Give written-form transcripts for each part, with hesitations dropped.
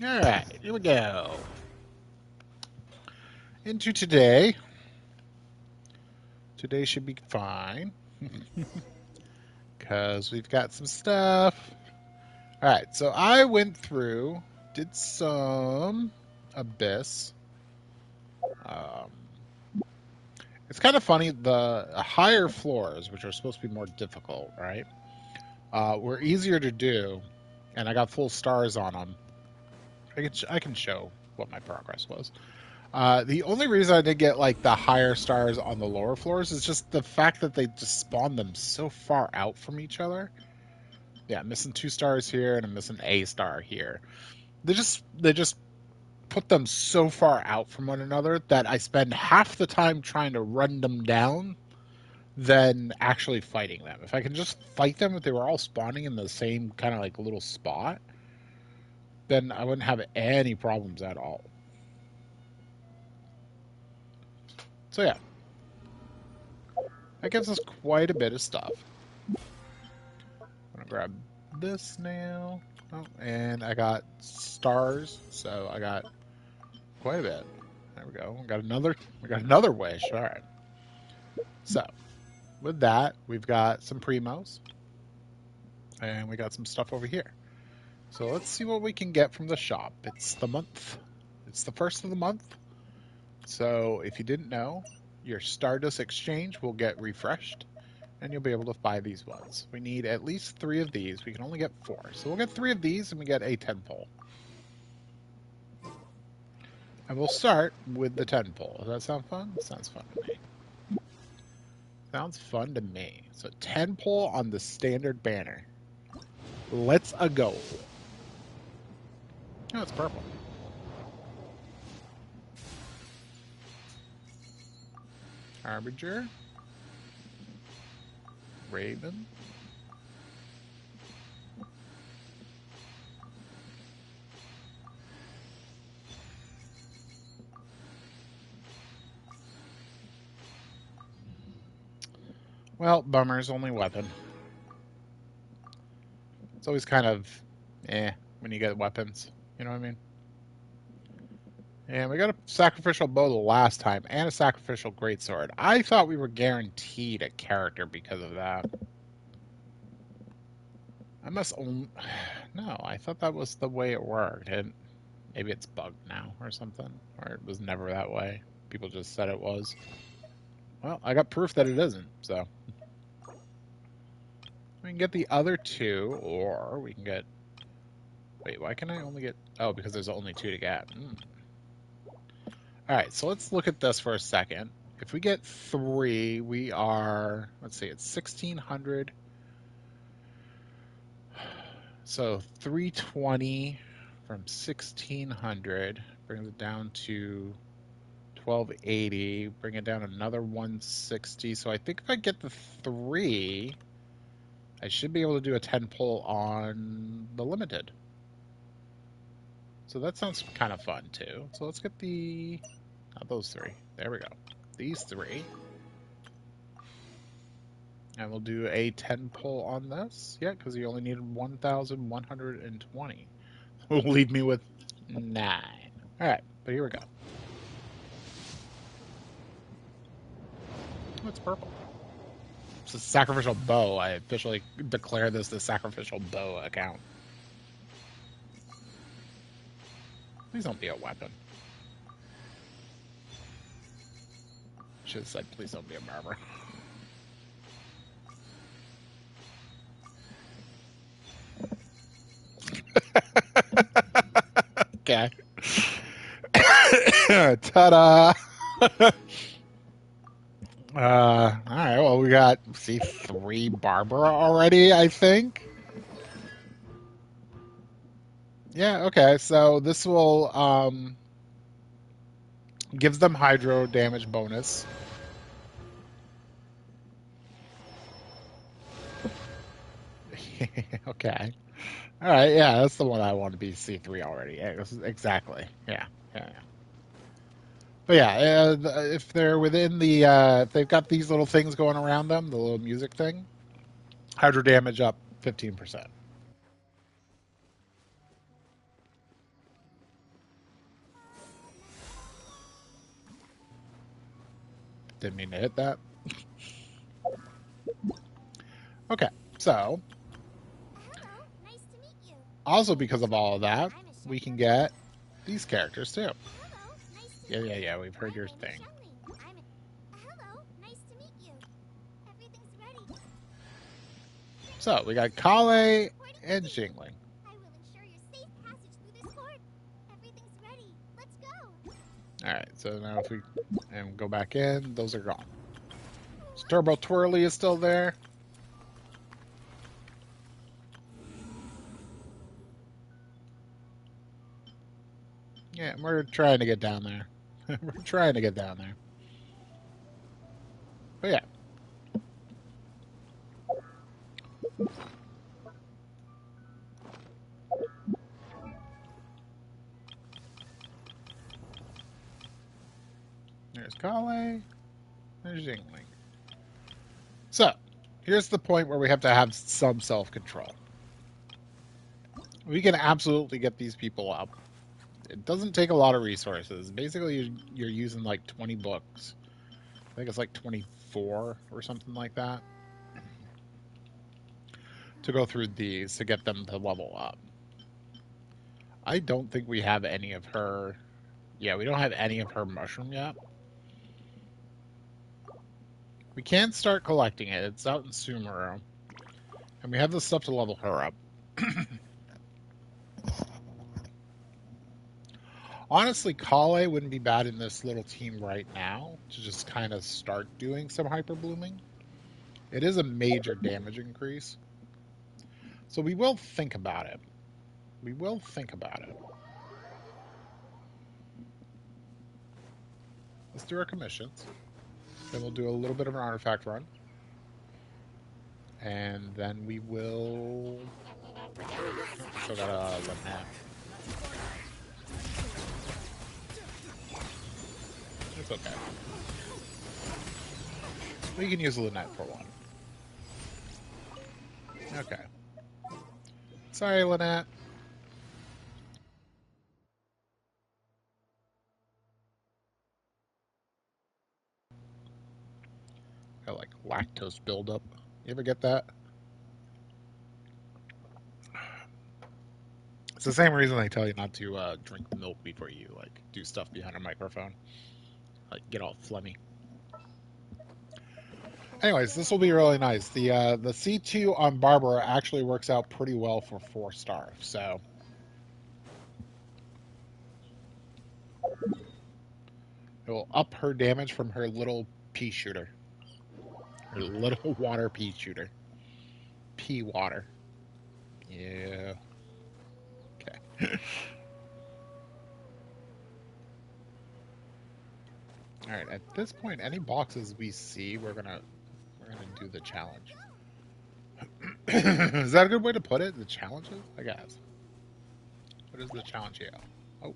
All right, here we go. Into today. Today should be fine because we've got some stuff. All right, so I went through, did some Abyss. Um, it's kind of funny. The higher floors, which are supposed to be more difficult, right, were easier to do, and I got full stars on them. I can show what my progress was. The only reason I did get like the higher stars on the lower floors is just the fact that they just spawn them so far out from each other. Yeah, I'm missing 2 stars here and I'm missing a star here. They just put them so far out from one another that I spend half the time trying to run them down than actually fighting them. If I can just fight them if they were all spawning in the same kind of like little spot, then I wouldn't have any problems at all. So yeah, that gives us quite a bit of stuff. I'm gonna grab this now. Oh, and I got stars, so I got quite a bit. There we go. We got another wish. All right. So with that, we've got some primos, and we got some stuff over here. So let's see what we can get from the shop. It's the month. It's the first of the month. So if you didn't know, your Stardust exchange will get refreshed and you'll be able to buy these ones. We need at least 3 of these. We can only get 4. So we'll get 3 of these and we get a 10 pole. And we'll start with the 10 pole. Does that sound fun? Sounds fun to me. Sounds fun to me. So 10 pole on the standard banner. Let's a go. Oh, it's purple. Harbinger. Raven. Well, bummer's only weapon. It's always kind of when you get weapons. You know what I mean? And we got a sacrificial bow the last time and a sacrificial greatsword. I thought we were guaranteed a character because of that. I must own. No, I thought that was the way it worked. And maybe it's bugged now or something. Or it was never that way. People just said it was. Well, I got proof that it isn't, so. We can get the other 2, or we can get. Wait, why can I only get. Oh, because there's only 2 to get. Alright, so let's look at this for a second. If we get 3, we are. Let's see, it's 1600. So 320 from 1600 brings it down to 1280. Bring it down another 160. So I think if I get the 3, I should be able to do a 10 pull on the limited. So that sounds kind of fun too. So let's get the not those 3. There we go. These 3. And we'll do a 10 pull on this. Yeah, because you only needed 1,120. Will leave me with 9. All right, but here we go. Oh, it's purple. It's a sacrificial bow. I officially declare this the sacrificial bow account. Please don't be a weapon. Should have said, please don't be a barber. Okay. Ta-da! Alright, well, we got, see, 3 Barbara already, I think. Yeah, okay, so this will, gives them hydro damage bonus. Okay. Alright, yeah, that's the one I want to be C3 already. Yeah, exactly. Yeah. But yeah, if they're within the, if they've got these little things going around them, the little music thing, hydro damage up 15%. Didn't mean to hit that. Okay, so also because of all of that, we can get these characters too. Yeah, we've heard your thing. So we got Kale and Jingling. Alright, so now if we go back in, those are gone. So Turbo Twirly is still there. Yeah, we're trying to get down there. We're trying to get down there. But yeah. There's Kale. There's Jingling. So, here's the point where we have to have some self-control. We can absolutely get these people up. It doesn't take a lot of resources. Basically, you're using like 20 books. I think it's like 24 or something like that to go through these to get them to level up. I don't think we have any of her. Yeah, we don't have any of her mushroom yet. We can start collecting it. It's out in Sumeru. And we have the stuff to level her up. Honestly, Kale wouldn't be bad in this little team right now to just kind of start doing some hyper blooming. It is a major damage increase. So we will think about it. We will think about it. Let's do our commissions. Then we'll do a little bit of an artifact run. And then we will... Still got a Lynette. It's okay. We can use a Lynette for one. Okay. Sorry, Lynette. Got like lactose buildup. You ever get that? It's the same reason they tell you not to drink milk before you like do stuff behind a microphone. Like get all phlegmy. Anyways, this will be really nice. The C2 on Barbara actually works out pretty well for 4-star. So it will up her damage from her little pea shooter. Her little water pea shooter. Pea water. Yeah. Okay. Alright, at this point, any boxes we see, we're gonna do the challenge. Is that a good way to put it? The challenges? I guess. What is the challenge here? Oh.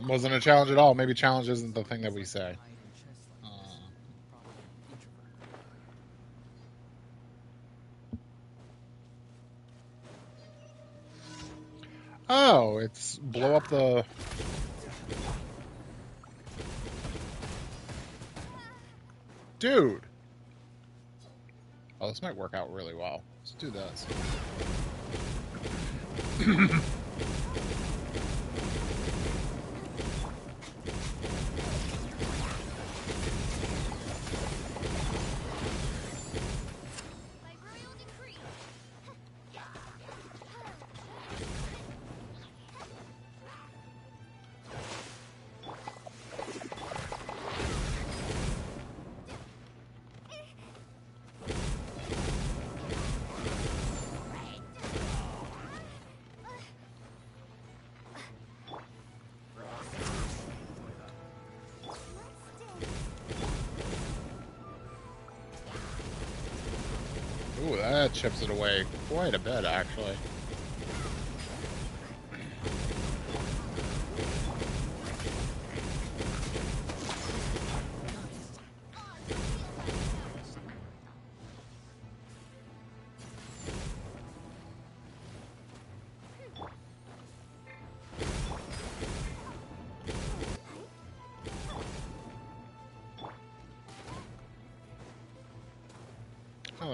Wasn't a challenge at all. Maybe challenge isn't the thing that we say. Oh, it's blow up the... Dude! Oh, this might work out really well. Let's do this. Ooh, that chips it away quite a bit, actually.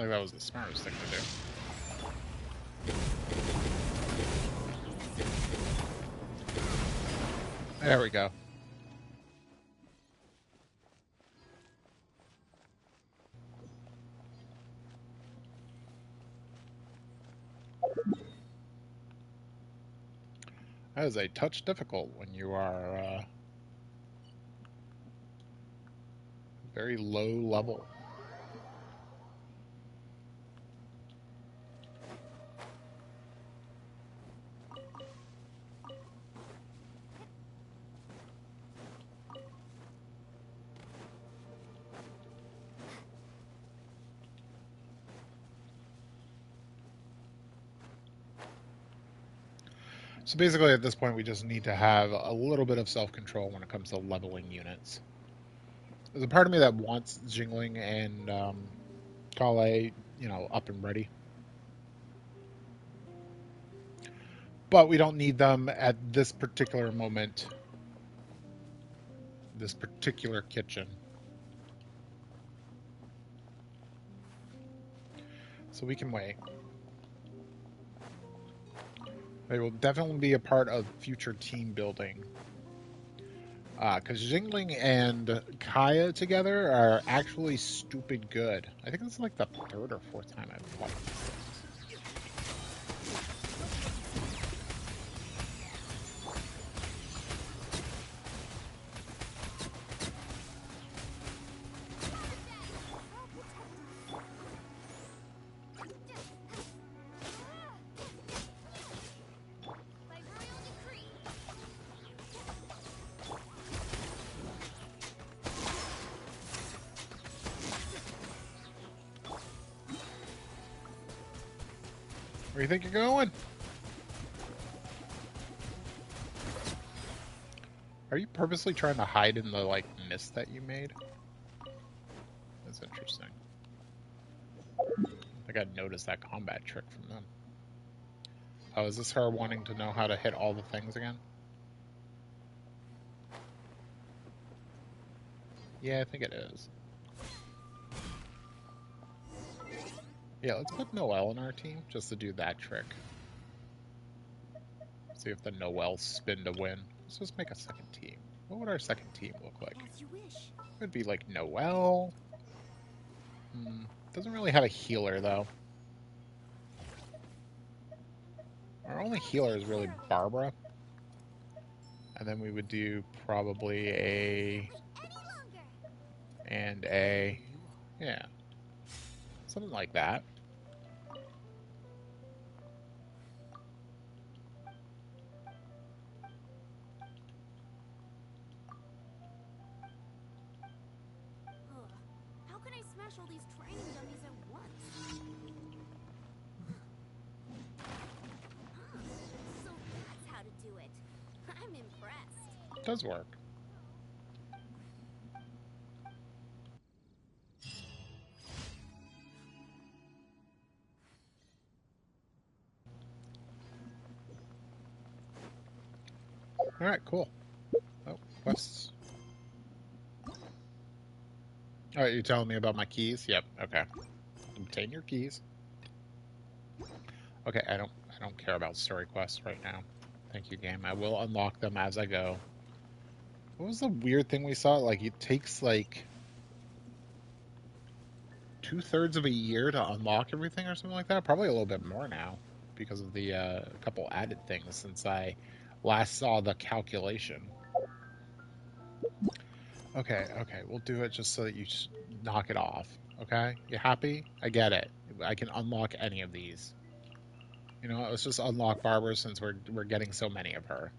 like that was the smartest thing to do. There we go. That is a touch difficult when you are very low level. So basically, at this point, we just need to have a little bit of self-control when it comes to leveling units. There's a part of me that wants Jingling and Kale, up and ready. But we don't need them at this particular moment, this particular kitchen. So we can wait. They will definitely be a part of future team building. Because Jingling and Kaya together are actually stupid good. I think this is like the third or fourth time I've fought these things. Where do you think you're going? Are you purposely trying to hide in the, mist that you made? That's interesting. I think I'd noticed that combat trick from them. Oh, is this her wanting to know how to hit all the things again? Yeah, I think it is. Yeah, let's put Noelle in our team just to do that trick. See if the Noelle spin to win. Let's just make a second team. What would our second team look like? As you wish. It would be like Noelle. Doesn't really have a healer though. Our only healer is really Barbara. And then we would do probably a... and a... yeah. Something like that. How can I smash all these training dummies at once? So that's how to do it. I'm impressed. It does work. Alright, cool. Oh, quests. Alright, you telling me about my keys? Yep, okay. Obtain your keys. Okay, I don't care about story quests right now. Thank you, game. I will unlock them as I go. What was the weird thing we saw? Like, it takes, 2/3 of a year to unlock everything or something like that? Probably a little bit more now because of the couple added things since I last saw the calculation. Okay, we'll do it just so that you knock it off. Okay? You happy? I get it. I can unlock any of these. You know what? Let's just unlock Barbara since we're getting so many of her.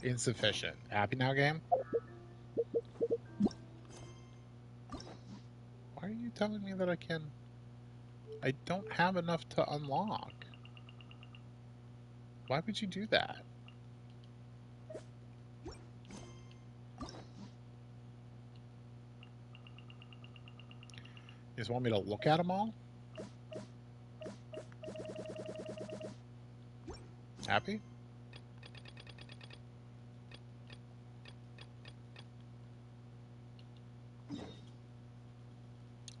Insufficient. Happy now, game? Why are you telling me that I can... I don't have enough to unlock. Why would you do that? You just want me to look at them all? Happy?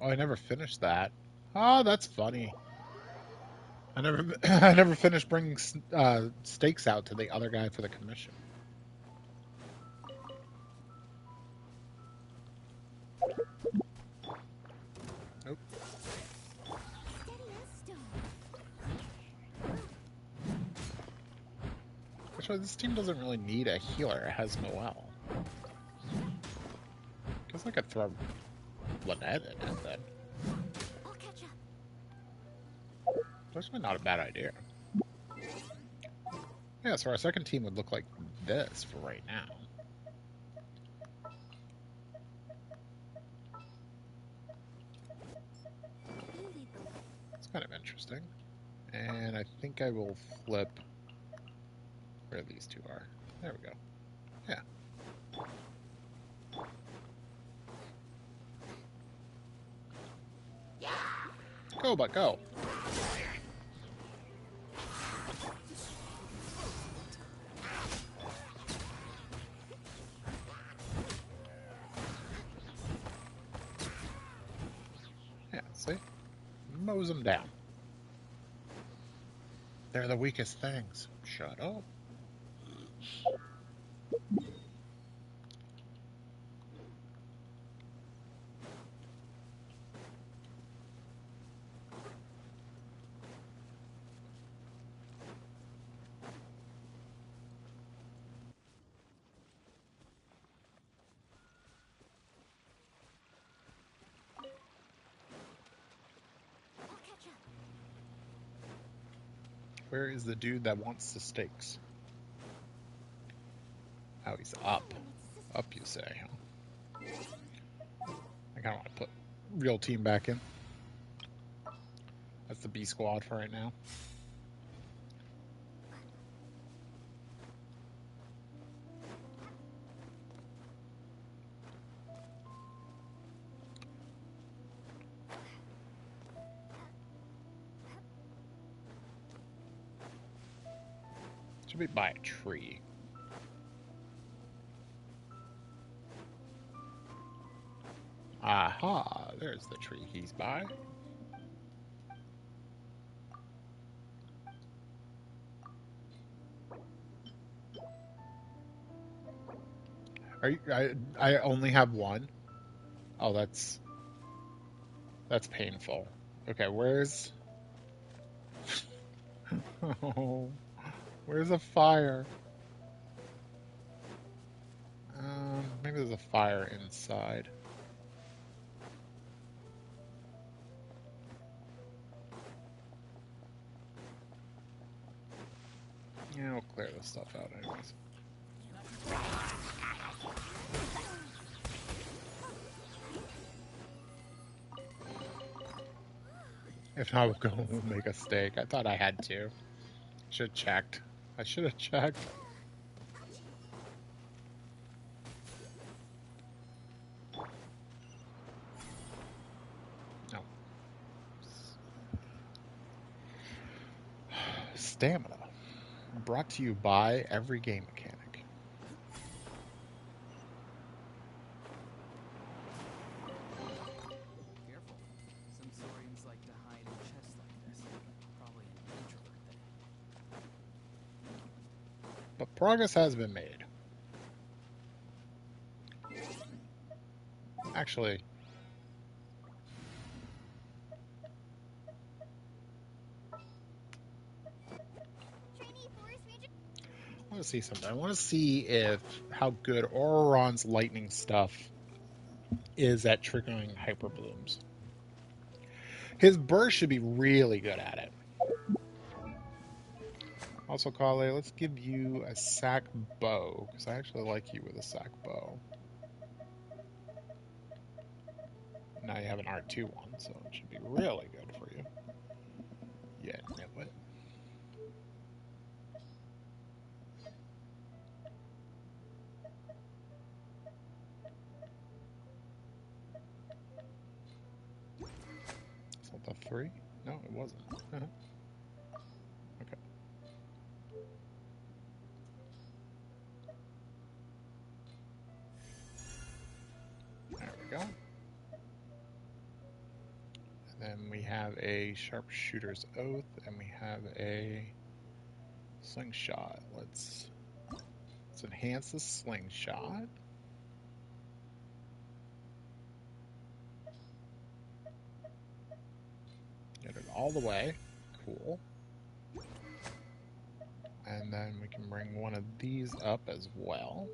Oh, I never finished that. Oh, that's funny. I never, I never finished bringing stakes out to the other guy for the commission. Nope. Steady as stone. Actually, this team doesn't really need a healer. It has Noel. Guess I could throw Lynette in it then. I'll catch up. That's actually not a bad idea. Yeah, so our second team would look like this for right now. You lead the way. It's kind of interesting. And I think I will flip where these two are. There we go. Yeah. Go, but go. Yeah, see? Mows them down. They're the weakest things. Shut up. I'll catch up. Where is the dude that wants the stakes? Oh, he's up. Up, you say, huh? I kind of want to put real team back in. That's the B squad for right now. Should be by a tree. Aha, there's the tree he's by. Are you, I only have one. Oh, that's painful. Okay, where's oh, where's a fire? Maybe there's a fire inside. Yeah, we'll clear this stuff out anyways. If not, we'll go make a steak. I thought I had to. Should have checked. I should have checked. No. Stamina. Brought to you by every game mechanic. Careful. Some saurians like to hide in chests like this. Probably an introvert thing. But progress has been made. Actually, Trainee Forest Ranger. I want to see something. I want to see if how good Auroron's lightning stuff is at triggering hyper blooms. His burst should be really good at it. Also, Kale, let's give you a sack bow, because I actually like you with a sack bow. Now you have an R2 one, so it should be really good for you. Yeah, nitwit. Is that the 3? No, it wasn't. Okay. There we go. And then and we have a sharpshooter's oath, and we have a slingshot. Let's enhance the slingshot. Get it all the way. Cool. And then we can bring one of these up as well.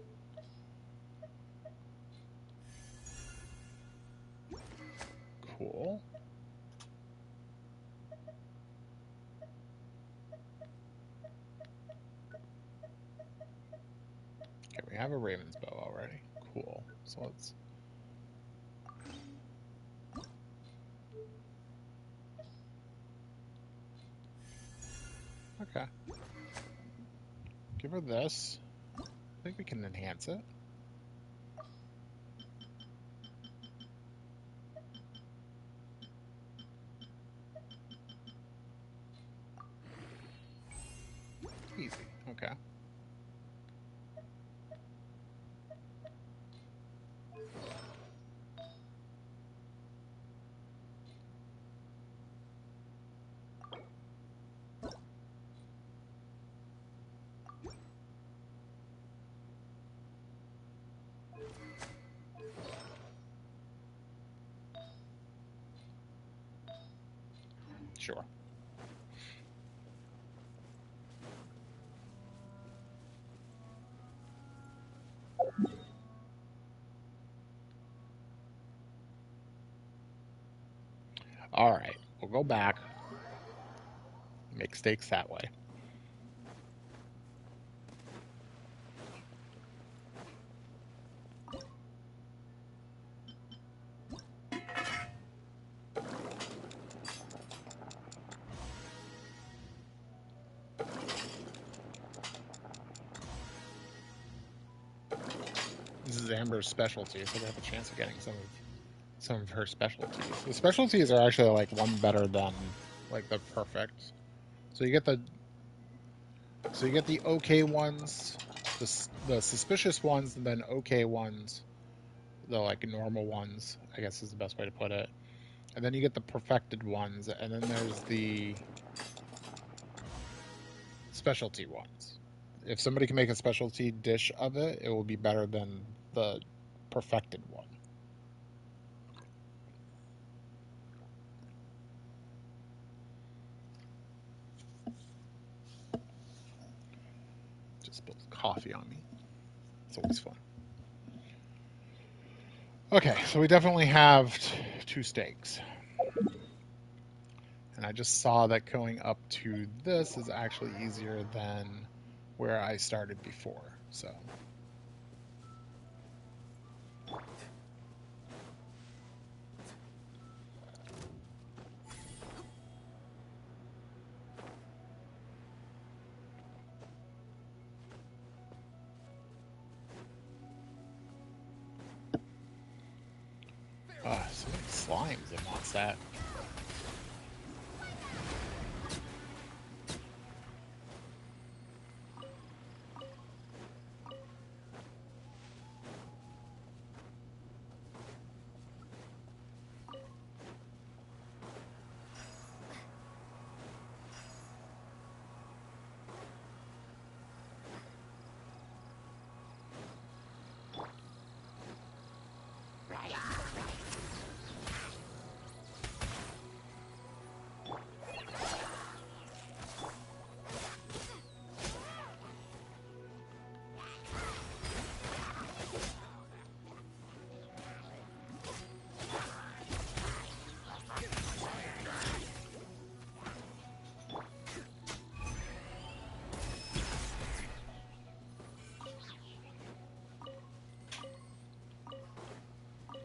Cool. Okay, we have a Raven's Bow already. Cool. So let's... Okay. Give her this. I think we can enhance it. Easy. Okay. Sure. All right. We'll go back. Make stakes that way. This is Amber's specialty, so we have a chance of getting some of her specialties. The specialties are actually like one better than like the perfect. So you get the okay ones, the suspicious ones, and then okay ones, the like normal ones, I guess is the best way to put it. And then you get the perfected ones, and then there's the specialty ones. If somebody can make a specialty dish of it, it will be better than the perfected one. Just spills coffee on me. It's always fun. Okay, so we definitely have two stakes. And I just saw that going up to this is actually easier than where I started before. So so many slimes that wants that.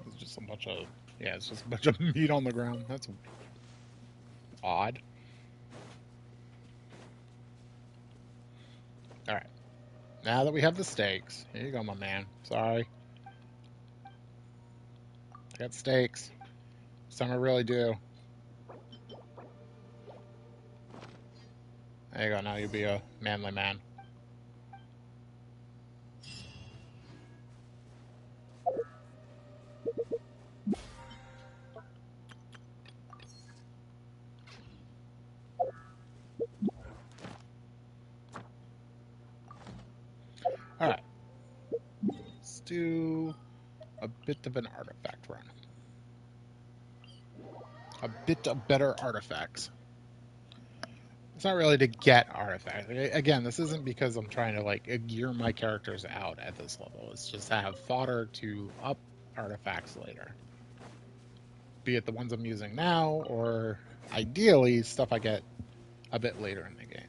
It's just a bunch of it's just a bunch of meat on the ground. That's odd. All right. Now that we have the steaks, here you go, my man. Sorry, I got steaks. Some I really do. There you go. Now you'll be a manly man. bit of an artifact run. A bit of better artifacts. It's not really to get artifacts. Again, this isn't because I'm trying to like gear my characters out at this level. It's just to have fodder to up artifacts later. Be it the ones I'm using now, or ideally stuff I get a bit later in the game.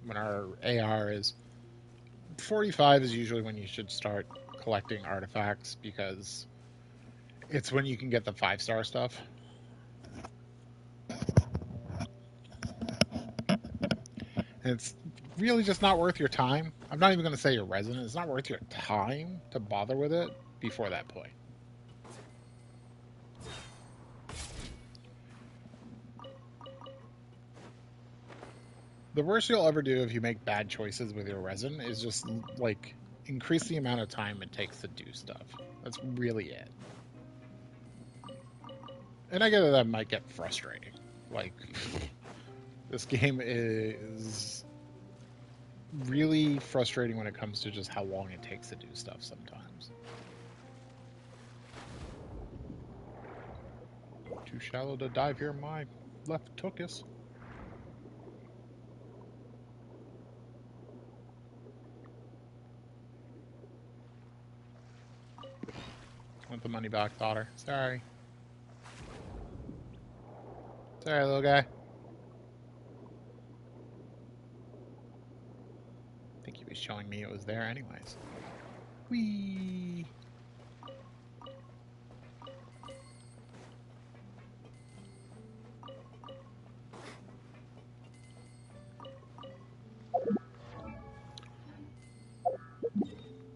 When our AR is 45 is usually when you should start collecting artifacts because it's when you can get the 5-star stuff. And it's really just not worth your time. I'm not even going to say your resident. It's not worth your time to bother with it before that point. The worst you'll ever do if you make bad choices with your resin is just like increase the amount of time it takes to do stuff. That's really it. And I get that might get frustrating. Like this game is really frustrating when it comes to just how long it takes to do stuff sometimes. Too shallow to dive here, my left took us. Want the money back, daughter. Sorry. Sorry, little guy. I think he was showing me it was there anyways. Whee!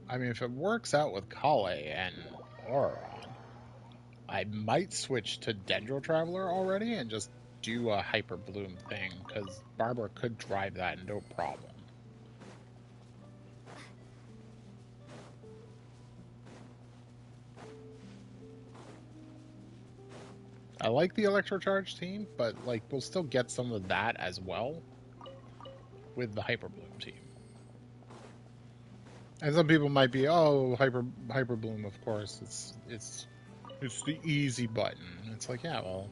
I mean, if it works out with Kale and Auron, I might switch to Dendro Traveler already and just do a Hyper Bloom thing, because Barbara could drive that no problem. I like the Electrocharge team, but like we'll still get some of that as well with the Hyper Bloom team. And some people might be, oh, Hyper Bloom, of course, it's the easy button. It's like, yeah, well,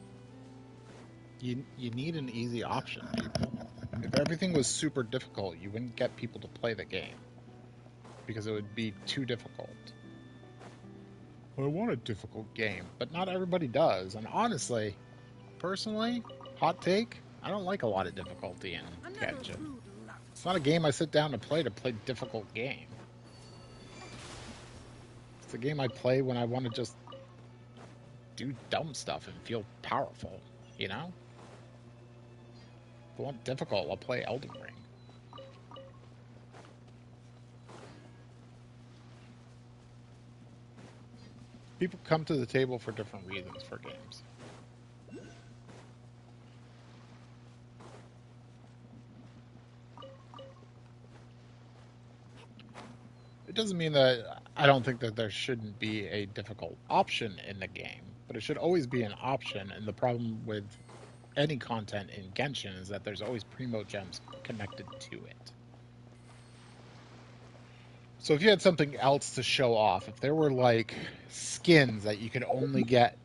you need an easy option, people. If everything was super difficult, you wouldn't get people to play the game because it would be too difficult. Well, I want a difficult game, but not everybody does. And honestly, personally, hot take, I don't like a lot of difficulty in Genshin. It's not a game I sit down to play difficult game. It's a game I play when I want to just do dumb stuff and feel powerful, you know? If I want difficult, I'll play Elden Ring. People come to the table for different reasons for games. It doesn't mean that I don't think that there shouldn't be a difficult option in the game, but it should always be an option. And the problem with any content in Genshin is that there's always primo gems connected to it. So if you had something else to show off, if there were like skins that you could only get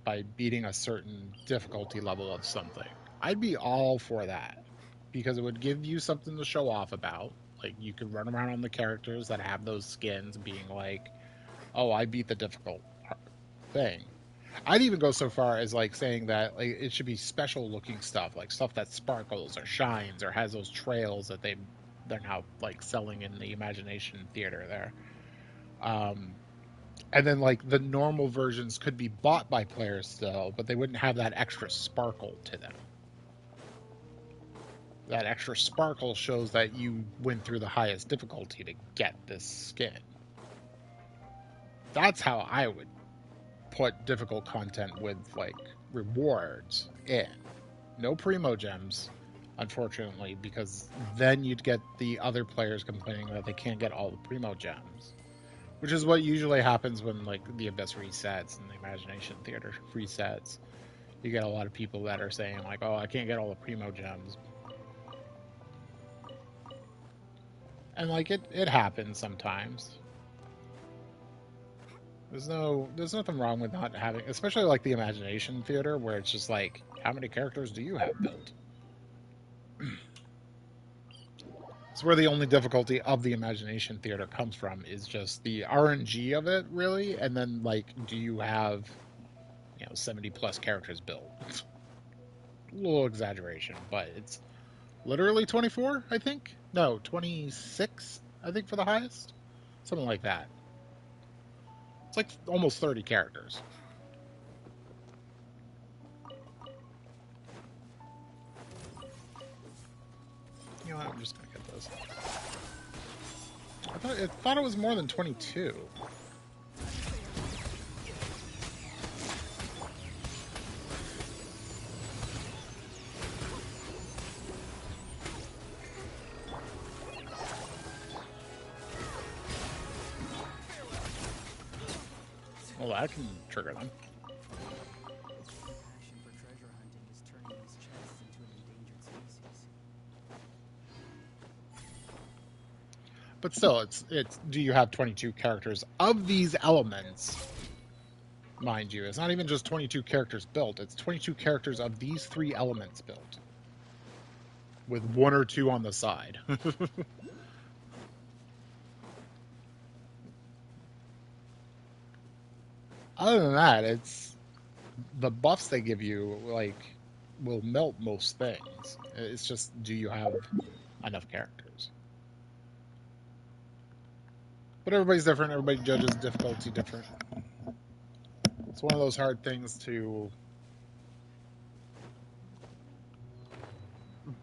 by beating a certain difficulty level of something, I'd be all for that because it would give you something to show off about. Like you could run around on the characters that have those skins being like, "Oh, I beat the difficult thing." I'd even go so far as like saying that like it should be special looking stuff, like stuff that sparkles or shines or has those trails that they're now like selling in the Imagination Theater there. And then like the normal versions could be bought by players still, but they wouldn't have that extra sparkle to them. That extra sparkle shows that you went through the highest difficulty to get this skin. That's how I would put difficult content with like rewards in. No primo gems, unfortunately, because then you'd get the other players complaining that they can't get all the primo gems, which is what usually happens when like the Abyss resets and the Imagination Theater resets. You get a lot of people that are saying like, "Oh, I can't get all the primo gems," and like it happens sometimes. there's nothing wrong with not having, especially like the imagination theater, where it's just like, how many characters do you have built? It's where the only difficulty of the imagination theater comes from is just the RNG of it, really, and then like, do you have 70 plus characters built? A little exaggeration, but it's literally 24, I think. No, 26, I think for the highest, something like that. It's like almost 30 characters. You know what? I'm just gonna get this. I thought it was more than 22. Well, that can trigger them. Passion for treasure hunting is turning these chests into an endangered species. But still, it's. Do you have 22 characters of these elements? Mind you, it's not even just 22 characters built. It's 22 characters of these three elements built, with one or two on the side. Other than that, it's the buffs they give you, like, will melt most things. It's just, do you have enough characters? But everybody's different. Everybody judges difficulty different. It's one of those hard things to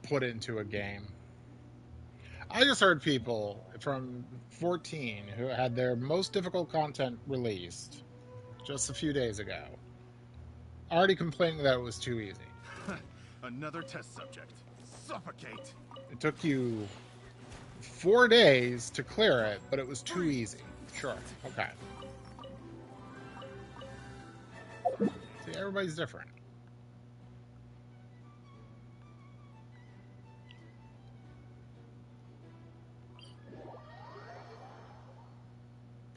put into a game. I just heard people from 14 who had their most difficult content released just a few days ago already complaining that it was too easy. Another test subject. Suffocate! It took you 4 days to clear it, but it was too easy. Sure, okay. See, everybody's different.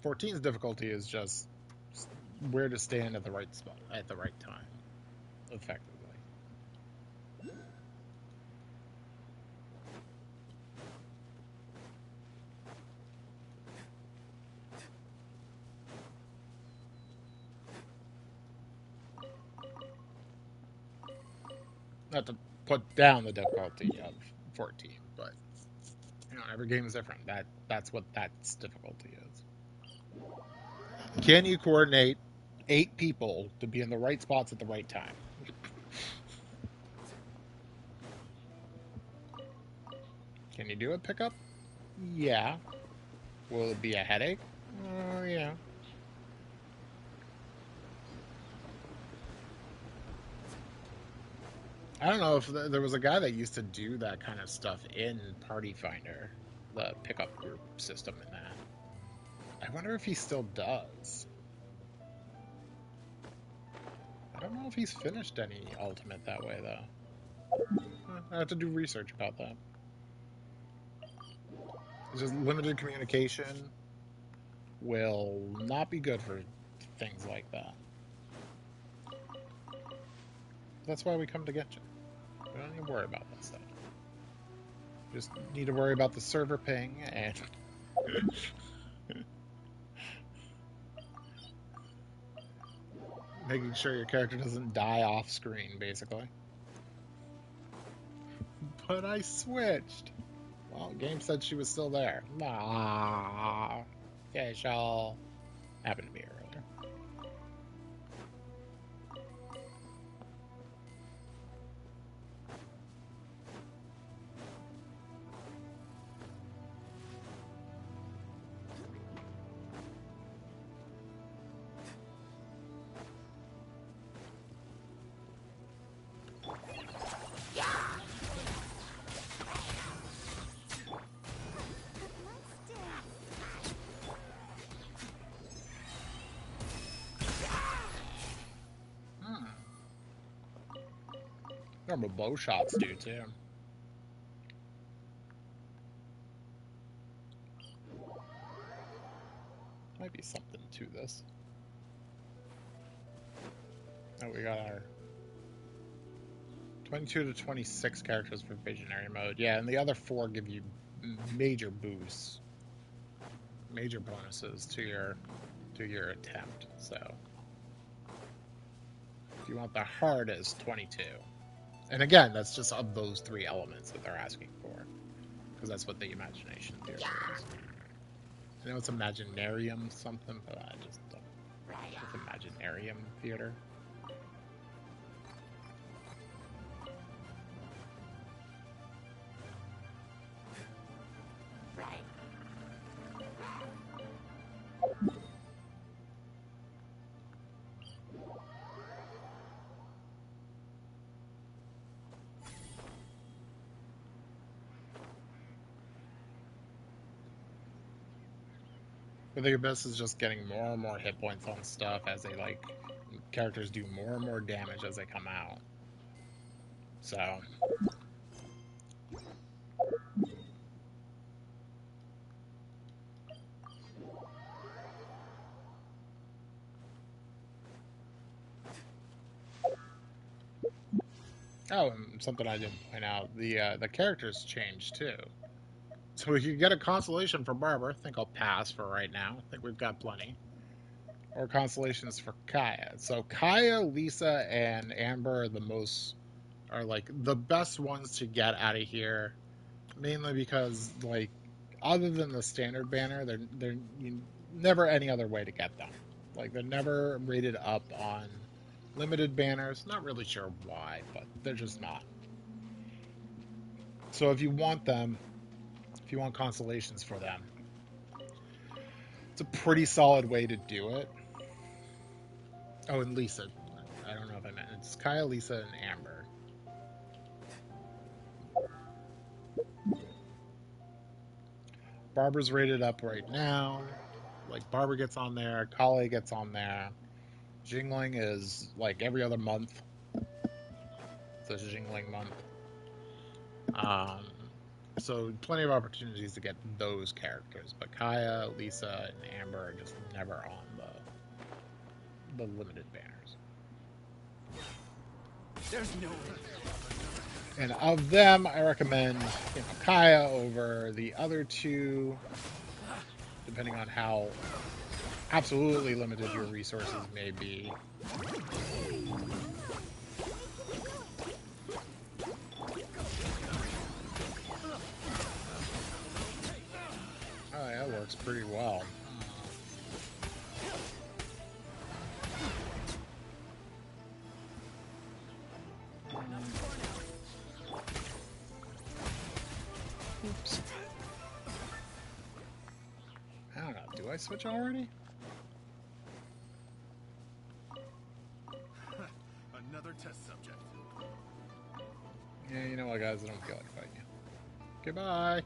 Fourteen's difficulty is just where to stand at the right spot at the right time, effectively. Not to put down the difficulty of 14, but every game is different. That's what that's difficulty is. Can you coordinate 8 people to be in the right spots at the right time? Can you do a pickup? Yeah. Will it be a headache? Yeah. I don't know if there was a guy that used to do that kind of stuff in Party Finder, the pickup group system in that. I wonder if he still does. I don't know if he's finished any Ultimate that way, though. I have to do research about that. It's just limited communication will not be good for things like that. That's why we come to get you. We don't need to worry about that stuff. Just need to worry about the server ping and making sure your character doesn't die off screen, basically. But I switched. Well, game said she was still there. Ah, okay, shall happen to be earlier. Normal bow shots do too. Might be something to this. Oh, we got our 22 to 26 characters for visionary mode. Yeah, and the other 4 give you major boosts, major bonuses to your attempt. So if you want the hardest, 22. And again, that's just of those 3 elements that they're asking for, because that's what the imagination theater is. I know it's Imaginarium something, but I just don't. It's Imaginarium theater. But the Abyss is just getting more and more hit points on stuff as they characters do more and more damage as they come out. So oh, and something I didn't point out, the characters changed too. So we could get a constellation for Barbara. I think I'll pass for right now. I think we've got plenty. Or constellations for Kaya. So Kaya, Lisa, and Amber are the best ones to get out of here. Mainly because other than the standard banner, they're never any other way to get them. They're never rated up on limited banners. Not really sure why, but they're just not. So if you want them, if you want constellations for them, it's a pretty solid way to do it. Oh, and Lisa. I don't know if I meant it's Kaya, Lisa, and Amber. Barbara's rated up right now. Barbara gets on there, Kale gets on there. Jingling is every other month. It's a Jingling month. So plenty of opportunities to get those characters, but Kaya, Lisa, and Amber are just never on the limited banners. There's no way. And of them, I recommend Kaya over the other 2, depending on how absolutely limited your resources may be. Oh, yeah, that works pretty well. Oops. I don't know. Do I switch already? Another test subject. Yeah, you know what, guys? I don't feel like fighting you. Goodbye.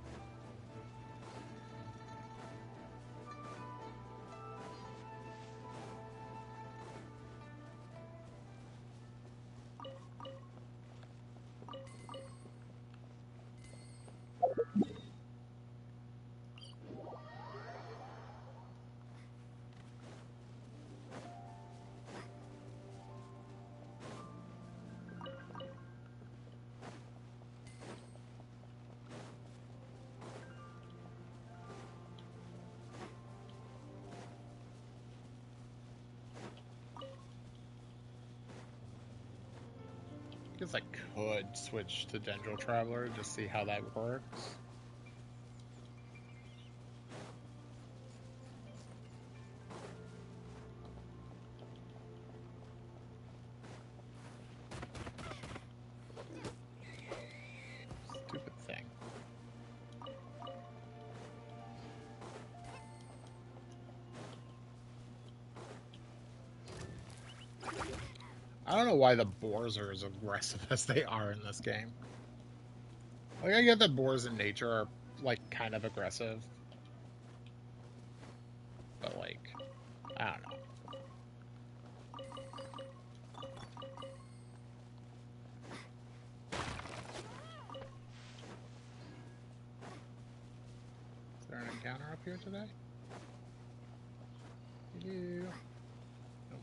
I guess I could switch to Dendro Traveler to see how that works. Stupid thing. I don't know why the boars are as aggressive as they are in this game. I get that boars in nature are, kind of aggressive. But, I don't know. Is there an encounter up here today? Yeah. Nope.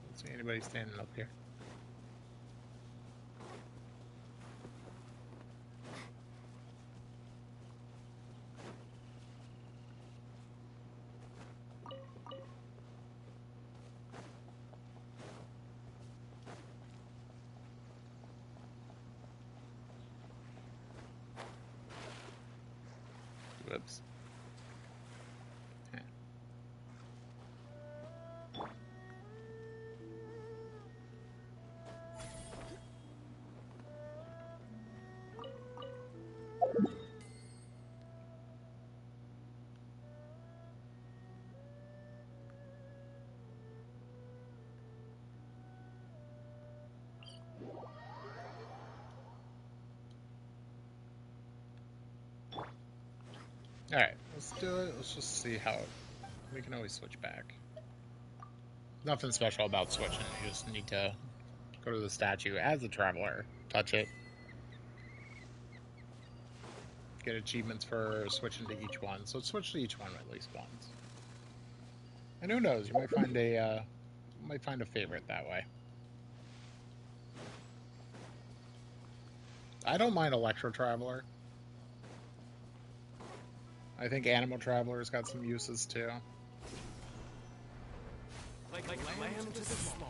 Don't see anybody standing up here. Whoops. Yeah. Alright, let's do it. Let's just see how... We can always switch back. Nothing special about switching. You just need to go to the statue as a traveler, touch it, get achievements for switching to each one. So switch to each one at least once. And who knows, you might find a favorite that way. I don't mind Electro Traveler. I think Animal Traveler's got some uses too. Like lamb to the slaughter.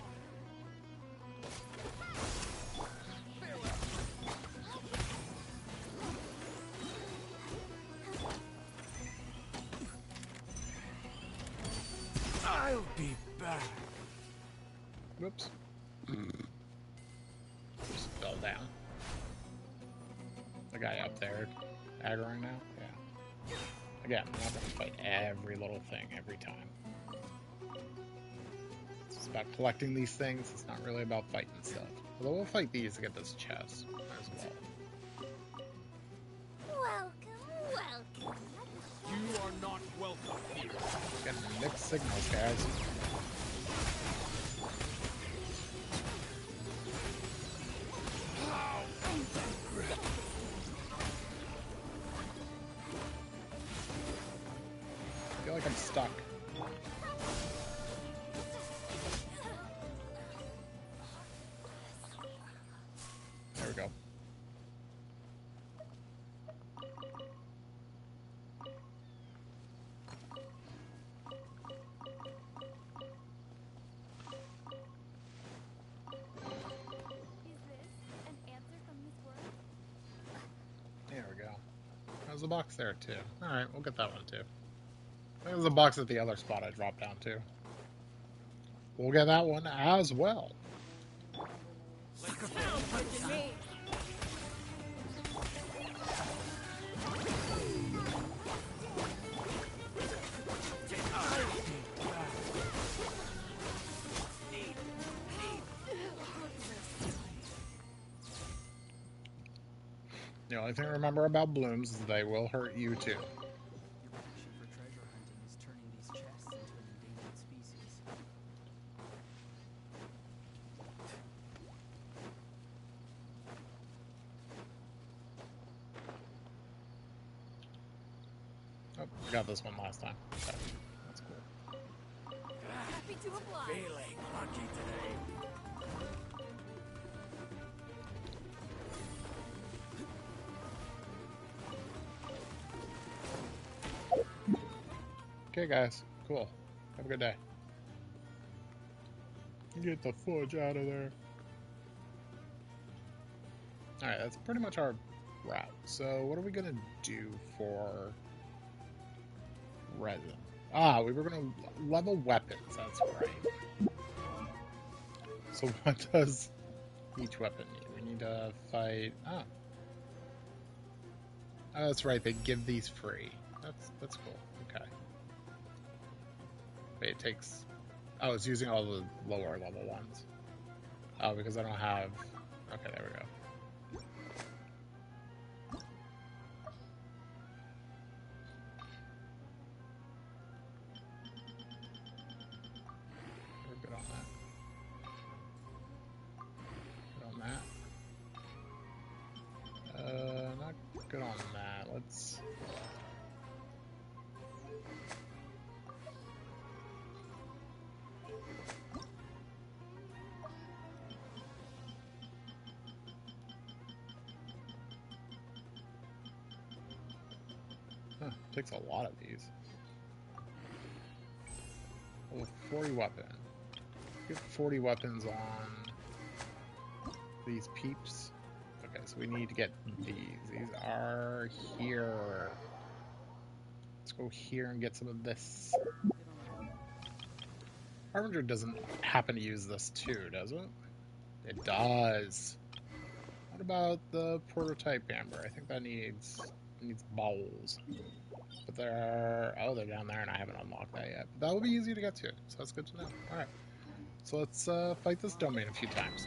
I'll be back. Whoops. Just fell down. The guy up there aggroing now? Yeah. Again, we're not going to fight every little thing every time. It's about collecting these things. It's not really about fighting stuff. Although we'll fight these to get this chest as well. Welcome. You are not welcome here. Getting mixed signals, guys. I feel like I'm stuck. There we go. Is this an answer from his word? There we go. There's a box there too. Alright, we'll get that one too. There's a box at the other spot I dropped down to. We'll get that one as well. The only thing to remember about blooms is they will hurt you too. Your passion for treasure hunting is turning these chests into an endangered species. Oh, I got this one last time. Okay, that's cool. Happy to oblige. Feeling lucky today. Okay, guys. Cool. Have a good day. Get the fudge out of there. Alright, that's pretty much our route. So, what are we going to do for resin? Ah, we were going to level weapons. That's right. So, what does each weapon need? We need to fight... Oh, that's right. They give these free. That's cool. Okay. Wait, it takes... Oh, it's using all the lower level ones. Oh, because I don't have... Okay, there we go. We're good on that. Good on that. Not good on that. Let's... Huh, takes a lot of these. Well, 40 weapon. Get 40 weapons on these peeps. Okay, so we need to get these. These are here. Let's go here and get some of this. Get on the boat. Harbinger doesn't happen to use this too, does it? It does. What about the prototype amber? I think that needs bowls. But they're down there, and I haven't unlocked that yet. But that will be easy to get to, so that's good to know. All right, so let's fight this domain a few times.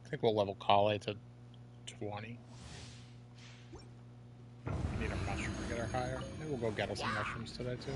I think we'll level Kale to 20. We need a mushroom to get her higher. Maybe we'll go get us some mushrooms today too.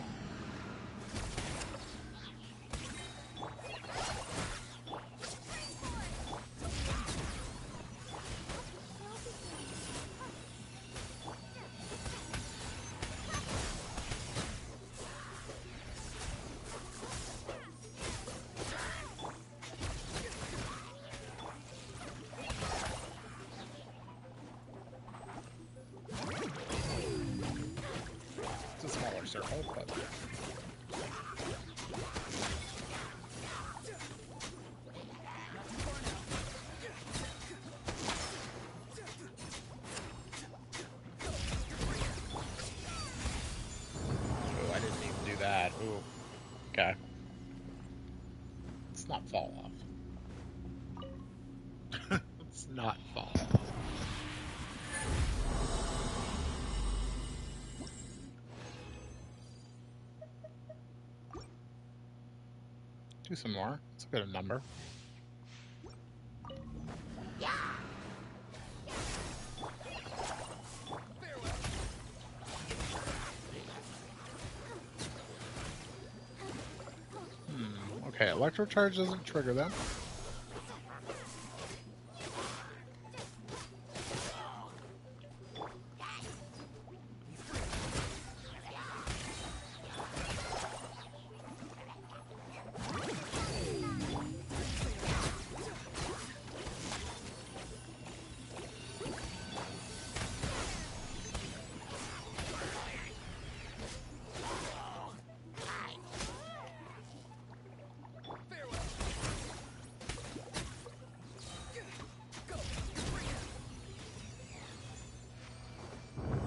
It's a smaller circle, but oh, I didn't even do that. Ooh, okay. Let's not fall off. Let's not fall off. Do some more. It's a good number. Okay, electro charge doesn't trigger them.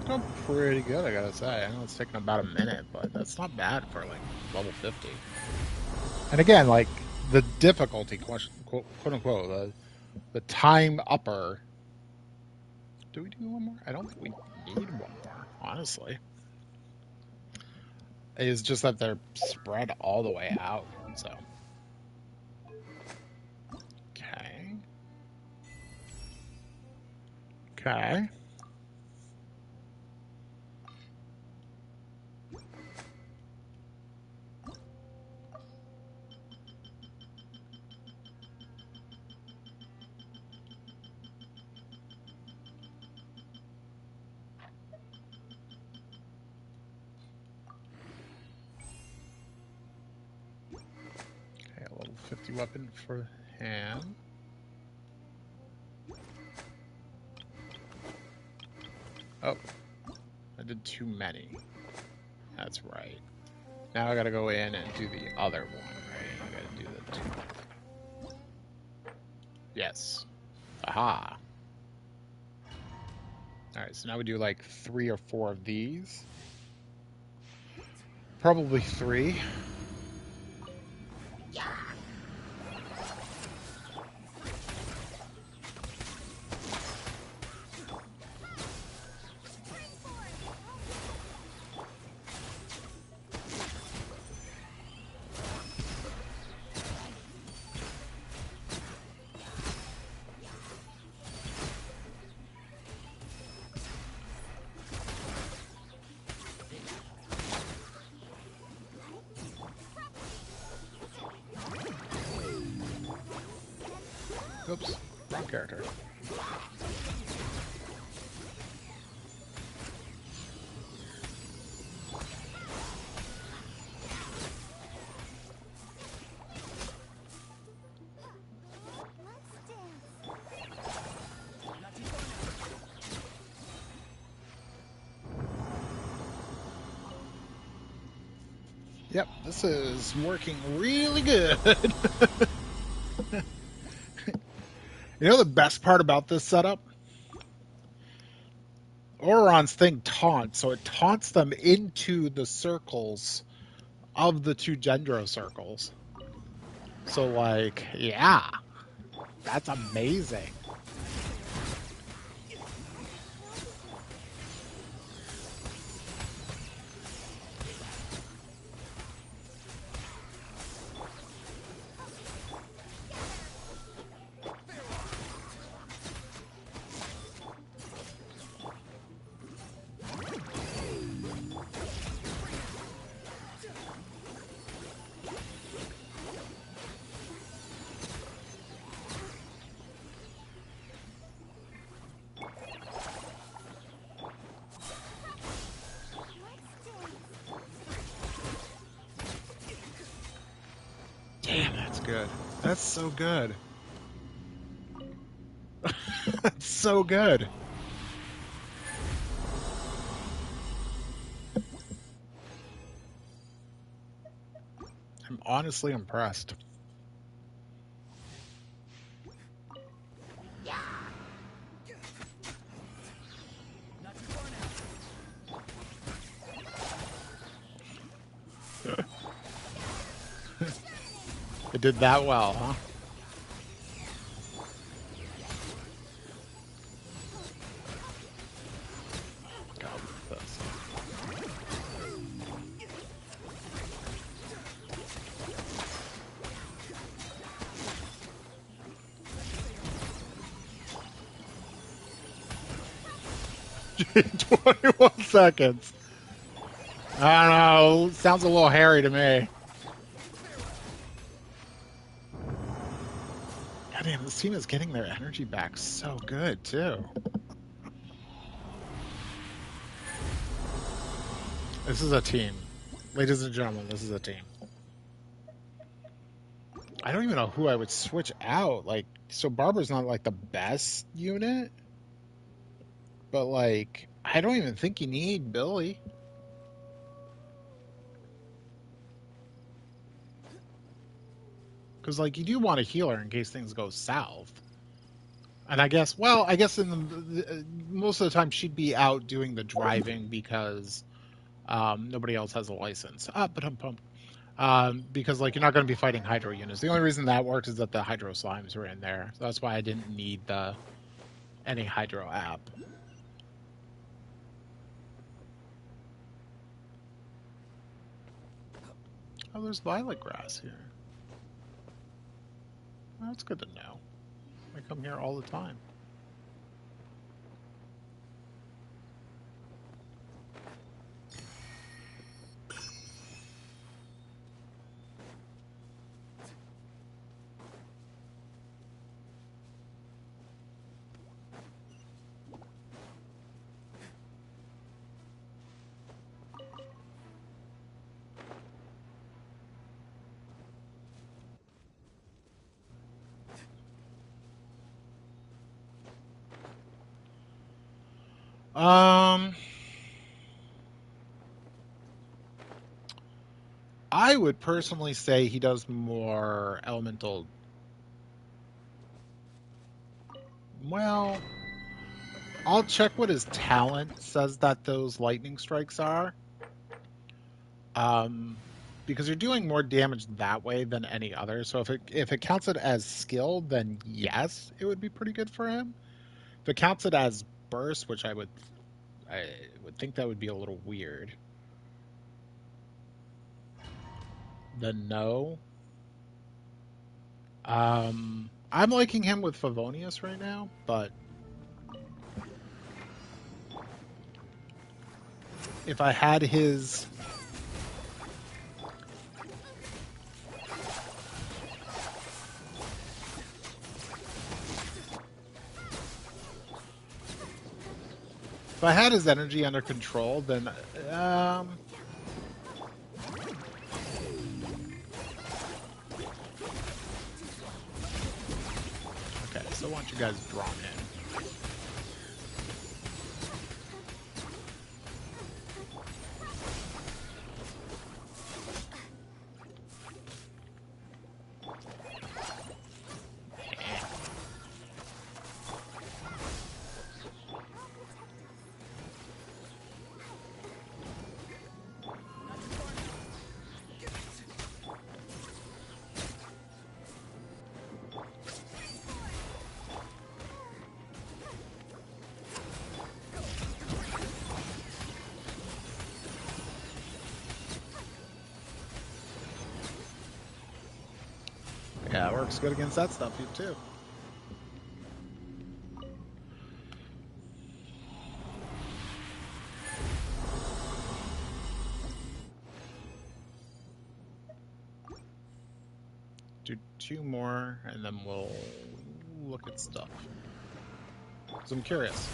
Doing pretty good, I gotta say. I know it's taking about a minute, but that's not bad for like level 50. And again, like the difficulty question, quote unquote, the time upper. Do we do one more? I don't think we need one more, honestly. It's just that they're spread all the way out, so. Okay. Okay. Okay, a level 50 weapon for him. Oh, I did too many. That's right. Now I gotta go in and do the other one, right? I gotta do the two. Yes. Aha. Alright, so now we do like 3 or 4 of these. Probably 3. Oops, wrong character. Yep, this is working really good. You know the best part about this setup? Auron's thing taunts, so it taunts them into the circles of the two Gendro circles. So, like, yeah, that's amazing. Damn, that's good. That's so good. That's so good. I'm honestly impressed. Not too far now. It did that well, huh? God, this. 21 seconds. I don't know. Sounds a little hairy to me. God damn, this team is getting their energy back so good, too. This is a team. Ladies and gentlemen, this is a team. I don't even know who I would switch out. Like, so Barbara's not like the best unit, but like, I don't even think you need Billy. Because like, you do want a healer in case things go south. And I guess, well, I guess in most of the time she'd be out doing the driving because nobody else has a license. Because like you're not going to be fighting hydro units. The only reason that worked is that the hydro slimes were in there. So that's why I didn't need any hydro app. Oh, there's violet grass here. Oh, that's good to know. I come here all the time. I would personally say he does more elemental. Well, I'll check what his talent says that those lightning strikes are. Um, because you're doing more damage that way than any other. So if it counts it as skill, then yes, it would be pretty good for him. If it counts it as burst, which I would think that would be a little weird, then no. I'm liking him with Favonius right now, but if I had his energy under control, then okay. So why don't you guys draw in? Yeah, it works good against that stuff too. Do two more, and then we'll look at stuff. Because I'm curious.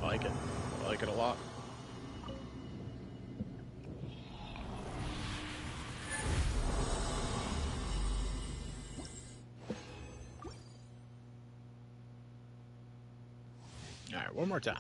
I like it. I like it a lot. Alright, one more time.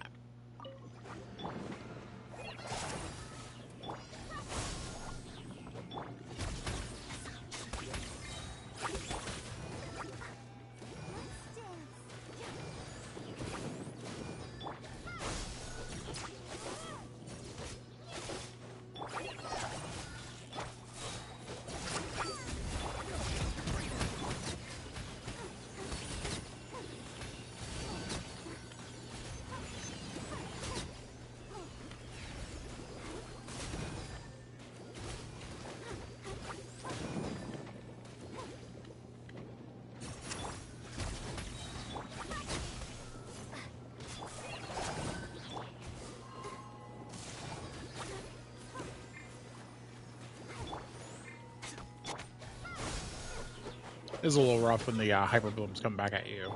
It's a little rough when the hyper blooms come back at you.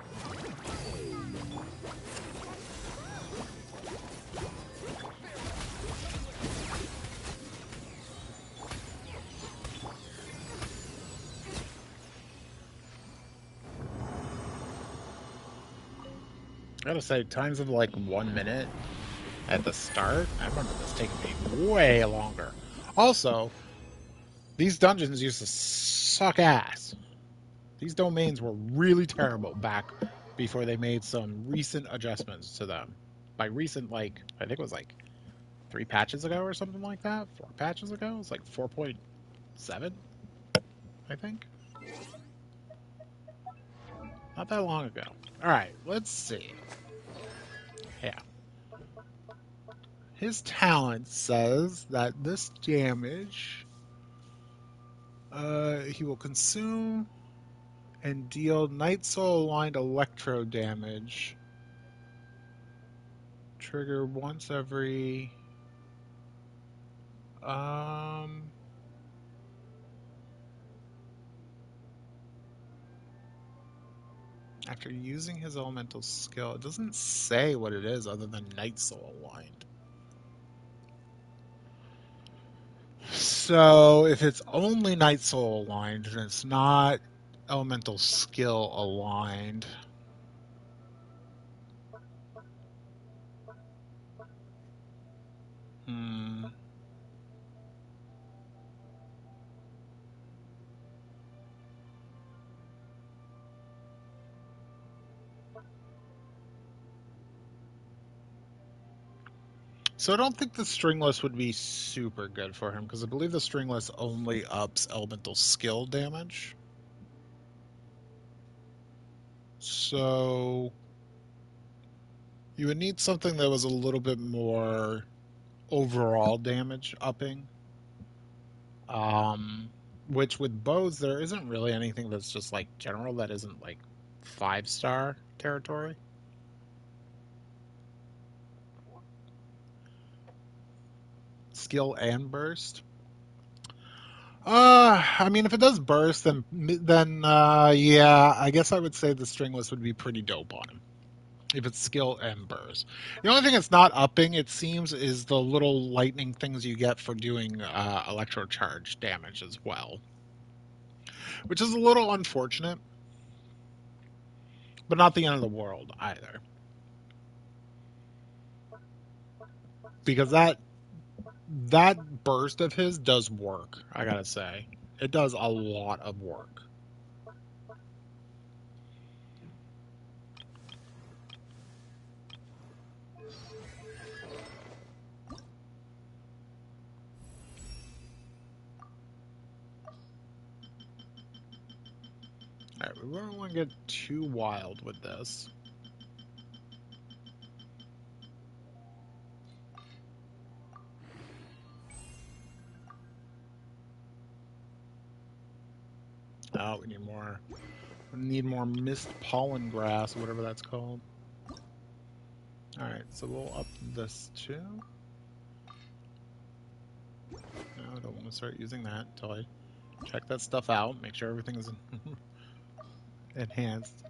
I gotta say, times of like 1 minute at the start, I remember this taking me way longer. Also, these dungeons used to suck ass. These domains were really terrible back before they made some recent adjustments to them. By recent, like, I think it was like 3 patches ago or something like that. 4 patches ago? It's like 4.7, I think. Not that long ago. Alright, let's see. Yeah. His talent says that this damage, he will consume and deal Night Soul aligned electro damage. Trigger once every. Um. After using his elemental skill, it doesn't say what it is other than Night Soul aligned. So if it's only Night Soul aligned, then it's not elemental skill aligned. Hmm. So I don't think the stringless would be super good for him because I believe the stringless only ups elemental skill damage. So you would need something that was a little bit more overall damage upping. Um, which with bows there isn't really anything that's just like general that isn't like 5-star territory. Skill and burst. I mean, if it does burst, then yeah, I guess I would say the stringless would be pretty dope on him. If it's skill and burst. The only thing it's not upping, it seems, is the little lightning things you get for doing electro charge damage as well, which is a little unfortunate, but not the end of the world either. Because that burst of his does work, I gotta say. It does a lot of work. Alright, we don't want to get too wild with this. Oh, we need more mist pollen grass, whatever that's called. Alright, so we'll up this too. No, I don't want to start using that until I check that stuff out, make sure everything is enhanced.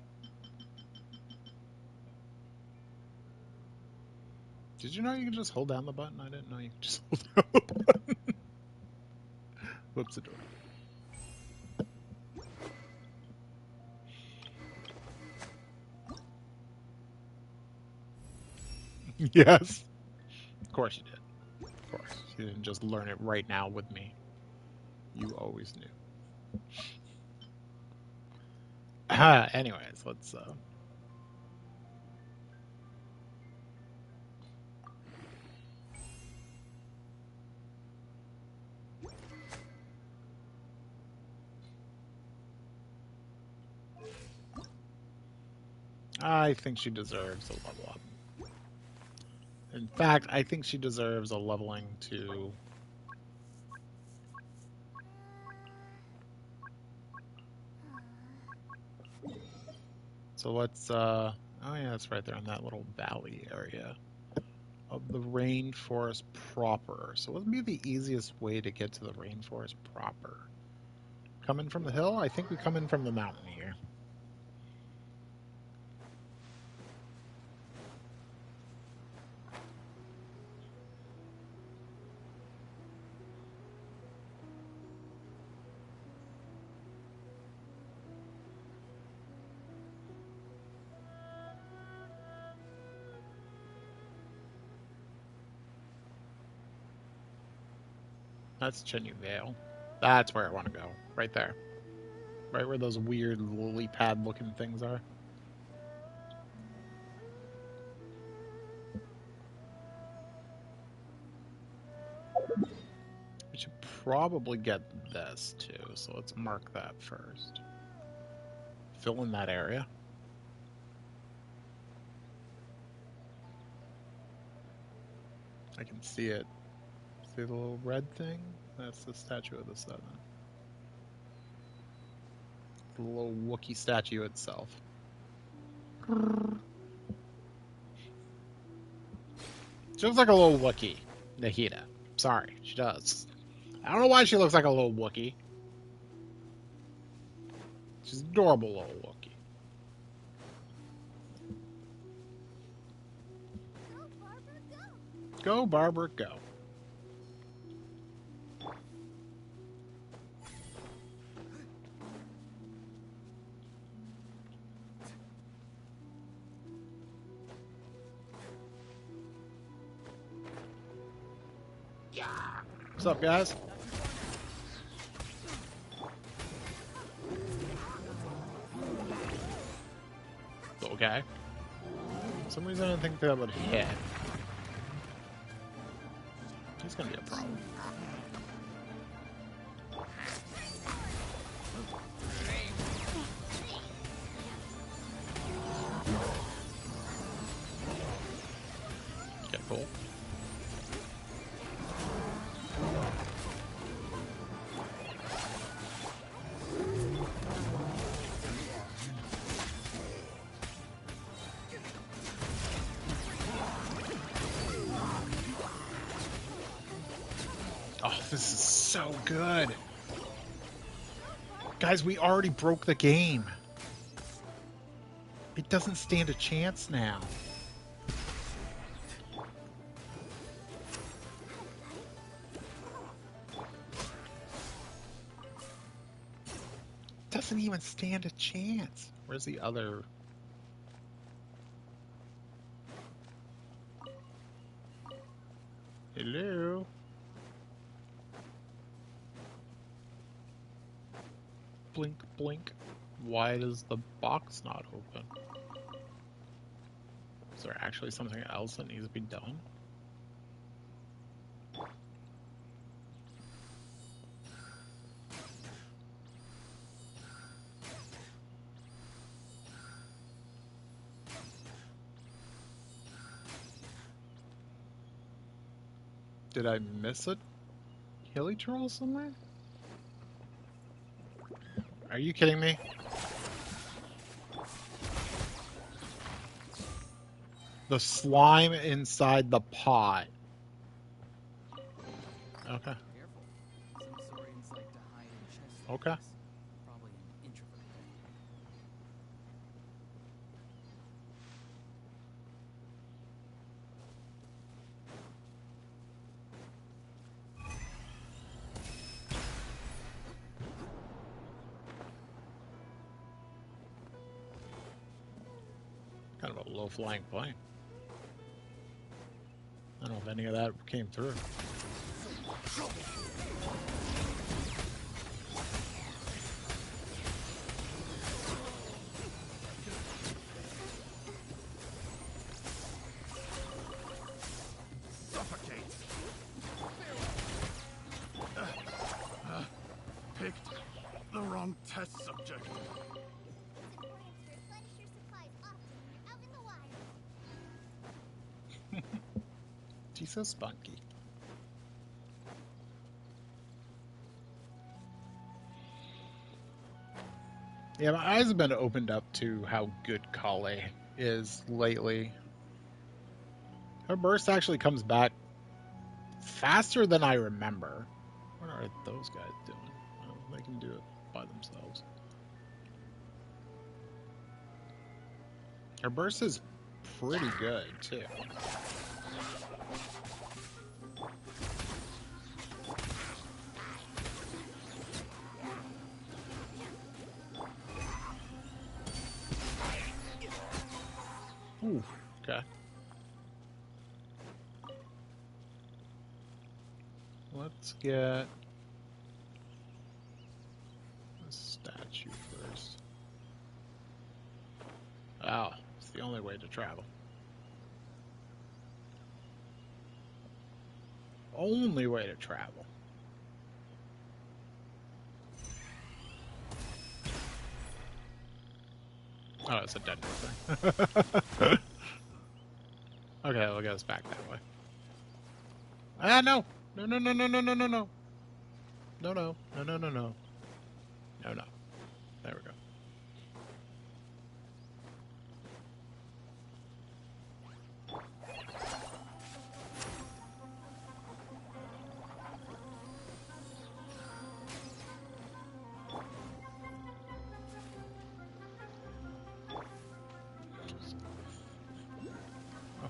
Did you know you can just hold down the button? I didn't know you could just hold down the button. Whoops, the door. Yes. Of course you did. Of course. You didn't just learn it right now with me. You always knew. Anyways, let's I think she deserves a level up. In fact, I think she deserves a leveling to... So let's, oh yeah, that's right there in that little valley area of the rainforest proper. So what would be the easiest way to get to the rainforest proper? Coming from the hill? I think we come in from the mountain here. That's Chenyu Vale. That's where I want to go. Right there. Right where those weird lily pad looking things are. We should probably get this too, so let's mark that first. Fill in that area. I can see it. See the little red thing? That's the Statue of the Seven. The little Wookiee statue itself. She looks like a little Wookiee, Nahida. Sorry, she does. I don't know why she looks like a little Wookiee. She's an adorable little Wookiee. Go, Barbara, go. What's up, guys? Okay. For some reason I didn't think that would hit. He's gonna be a problem. Okay, cool. Oh, this is so good. Guys, we already broke the game. It doesn't stand a chance now. Doesn't even stand a chance. Where's the other? Hello? Blink, blink. Why does the box not open? Is there actually something else that needs to be done? Did I miss a hilly troll somewhere? Are you kidding me? The slime inside the pot. Okay. Careful. Some saurians like to hide in chests like Okay. this. Probably an introvert thing. Kind of a low-flying plane. I don't know if any of that came through. Suffocate. Picked the wrong test subject. It's important to replenish your supplies often when you're out in the wild. She's so spunky. Yeah, my eyes have been opened up to how good Kale is lately. Her burst actually comes back faster than I remember. What are those guys doing? Oh, they can do it by themselves. Her burst is pretty good, too. Ooh, okay. Let's get the statue first. Oh, it's the only way to travel. Only way to travel. Oh, it's a dead thing. Okay, we'll get us back that way. Ah, no! No, no, no, no, no, no, no, no. No, no, no, no, no, no. No, no. There we go.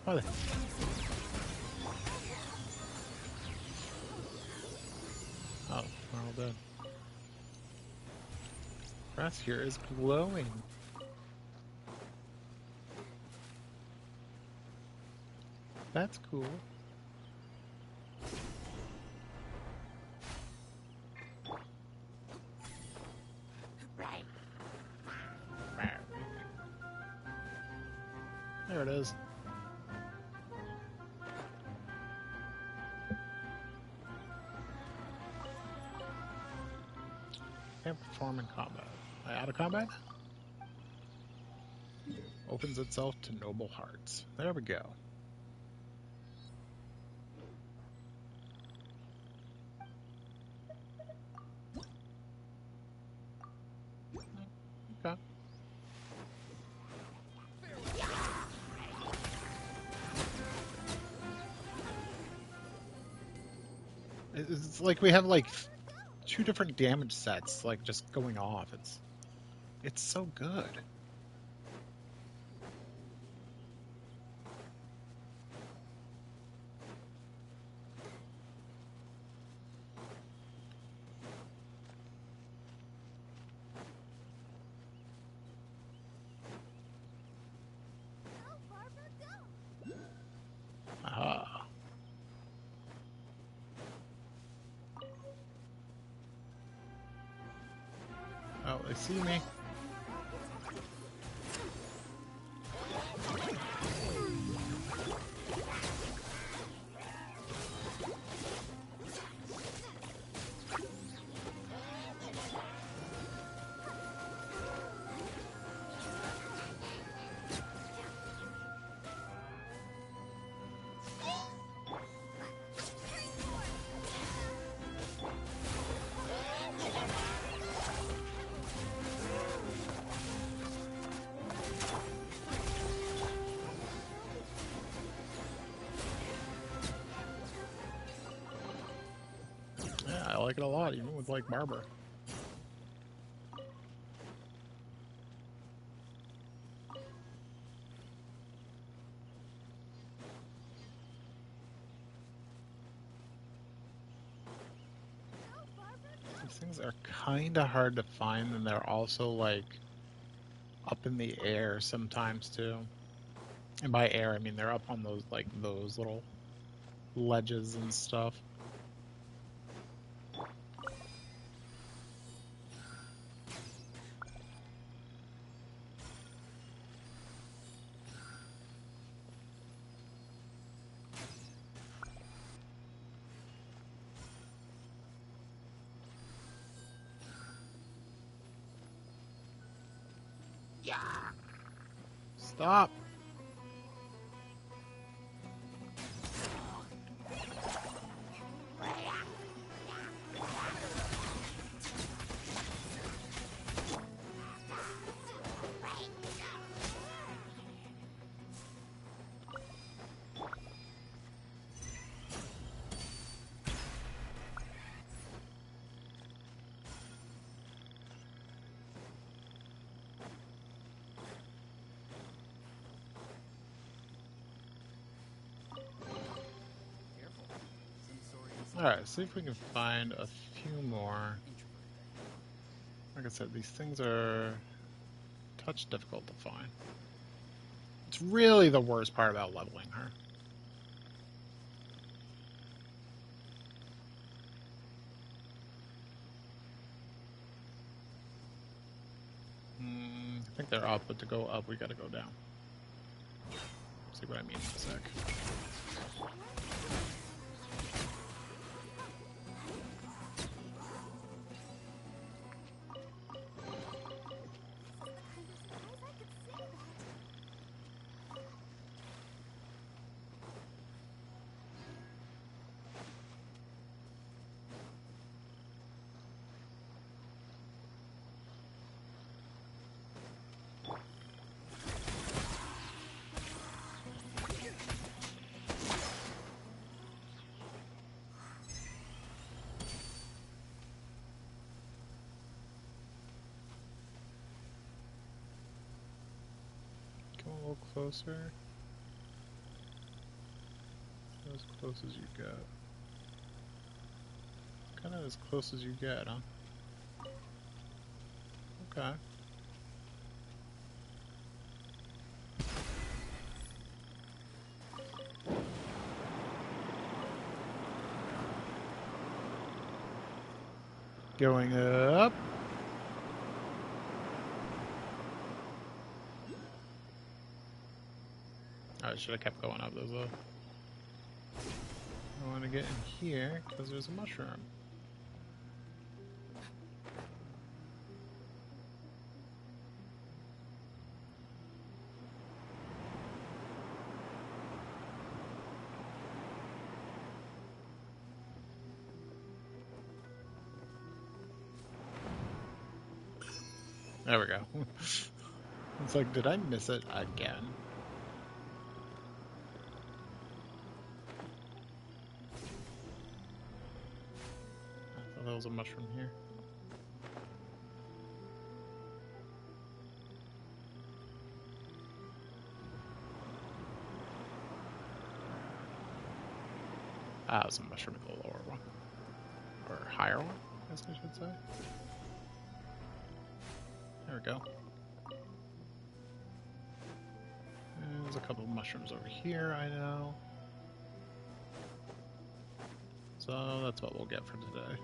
Oh, what? Oh, we're all dead. Grass here is glowing. That's cool. There it is. Can't perform in combat. Am I out of combat? Opens itself to noble hearts. There we go. Okay. It's like we have like 2 different damage sets, like, just going off. It's so good. Go, Barbara, go! Ah. Oh, they see me. Yeah, I like it a lot, even with, like, Barber. Go, Barbara, go! These things are kind of hard to find, and they're also, like, up in the air sometimes, too. And by air, I mean they're up on those, like, those little ledges and stuff. Stop! Careful. Sensorians Alright, see if we can find a few more. introvert. Like I said, these things are touch difficult to find. It's really the worst part about leveling her. I think they're up, but to go up, we gotta go down. See what I mean in a sec. Come a little closer. As close as you get. Kind of as close as you get, huh? Okay. Going up. I should have kept going up. There's a. I want to get in here because there's a mushroom. There we go. It's like, did I miss it again? I thought that was a mushroom here. Ah, it was a mushroom in the lower one. Or higher one, I guess I should say. There we go. And there's a couple of mushrooms over here, I know. So that's what we'll get for today.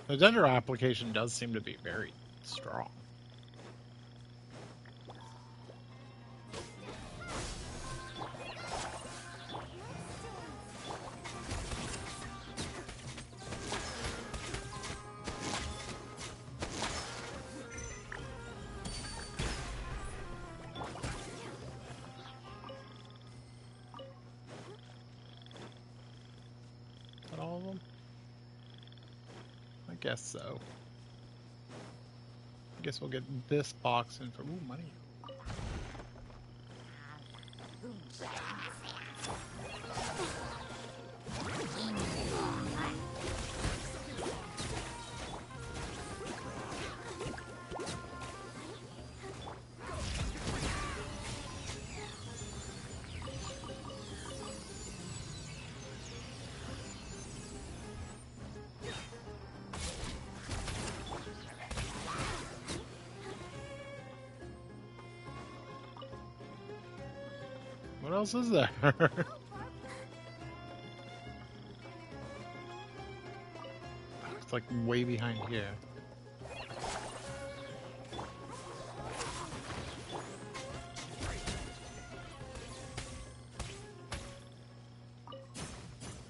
The Dendro application does seem to be very strong. Is that all of them? I guess so. I guess we'll get this box in for money. What else is there? It's like way behind here.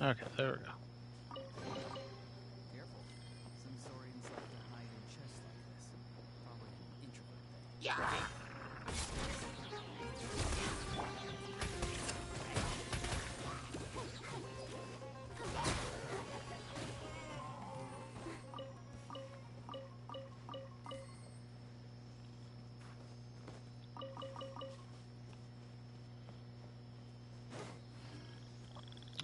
Okay, there we go. Careful. Some saurians like to hide in chests like this. Probably an introvert thing.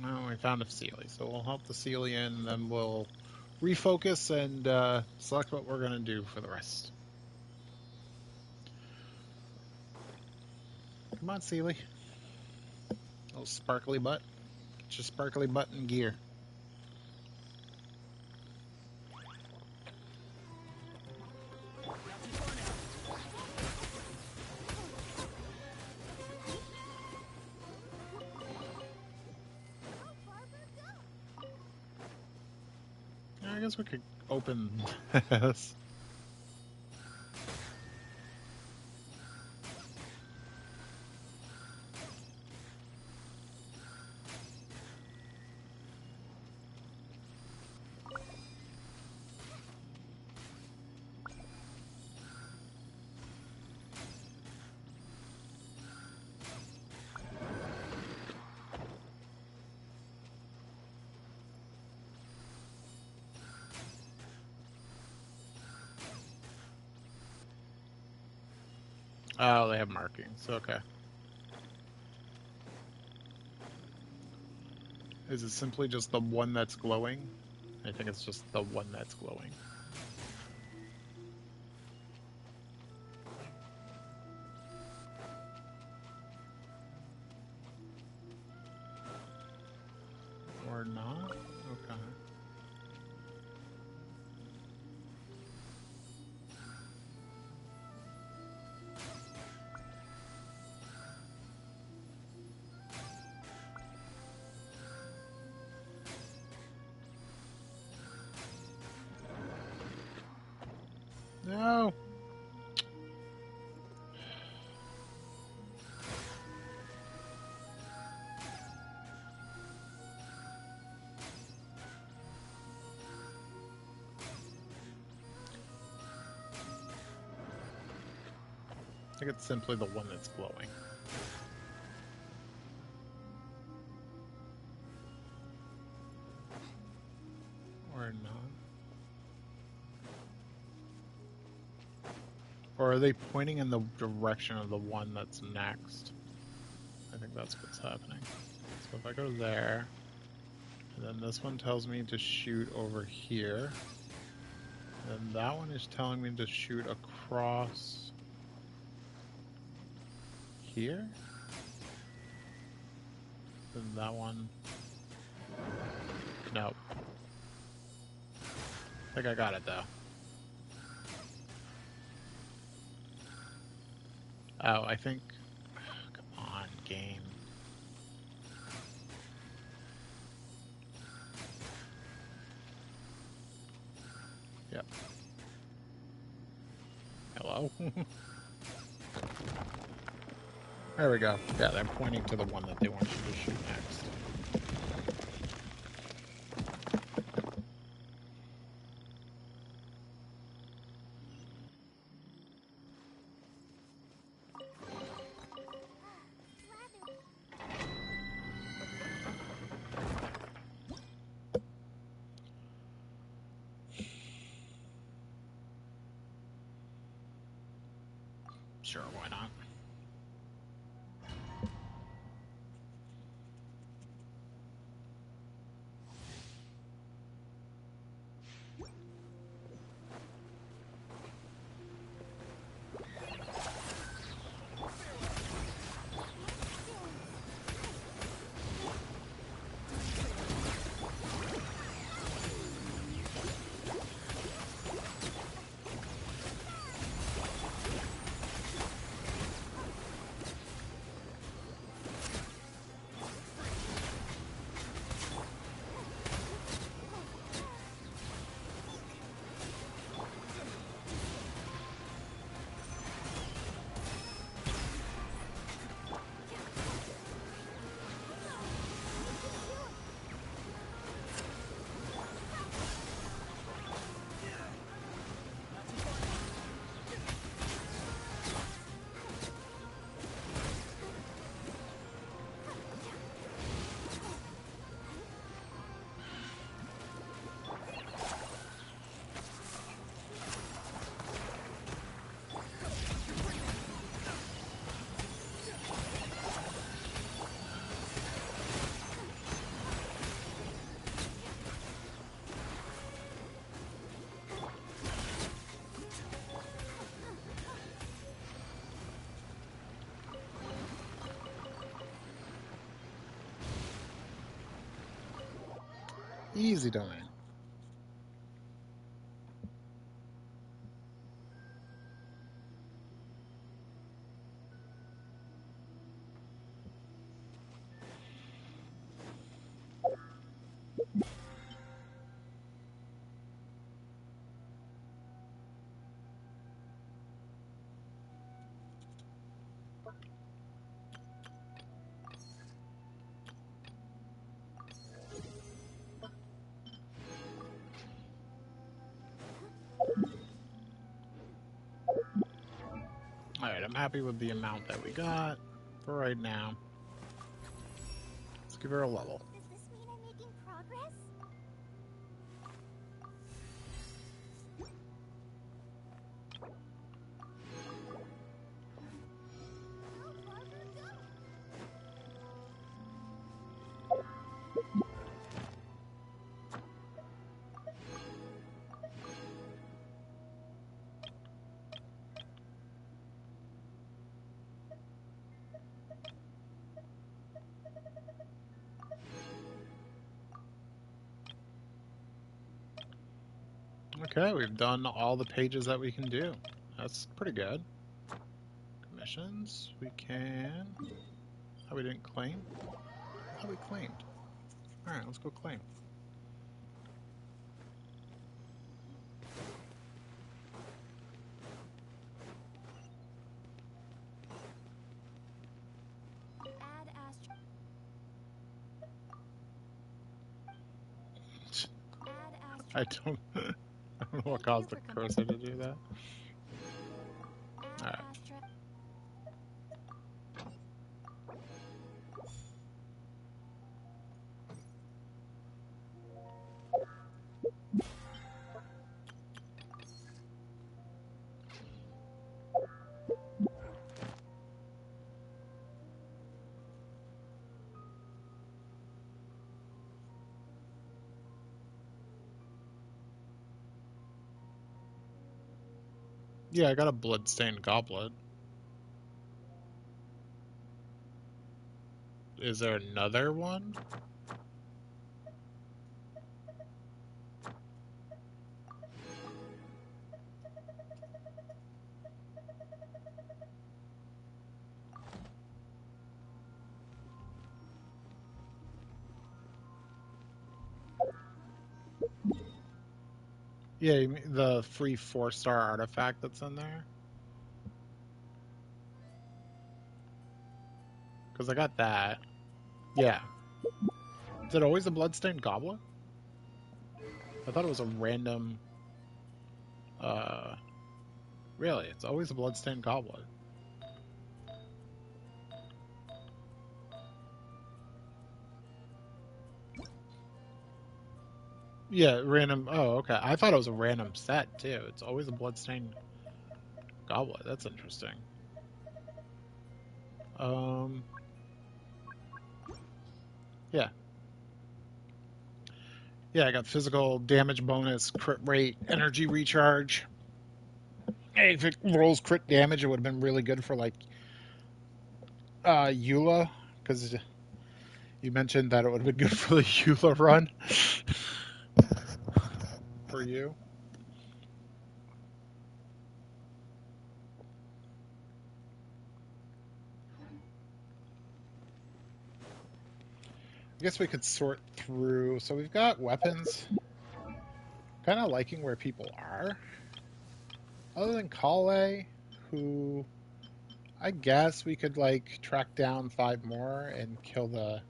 Oh, we found a Sealy, so we'll help the Sealy in, and then we'll refocus and select what we're going to do for the rest. Come on, Sealy. Little sparkly butt. Get your sparkly butt in gear. I guess we could open this. Oh, they have markings. Okay. Is it simply just the one that's glowing? I think it's just the one that's glowing. Or not? Okay. No! think it's simply the one that's glowing. Or not. Or are they pointing in the direction of the one that's next? I think that's what's happening. So if I go there, and then this one tells me to shoot over here, and that one is telling me to shoot across here, then that one, nope. I think I got it though. Oh, I think, come on, game. Yep. Hello? There we go. Yeah, they're pointing to the one that they want you to shoot next. Sure, why not? Easy domain. Alright, I'm happy with the amount that we got for right now. Let's give her a level. Does this mean I'm making progress? How far will it go? Okay, we've done all the pages that we can do. That's pretty good. Commissions, we can... Oh, we didn't claim? Oh, we claimed. Alright, let's go claim. Add astro. Add astro. I don't know what Thank you caused the for cursor to do that. Add Alright. astro. Yeah, I got a bloodstained goblet. Is there another one? Yeah, you mean the free 4-star artifact that's in there? Because I got that. Yeah. Is it always a bloodstained goblet? I thought it was a random... Really, it's always a bloodstained goblet. Yeah, random... Oh, okay. I thought it was a random set, too. It's always a bloodstained goblet. That's interesting. Yeah. Yeah, I got physical damage bonus, crit rate, energy recharge. Hey, if it rolls crit damage, it would have been really good for, like, Eula, because you mentioned that it would have been good for the Eula run for you. I guess we could sort through. So we've got weapons. Kind of liking where people are. Other than Kale, who I guess we could like track down 5 more and kill the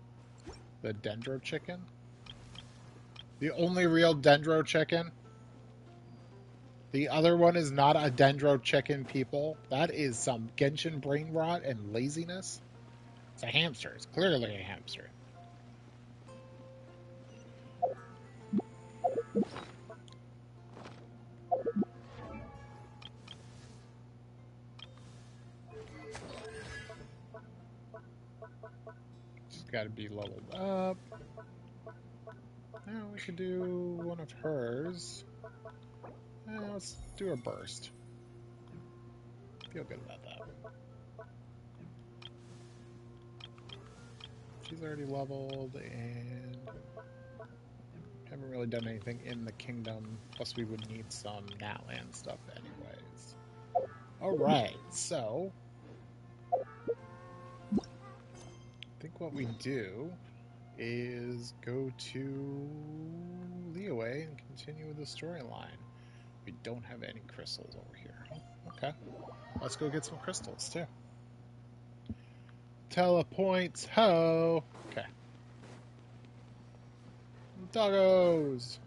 Dendro chicken. The only real Dendro chicken. The other one is not a Dendro chicken, people. That is some Genshin brain rot and laziness. It's a hamster. It's clearly a hamster. Just got to be leveled up. Now we could do one of hers. Let's do a burst. Feel good about that. She's already leveled and haven't really done anything in the kingdom. Plus we would need some Natland stuff anyways. Alright, so I think what we do is go to Liyue and continue with the storyline. We don't have any crystals over here. Oh, okay. Let's go get some crystals too. Telepoints, ho! Okay. Doggos!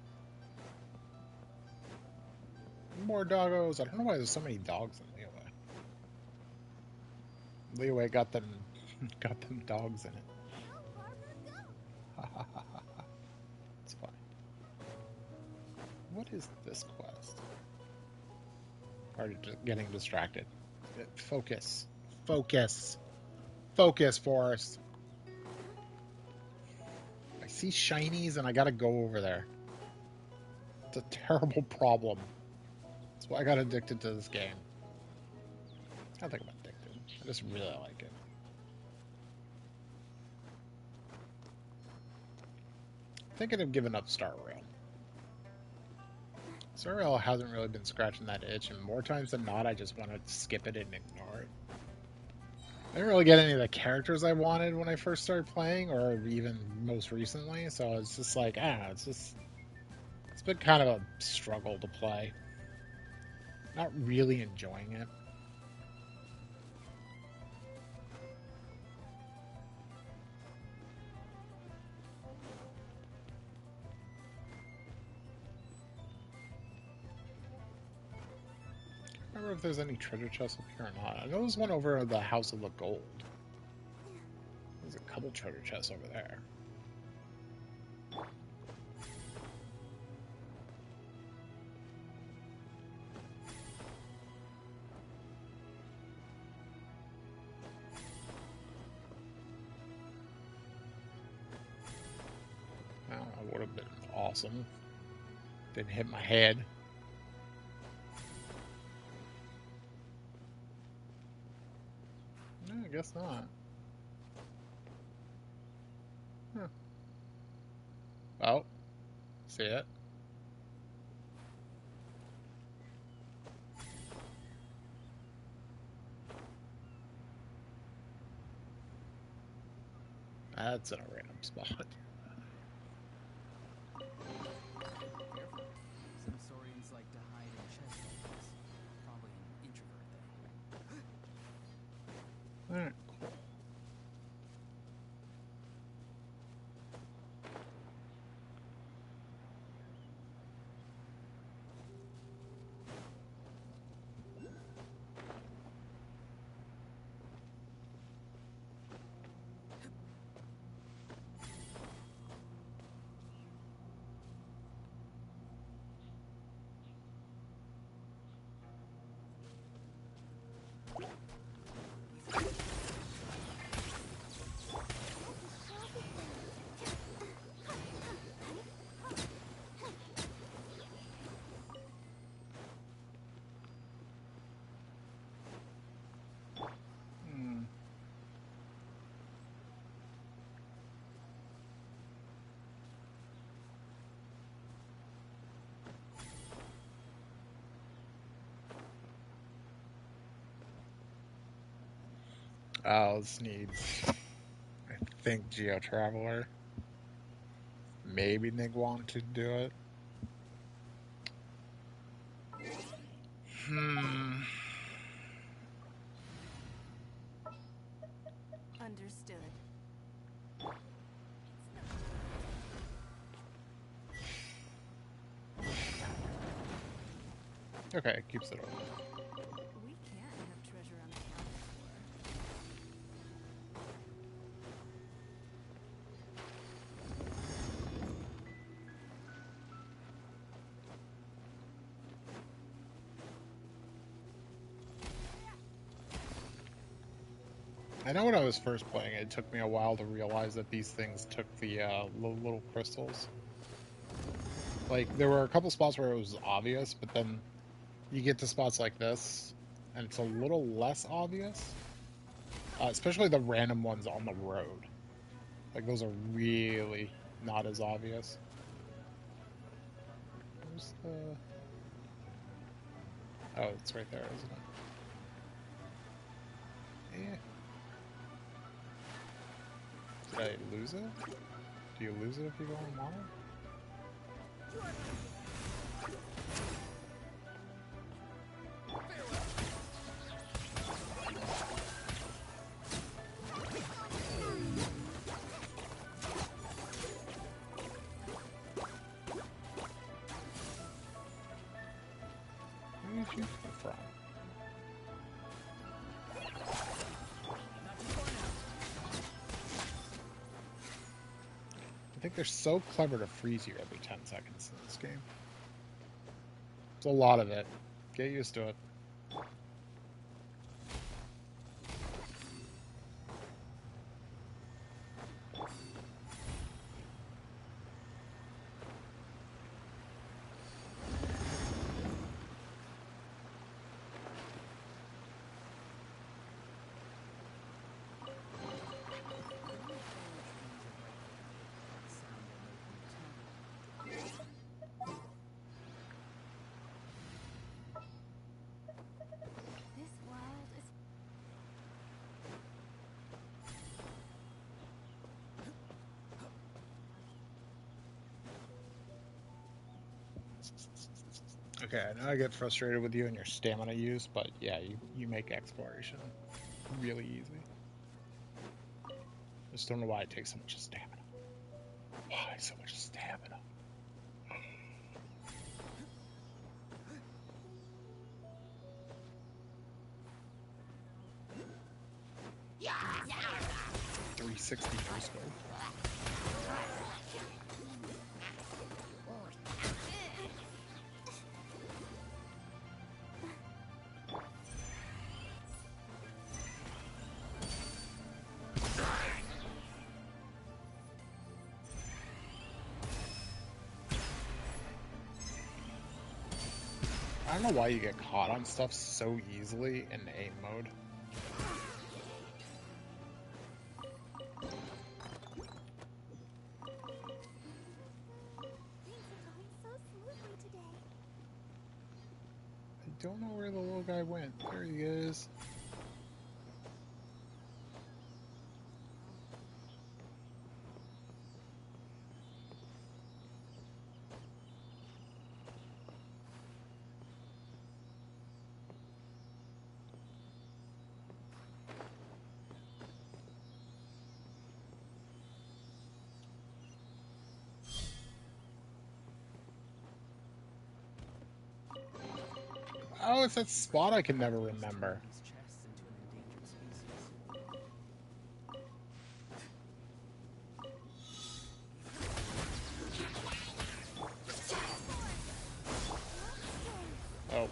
More doggos. I don't know why there's so many dogs in Liyue. Liyue got them dogs in it. Go, Barbara, go! Ha ha ha ha ha. It's fine. What is this quest? Already getting distracted. Focus. Focus. Focus, Forrest. I see shinies and I gotta go over there. It's a terrible problem. That's why I got addicted to this game. I don't think I'm addicted. I just really like it. Thinking of giving up Star Rail. Star Rail hasn't really been scratching that itch, and more times than not, I just want to skip it and ignore it. I didn't really get any of the characters I wanted when I first started playing, or even most recently, so it's just like, it's been kind of a struggle to play. Not really enjoying it. I don't remember if there's any treasure chests up here or not. I know there's one over at the House of the Gold. There's a couple treasure chests over there. That would have been awesome. Didn't hit my head. I guess not. Huh. Oh, see it? That's in a random spot. Careful. Some saurians like to hide in chests like this. Probably an introvert thing. Alright. Hmm. Oh, this needs, I think, Geo Traveler. Maybe Nigwan to do it. Hmm. Understood. Okay, it keeps it open. We can't have treasure unaccounted for. I know when I was first playing it took me a while to realize that these things took the little crystals. Like, there were a couple spots where it was obvious, but then you get to spots like this, and it's a little less obvious. Especially the random ones on the road. Like, those are really not as obvious. Where's the... Oh, it's right there, isn't it? Eh. Did I lose it? Do you lose it if you go on water? Where did you come from? I think they're so clever to freeze you every 10 seconds in this game. It's a lot of it. Get used to it. This world is. Okay, I know I get frustrated with you and your stamina use, but yeah, you make exploration really easy. Just don't know why it takes so much stamina. Why so much stamina? Yeah. 360 free scope. I don't know why you get caught on stuff so easily in aim mode. don't know where the little guy went. There he is. Oh, it's that spot I can never remember. These chests into an endangered species. Oh.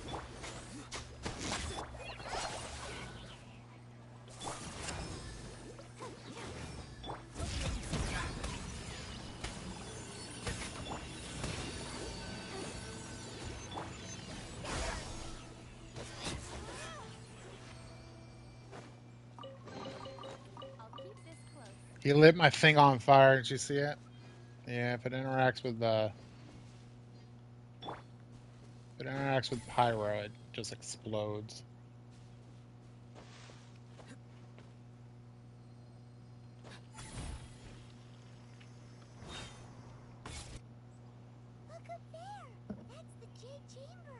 I'll keep this close. He lit my thing on fire. Did you see it? Yeah, if it interacts with pyro, it just explodes. Look up there. That's the jade chamber.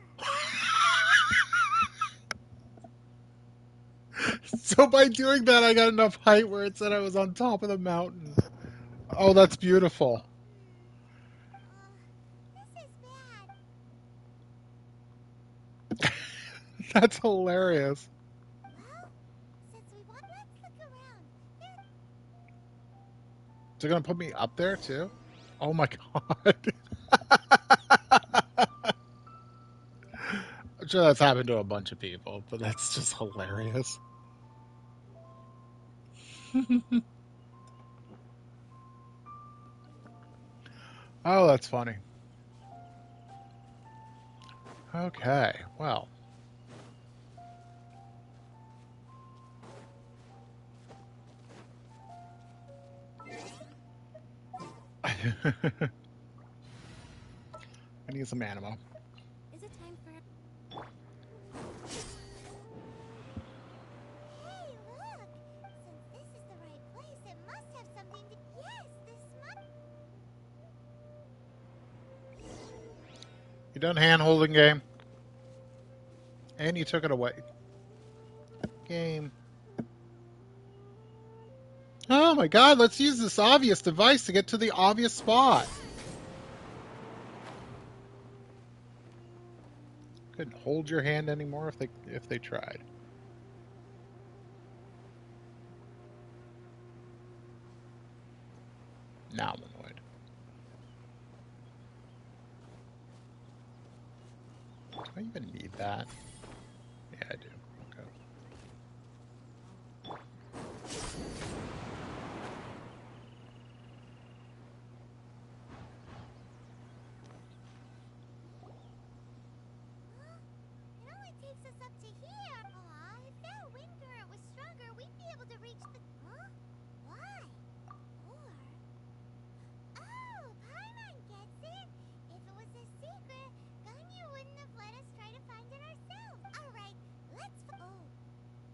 So by doing that, I got enough height where it said I was on top of the mountain. Oh, that's beautiful. This is bad. That's hilarious. Well, since we want, let's look around. Is it gonna put me up there too? Oh my god. I'm sure that's happened to a bunch of people, but that's just hilarious. Oh, that's funny. Okay, well. I need some ammo. Is it time for... Hey, look! Since this is the right place, it must have something to... Yes, this must... You done hand holding game? And you took it away. Game. Oh my god, let's use this obvious device to get to the obvious spot. Couldn't hold your hand anymore if they tried. Now I'm annoyed. Do I even need that? Yeah, I do. Okay. It only takes us up to here. Aw, if that wind current was stronger, we'd be able to reach the... Huh? Why? Or... Oh, Paimon gets it! If it was a secret, Ganyu wouldn't have let us try to find it ourselves. Alright, let's... Oh,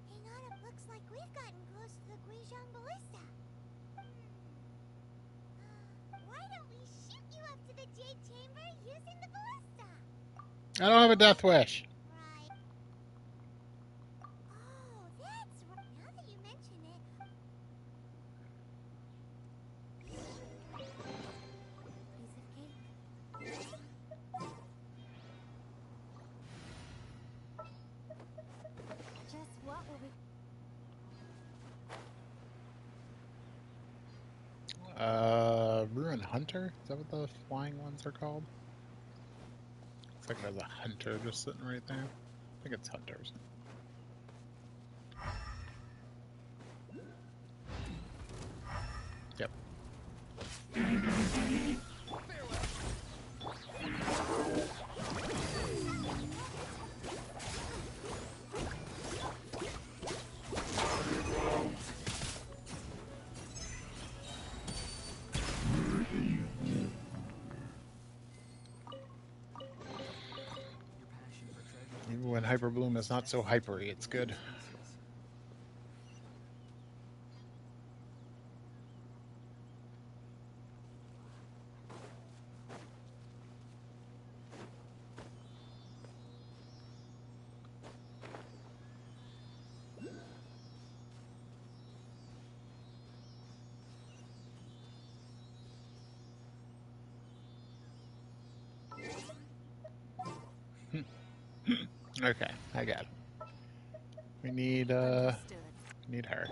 hang on, it looks like we've gotten close to the Guizhong Ballista. Why don't we shoot you up to the Jade Chamber using the ballista? I don't have a death wish. Right. Oh, that's right. Now that you mention it. Piece of cake. Just what will we... Ruin Hunter? Is that what the flying ones are called? Looks like there's a hunter just sitting right there. I think it's hunters. Yep. Your passion for treasure. When Hyper Bloom is not so hypery, it's good. Species. Okay, I got it. We need Understood. need her.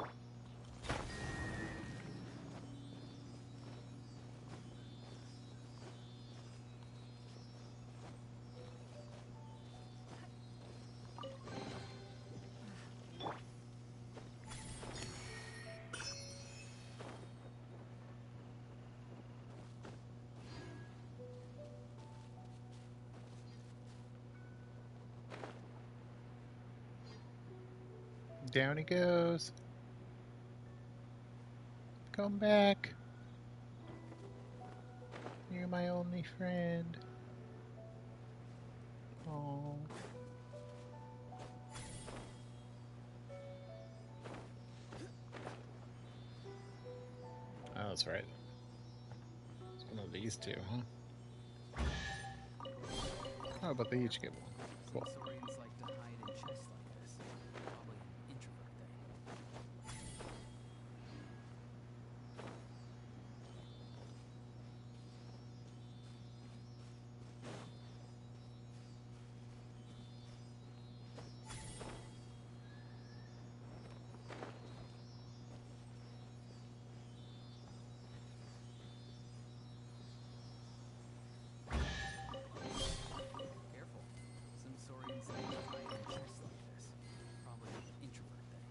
Down he goes. Come back. You're my only friend. Oh. Oh, that's right. It's one of these two, huh? Oh, but they each get one. Cool. Sensorians like to hide in chests like this. Probably an introvert thing. Careful. Sensorians like to hide in chests like this. Probably an introvert thing.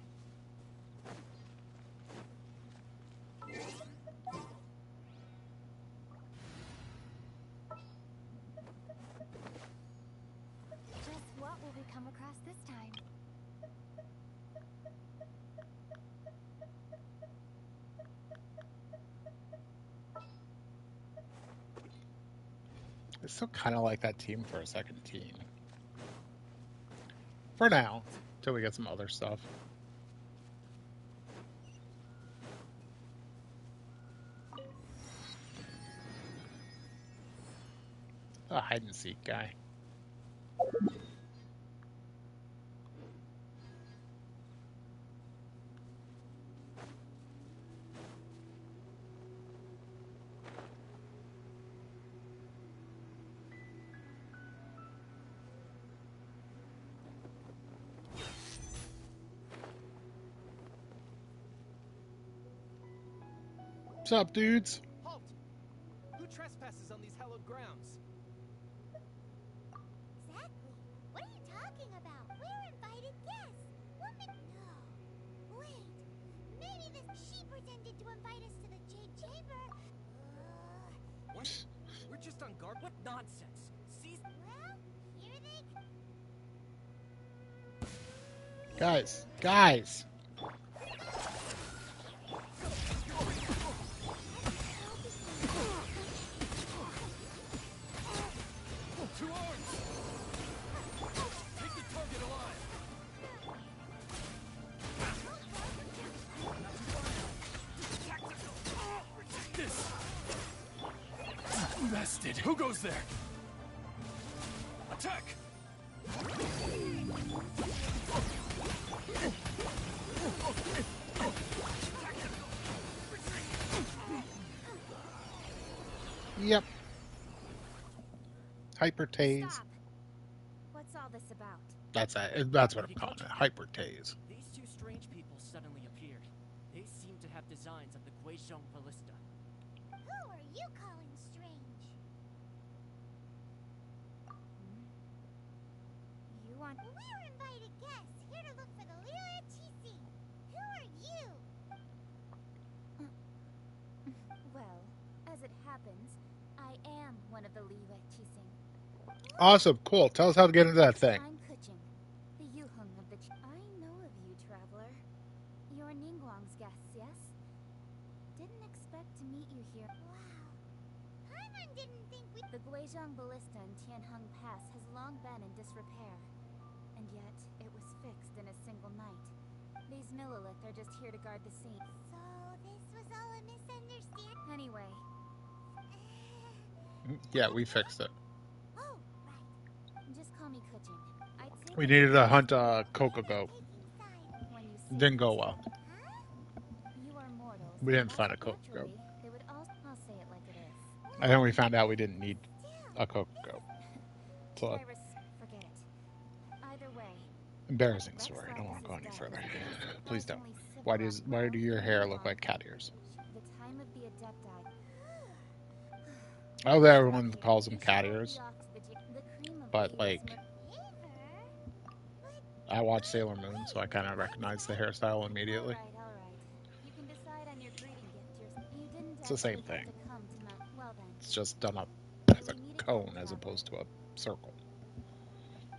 Just what will we come across this time? I still kind of like that team for a second team. For now, till we get some other stuff. A hide and seek guy. What's up, dudes? Halt! Who trespasses on these hallowed grounds? Exactly. What are you talking about? We're invited guests. Woman, no. Wait. Maybe this she pretended to invite us to the Jade Chamber. What? We're just on guard. What nonsense! Seize. Well, here they Guys, guys. To arms! Take the target alive! This! Bested! Who goes there? Attack! Yep. Hyper tase. Stop. What's all this about? That's what I'm calling it. Hyper tase. These two strange people suddenly appeared. They seem to have designs of the Guizhong ballista. Who are you calling strange? You want? We're invited guests here to look for the Lyra Tising. Who are you? Well, as it happens, I am one of the Lyra Tising. Awesome, cool. Tell us how to get into that thing. I'm Kuching, the Yuhung of the. I know of you, traveler. You're Ningguang's guests, yes? Didn't expect to meet you here. Wow. Paimon didn't think we. The Guizhong Ballista in Tianheng Pass has long been in disrepair. And yet, it was fixed in a single night. These Millilith are just here to guard the scene. So this was all a misunderstanding. Anyway, Yeah, we fixed it. Oh, right. just call me Kujin. I'd say We that needed to hunt So a men Coca are goat. taking sides. when you It say didn't it, go well. you are mortals. We didn't and find a Coca goat. naturally, they would also. I'll say it like it is. And then we found out we didn't need Still, a Coca goat. So, Forget it. Either way, embarrassing Rex story. I don't want to go Lacus any is further. dead. Please don't. Surprisingly Why civilized. why do your hair Well, look like cat ears? the time of the Adepti. Oh, everyone calls them You should cat walk ears. the ox to the the cream of But the like, I watched Sailor Moon, so I kind of recognized the hairstyle immediately. All right. You can decide on your greeting gift yourself. You didn't It's the same actually have thing. to come to Mount. Well then. It's just done up Do as a we meet again, cone as traveler? opposed to a circle.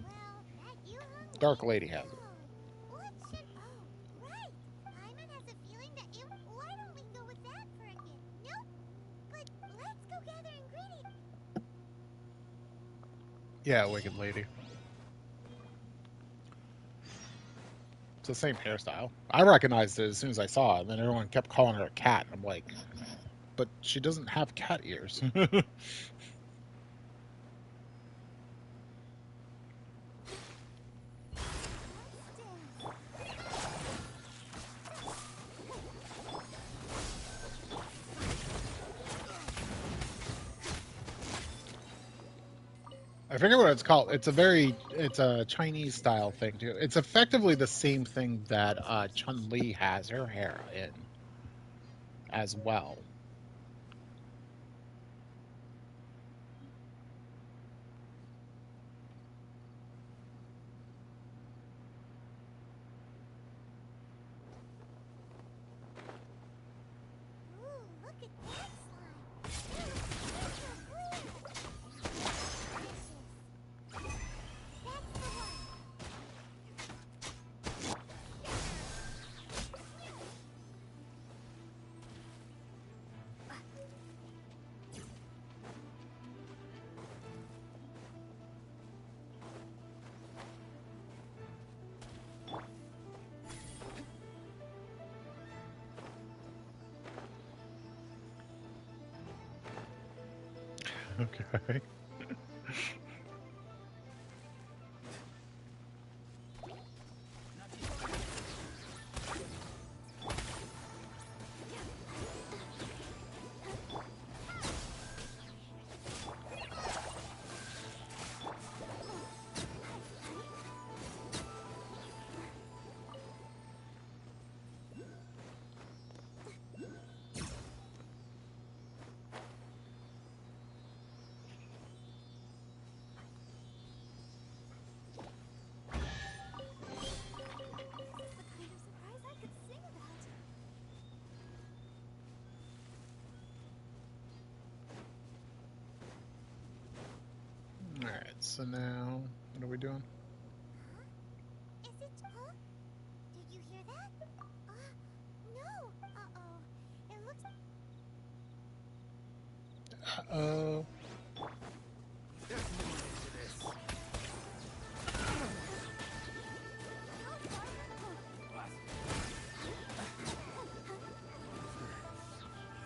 well, that you hungry? Dark Lady has it. What should? Oh, right. Hyman has a feeling that it. Why don't we go with that for a gift? Nope. But let's go gather ingredients. Yeah, Wicked Lady. It's the same hairstyle. I recognized it as soon as I saw it, and then everyone kept calling her a cat. And I'm like, but she doesn't have cat ears. I forget what it's called. It's a Chinese style thing too. It's effectively the same thing that Chun Li has her hair in as well. Ooh, look at that slime. That's the one. Okay. The kind of surprise I could sing about. All right. So now, what are we doing? Is it? Huh? Did you hear that? No. Uh-oh. It looks. Oh.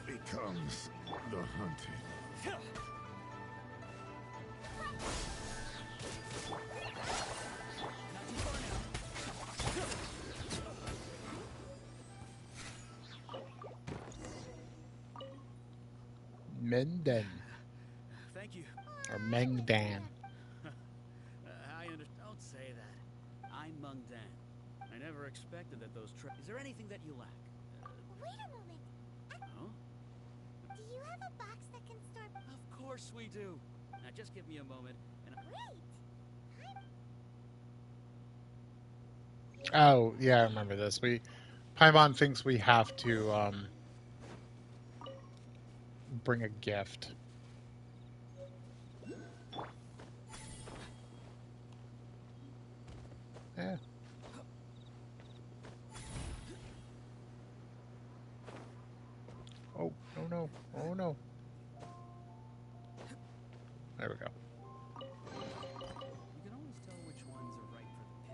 Becomes the hunted. Menden Thank you. or Mengdan. Don't say that. I'm Mung Dan. I never expected that those Is there anything that you lack? Wait a moment. Huh? Do you have a box that can store? Of course we do. Now just give me a moment and Great. Oh, yeah, I remember this. Paimon thinks we have to bring a gift. Yeah. Oh, no, no. Oh, no. There we go. you can always tell which ones are right for the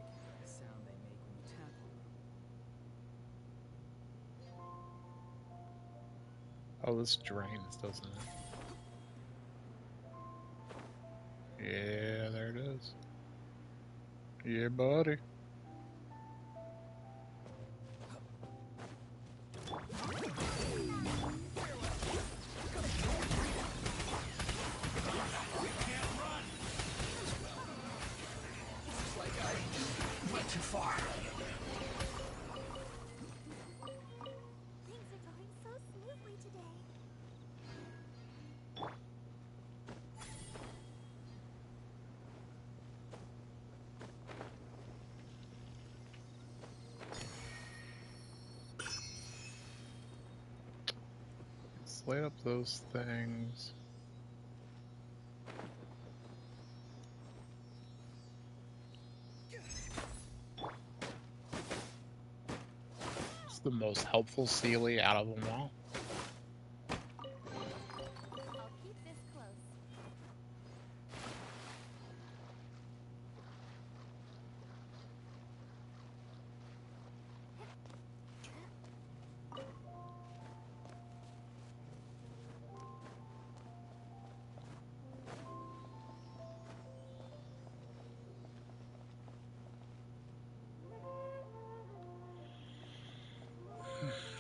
Oh, this drains, doesn't it? Yeah, there it is. Yeah, buddy. Things are going so smoothly today. Let's light up those things. It's the most helpful Sealy out of them all. I'll keep this close.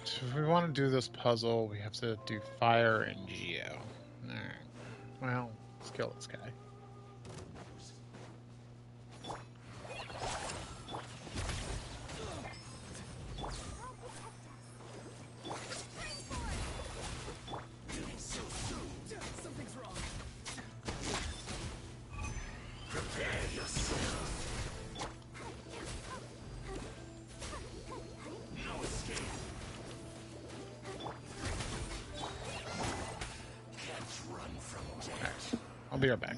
So if we want to do this puzzle, we have to do fire and geo. Alright. Well, let's kill this guy. Something's wrong. I'll be right back.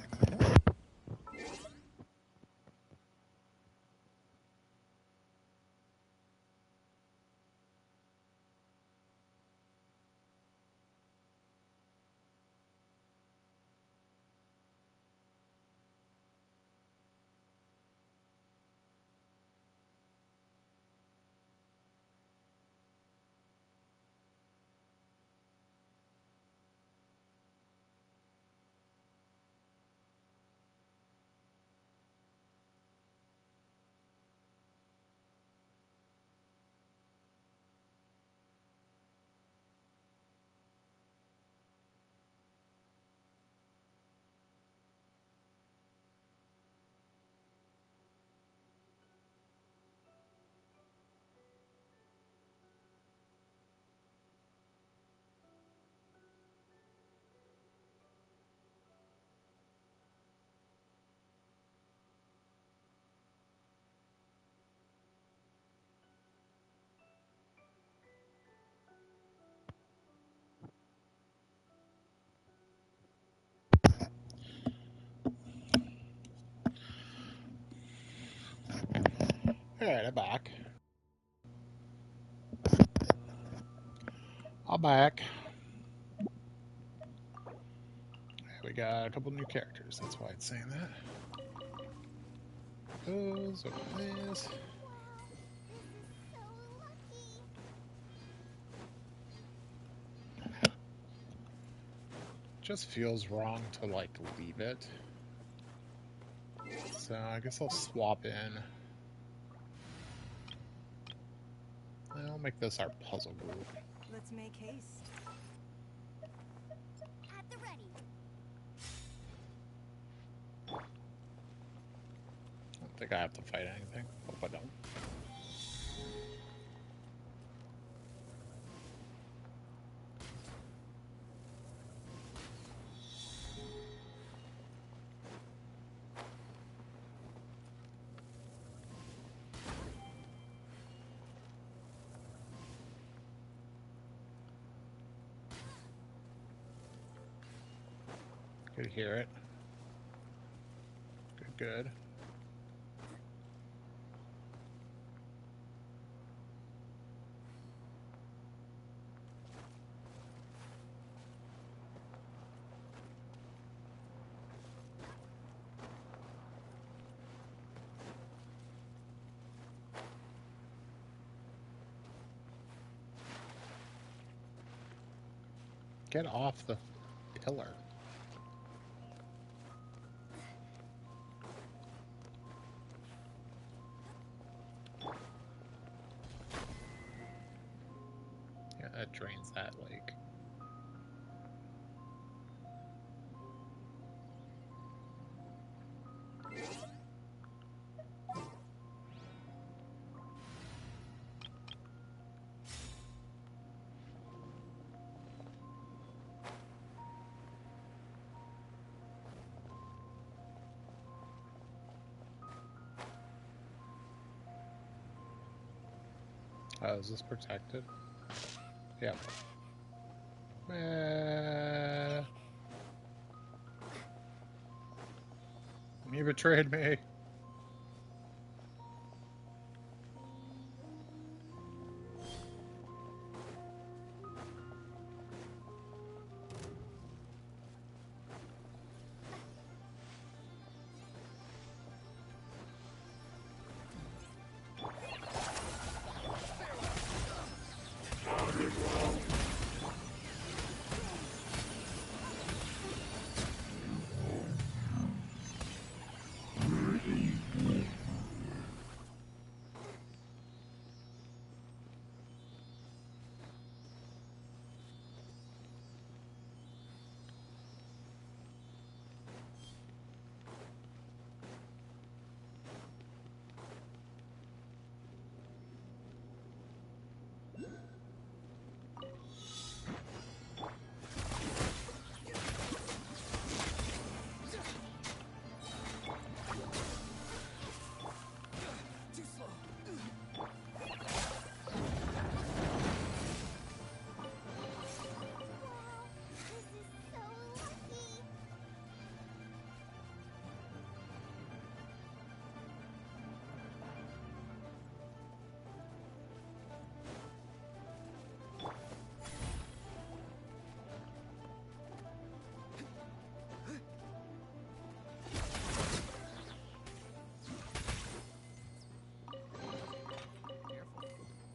Alright, I'm back. I'm back. We got a couple new characters, that's why it's saying that. Goes over this. Wow, this is so lucky. Just feels wrong to, like, leave it. So I guess I'll swap in. I'll make this our puzzle group. Let's make haste. At the ready. I don't think I have to fight anything. Hope I don't. Could hear it. Good, good. Get off the pillar. Yeah, that drains that lake. Oh, is this protected? Yep. You betrayed me. Too slow. Wow, this is so lucky. Careful.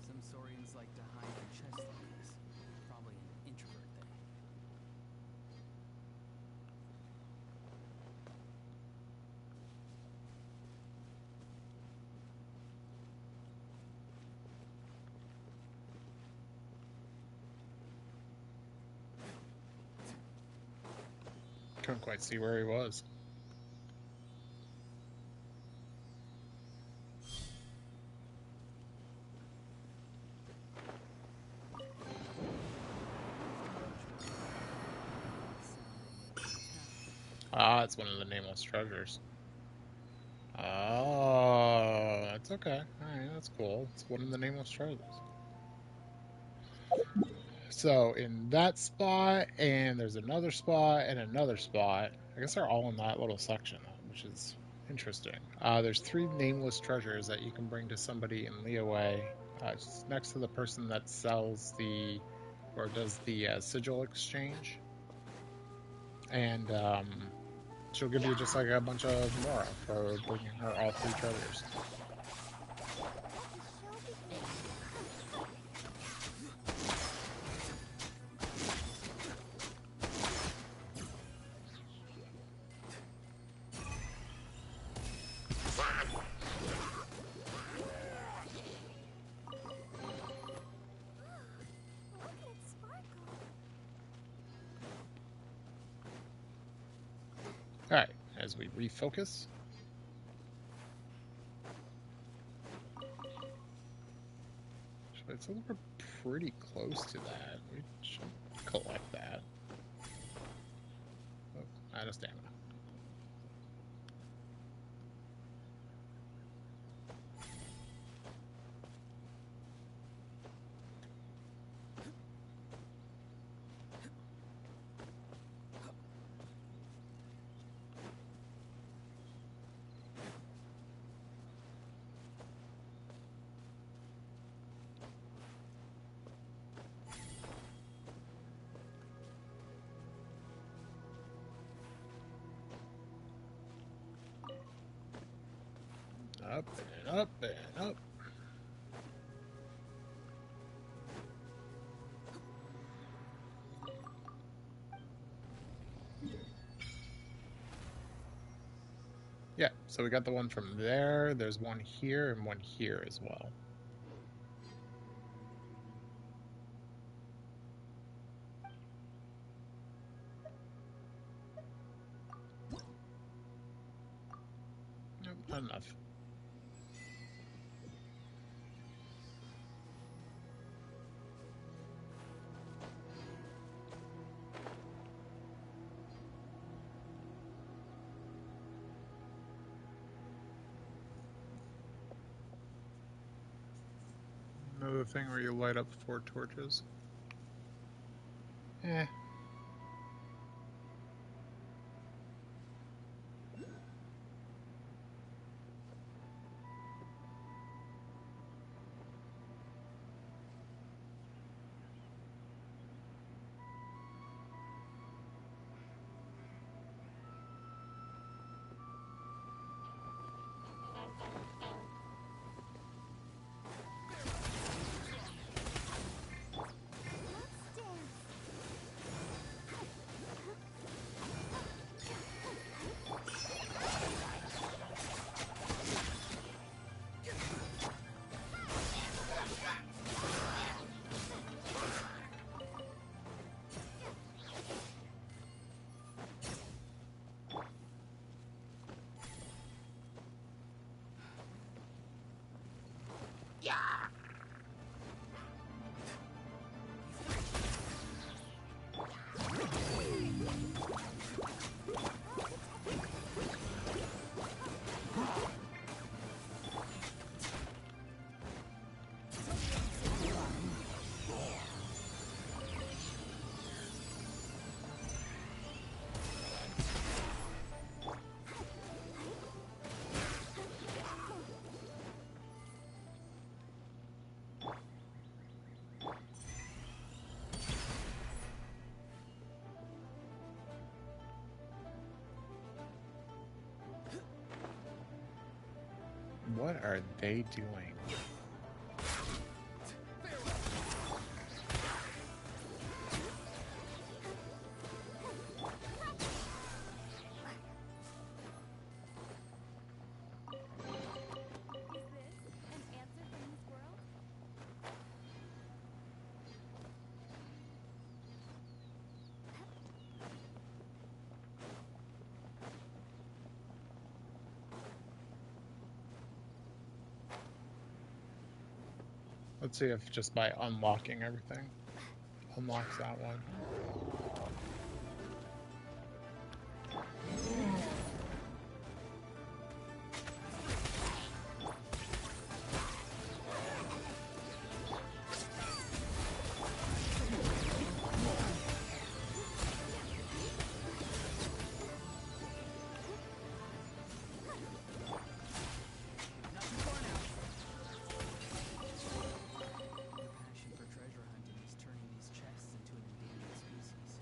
Some saurians like to hide in chest like this. Probably an introvert thing. Couldn't quite see where he was. Ah, it's one of the nameless treasures. Oh, that's okay. Alright, that's cool. It's one of the nameless treasures. So, in that spot, and there's another spot, and another spot. I guess they're all in that little section, which is interesting. There's 3 nameless treasures that you can bring to somebody in Leeway. It's next to the person that sells the, or does the sigil exchange. And she'll give you just like a bunch of Mora for bringing her all 3 treasures. Look at it sparkle. Alright, as we refocus. So we're pretty close to that. We should collect that. Oh, out of stamina. Up and up and up. Yeah, so we got the one from there. There's one here and one here as well. Nope, not enough. Another thing where you light up 4 torches. Eh. What are they doing? Is this an answer from this world? Let's see if just by unlocking everything unlocks that one. Not too far now. Your passion for treasure hunting is turning these chests into an endangered species.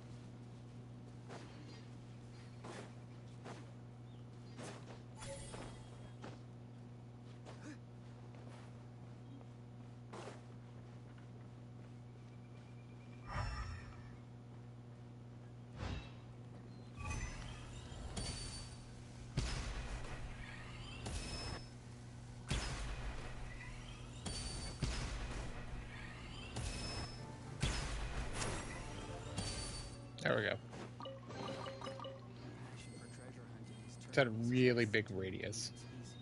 There we go. Passion for treasure hunting is It's had a turning these really chests big into an radius. endangered species.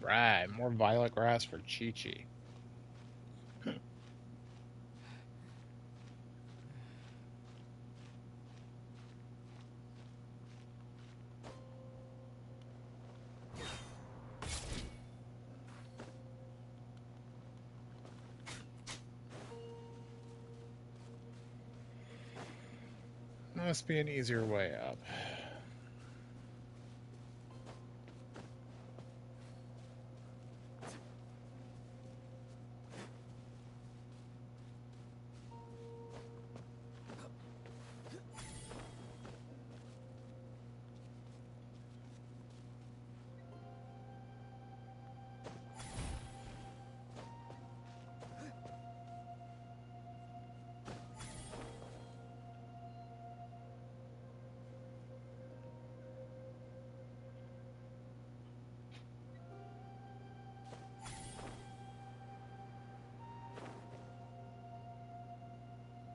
Alright, more violet grass for Chi-Chi. Must be an easier way up.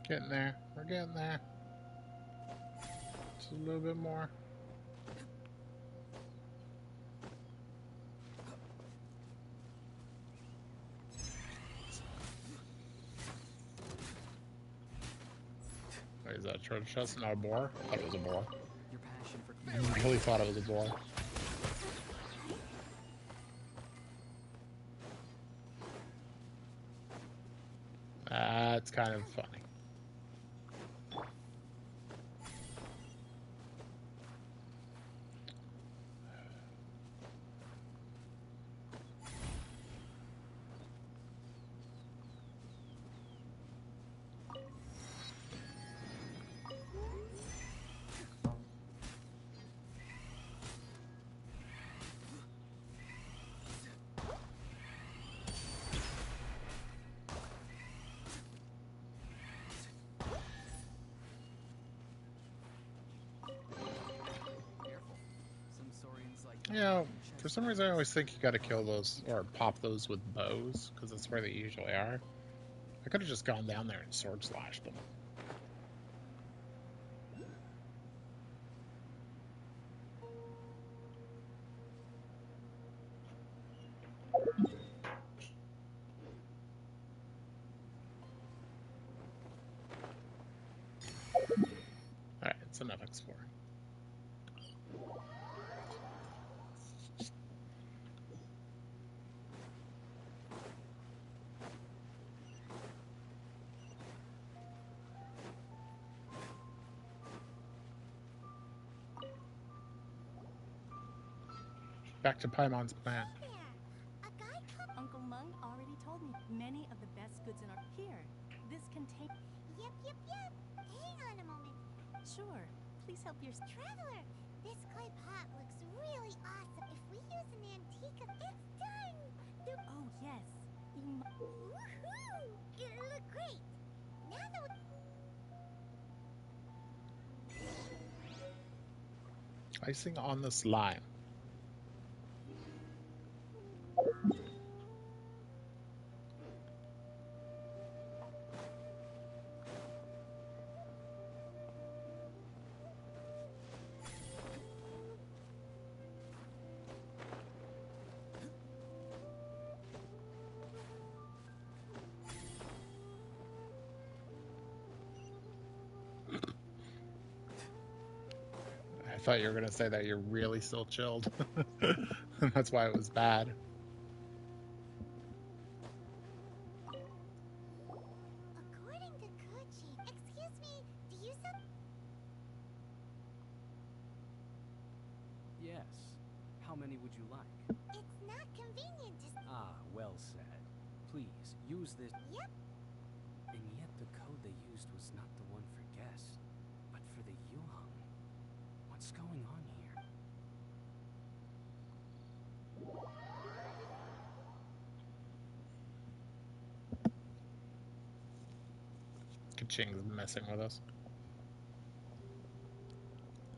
Getting there. We're getting there. Just a little bit more. Wait, is that a treasure chest? Not a boar? I thought it was a boar. Your passion for I really thought it was a boar. That's kind of funny. careful. Some saurians like to You hide know, in chest for some reason I always pockets. think you gotta kill those, or pop those with bows, because that's where they usually are. I could have just gone down there and sword slashed them. Alright, it's enough exploring. Back to Paimon's plan. Hey there! A guy come. Uncle Mung already told me many of the best goods in our here. This can take. Yep. Hang on a moment. Sure. Please help your. Traveler, this clay pot looks really awesome. If we use an antique, it's done. Oh yes. You. Woohoo! It'll look great. Now that Icing on the slime. I thought you were gonna say that you're really still chilled. That's why it was bad. according to Kuchi, excuse me, do you sell? Yes. How many would you like? It's not convenient to. Ah, well said. Please, use this. Yep. And yet the code they used was not the one for guests, but for the Yuhang. What's going on here? Kaching's messing with us.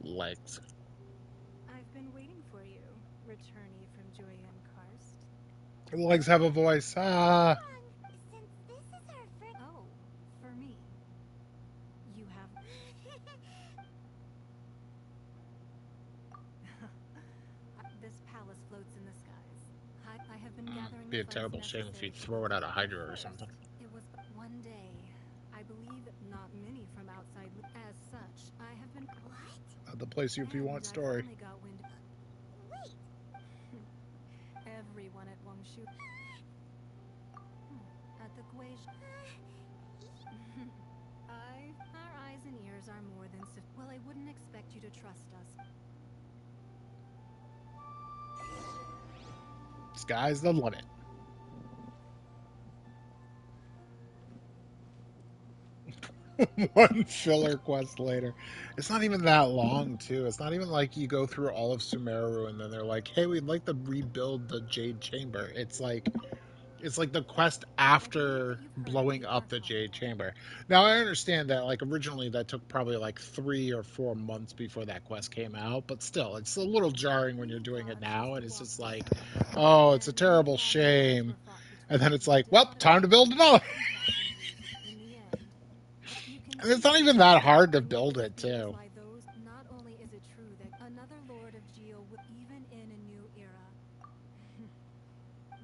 Legs. I've been waiting for you, returnee from Joyen Karst. Legs have a voice. Ah. Since this is our first. Oh, for me. You have. This palace floats in the skies. I have been gathering. Be the a funds terrible shame if you necessary throw it at a to Hydra or first. something. It was but one day. I believe not many from outside. As such, I have been. What? The place you if you And want I story. finally got wind. Wait. Everyone at Wangshu. At the Guizhou. Our eyes and ears are more than well, I wouldn't expect you to trust us. Sky's the limit. One filler quest later. It's not even that long, too. It's not even like you go through all of Sumeru and then they're like, "Hey, we'd like to rebuild the Jade Chamber." It's like the quest after blowing up the Jade Chamber. Now I understand that like originally that took probably like 3 or 4 months before that quest came out, but still it's a little jarring when you're doing it now and it's just like, oh, it's a terrible shame. And then it's like, well, time to build another. In the end, you And it's not even that hard to build it, too. Like those, not only is it true that another Lord of Geo, even in a new era,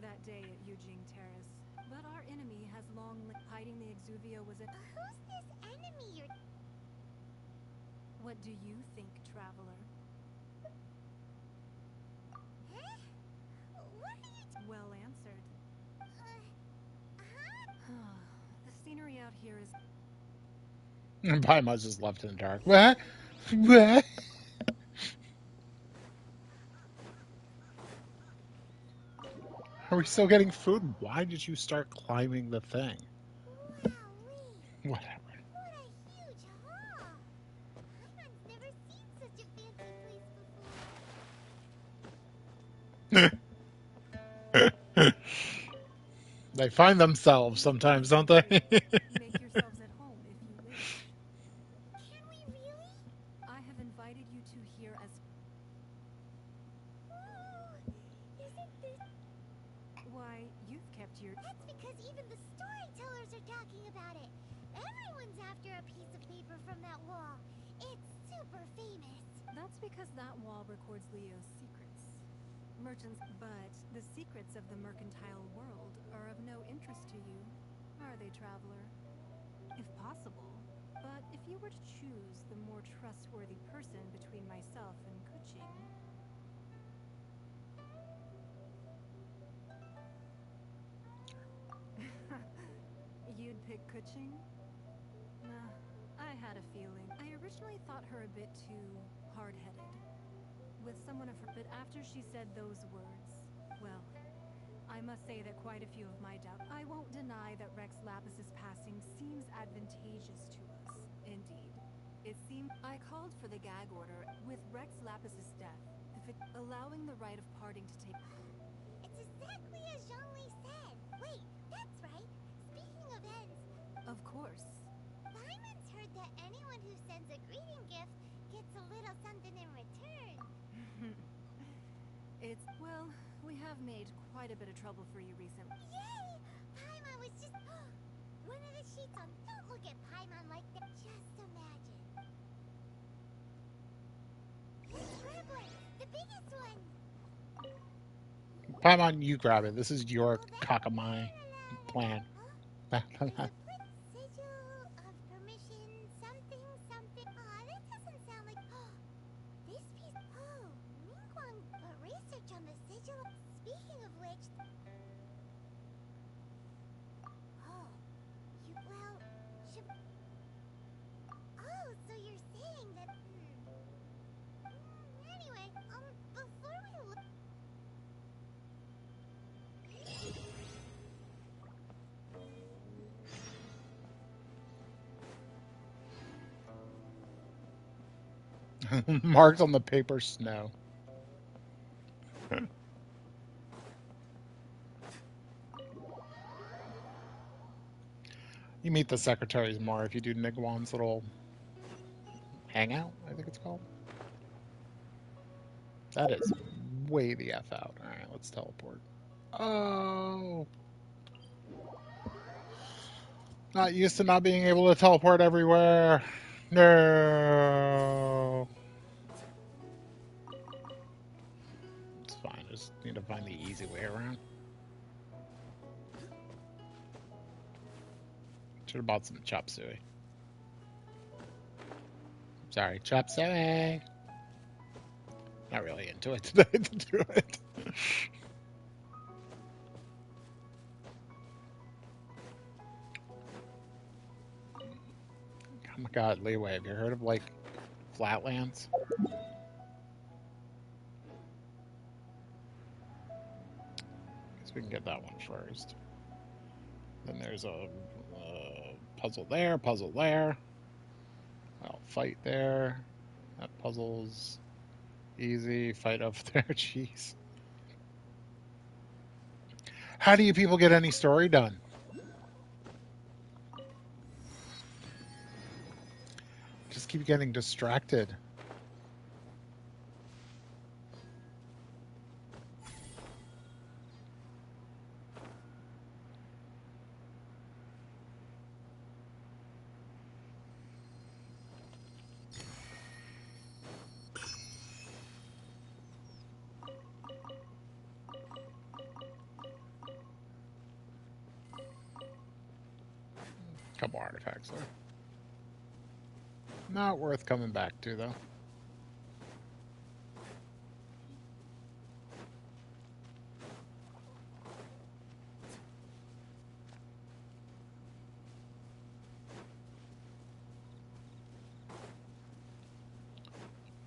that day at Eugene Terrace, but our enemy has long hiding the Exuvia was a. Who's this enemy you're... What do you think, traveler? Huh? What are you... Well answered. Huh? The scenery out here is. And Paimon's just left in the dark. What? What? Are we still getting food? Why did you start climbing the thing? Wowee! Whatever. What a huge haul! Paimon's never seen such a fancy place before. They find themselves sometimes, don't they? Make yourselves at home if you wish. Can we really? I have invited you to here as. Ooh, isn't this... Why, you've kept your. That's because even the storytellers are talking about it. Everyone's after a piece of paper from that wall. It's super famous. That's because that wall records Leo's secrets. Merchants, but the secrets of the mercantile world are of no interest to you, are they, traveler? If possible. But if you were to choose the more trustworthy person between myself and Kuching. You'd pick Kuching? Nah, I had a feeling. I originally thought her a bit too hard-headed. With someone of her, but after she said those words, well, I must say that quite a few of my doubts. I won't deny that Rex Lapis's passing seems advantageous to us. Indeed. It seemed I called for the gag order with Rex Lapis's death, allowing the right of parting to take. It's exactly as Zhongli said. Wait, that's right. Speaking of ends, Of course. Simon's heard that anyone who sends a greeting gift gets a little something in return. It's, well, we have made quite a bit of trouble for you recently. Yay! Paimon was just... One of the sheets on... Don't look at Paimon like that. Just imagine. Let's grab one. The biggest one. Paimon, you grab it. This is your Oh, Kakamai plan. Huh? There's a sigil of permission, something, something. Aw, that doesn't sound like... This piece... Oh, Mingguang put research on the sigil. Speaking of which... Oh, you... Well, should... Oh, so you're saying that... Anyway, before we look... Marked on the paper snow. You meet the secretaries more if you do Nigwan's little hangout, I think it's called. That is way the F out. Alright, let's teleport. Oh! Not used to not being able to teleport everywhere. No! It's fine, just need to find the easy way around. Should have bought some chop suey. Sorry, chop suey. Not really into it today to do it. Oh my god, Leeway, have you heard of like Flatlands? Guess we can get that one first. Then there's a puzzle there, puzzle there. I'll fight there. That puzzle's easy. Fight up there. Jeez. How do you people get any story done? Just keep getting distracted. Couple artifacts there. Not worth coming back to, though.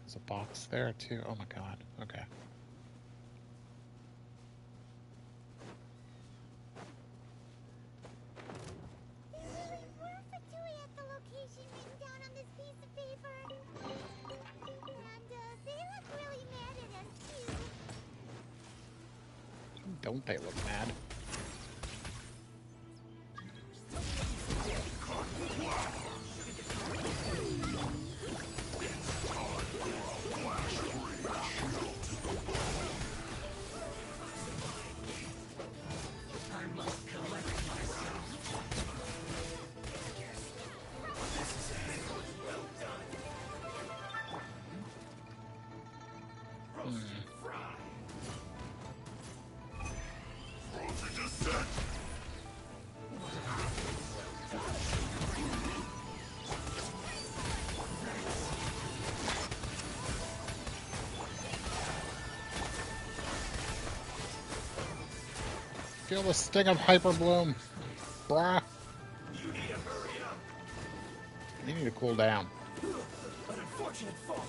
There's a box there, too. Oh my god. Okay. There really were Fatui at the location written down on this piece of paper. And they look really mad at us too. Don't they look mad? Feel the sting of Hyper Bloom. Brah. You need to cool down. An unfortunate fault.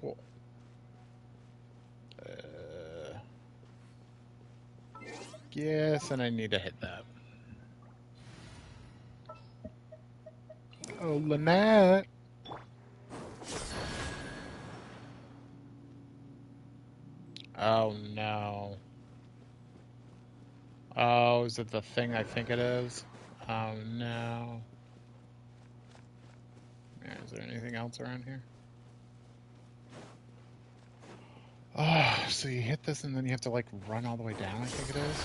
Cool. Yes, and I need to hit that. Oh, Lynette. Oh, no. Oh, is it the thing I think it is? Oh, no. Yeah, is there anything else around here? Oh, so you hit this and then you have to, like, run all the way down, I think it is?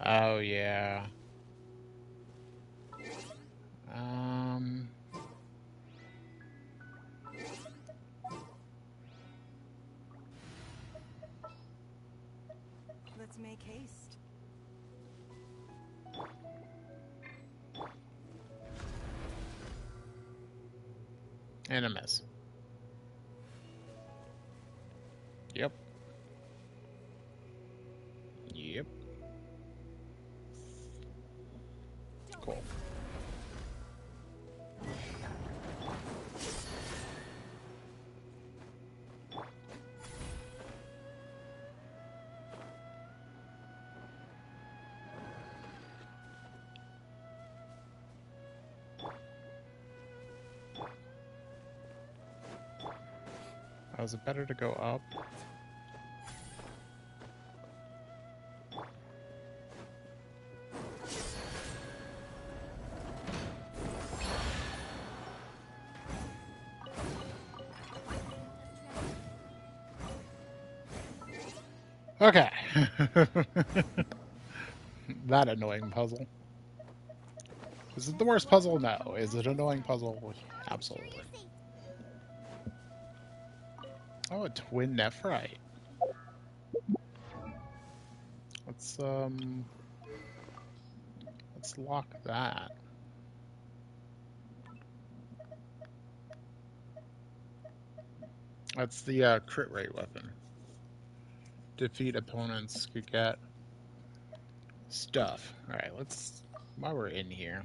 Oh, yeah. Um... Let's make haste. And a miss. Yep. Yep. Cool. Oh, is it better to go up? Okay. That annoying puzzle. Is it the worst puzzle? No. Is it an annoying puzzle? Absolutely. Oh, a twin nephrite. Let's lock that. That's the crit rate weapon. Defeat opponents could get stuff. Alright, let's, while we're in here.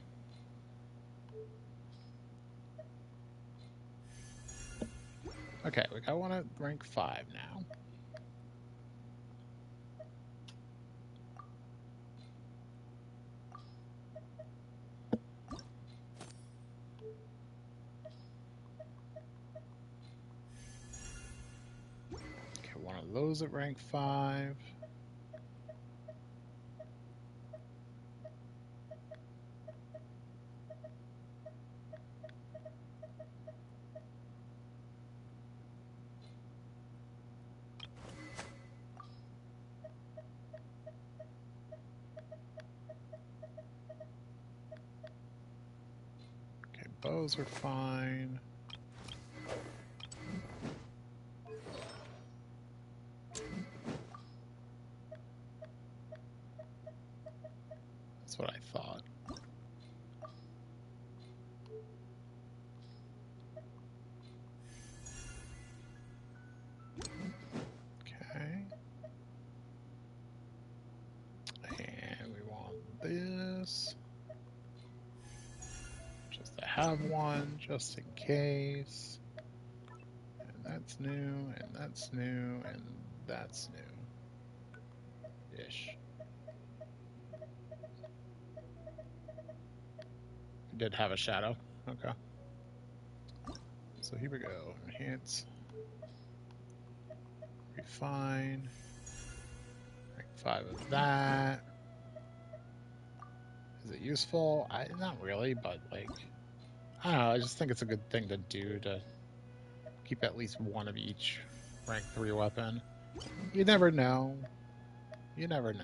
Okay, we got one at rank 5 now. Okay, one of those at rank 5. bows are fine. That's what I thought. Okay. And we want this. Just to have one, just in case. And that's new, and that's new, and that's new. Ish. Did have a shadow. Okay. So here we go. Enhance. Refine. Rank 5 of that. Is it useful? Not really, but like, I don't know. I just think it's a good thing to do to keep at least one of each rank 3 weapon. You never know. You never know.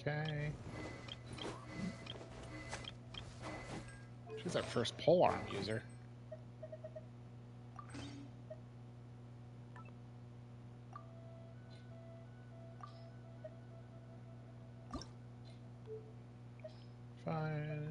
Okay. She's our first polearm user. Fine.